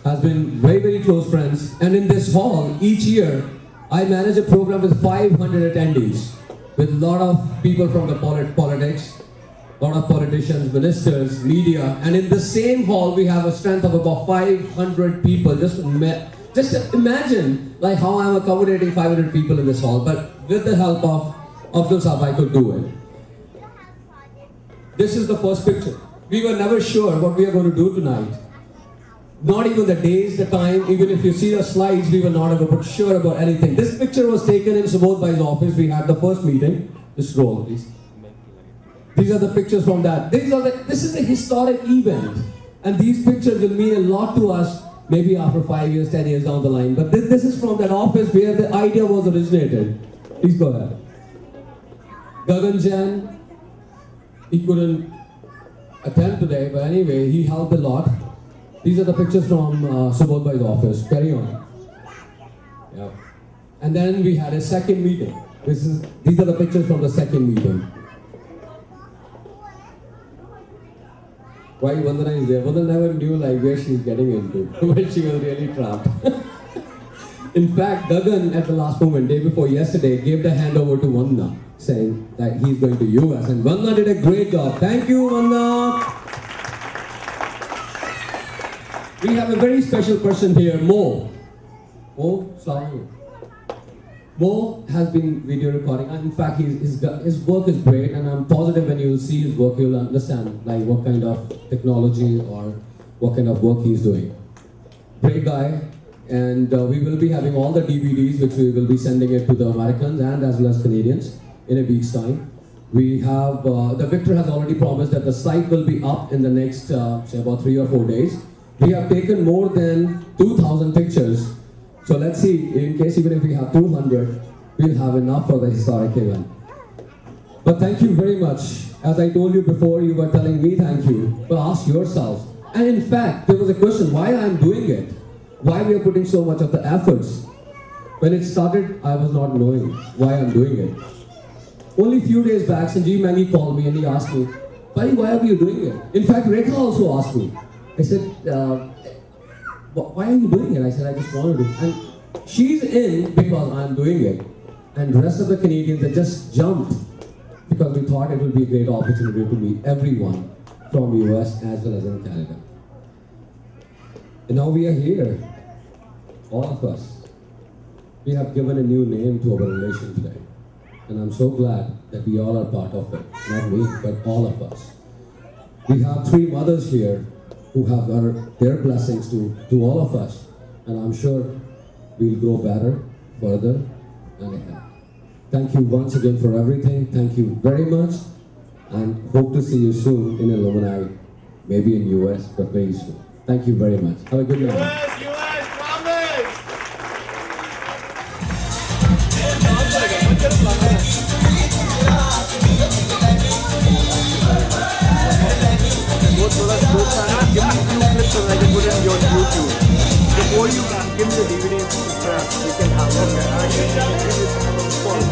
S20: has been very, very close friends. And in this hall, each year, I manage a program with 500 attendees, with a lot of people from the politics, a lot of politicians, ministers, media, and in the same hall we have a strength of about 500 people. Just imagine like how I'm accommodating 500 people in this hall, but with the help of Abdul Saab I could do it. This is the first picture. We were never sure what we are going to do tonight. Not even the days, the time, even if you see the slides, we were not sure about anything. This picture was taken in Subodh Bhai's office. We had the first meeting. Just roll, please. These are the pictures from that. This is a historic event. And these pictures will mean a lot to us, maybe after 5 years, 10 years down the line. But this is from that office where the idea was originated. Please go ahead. Gagan Jain, he couldn't attend today, but anyway, he helped a lot. These are the pictures from Subodh Bhai's office. Carry on. Yeah. And then we had a second meeting. These are the pictures from the second meeting. Why Vandana is there? Vandana never knew like where she's getting into, when she was really trapped. In fact, Gagan at the last moment, day before yesterday, gave the handover to Vandana, saying that he's going to US, and Vandana did a great job. Thank you, Vandana. We have a very special person here, Mo. Mo, sorry. Mo has been video recording, and in fact his work is great, and I'm positive when you see his work you'll understand like what kind of technology or what kind of work he's doing. Great guy, and we will be having all the DVDs which we will be sending it to the Americans and as well as Canadians in a week's time. We have, the Victor has already promised that the site will be up in the next say about 3 or 4 days. We have taken more than 2,000 pictures. So let's see, in case even if we have 200, we'll have enough for the historic event. But thank you very much. As I told you before, you were telling me thank you. But ask yourself. And in fact, there was a question, why I'm doing it? Why we are putting so much of the efforts? When it started, I was not knowing why I'm doing it. Only a few days back, Sanjeev Mangi called me and he asked me, why are you doing it? In fact, Rekha also asked me. I said, why are you doing it? I said, I just want to do it. And she's in because I'm doing it. And the rest of the Canadians, they just jumped because we thought it would be a great opportunity to meet everyone from US as well as in Canada. And now we are here, all of us. We have given a new name to our relation today. And I'm so glad that we all are part of it. Not me, but all of us. We have 3 mothers here who have their blessings to all of us. And I'm sure we'll grow better, further, and ahead. Thank you once again for everything. Thank you very much, and hope to see you soon in alumni, maybe in US, but very soon. Thank you very much. Have a good night.
S4: Give me a few clips so I can put it on YouTube. Before you give me the DVD, you can have
S1: Thank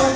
S1: you.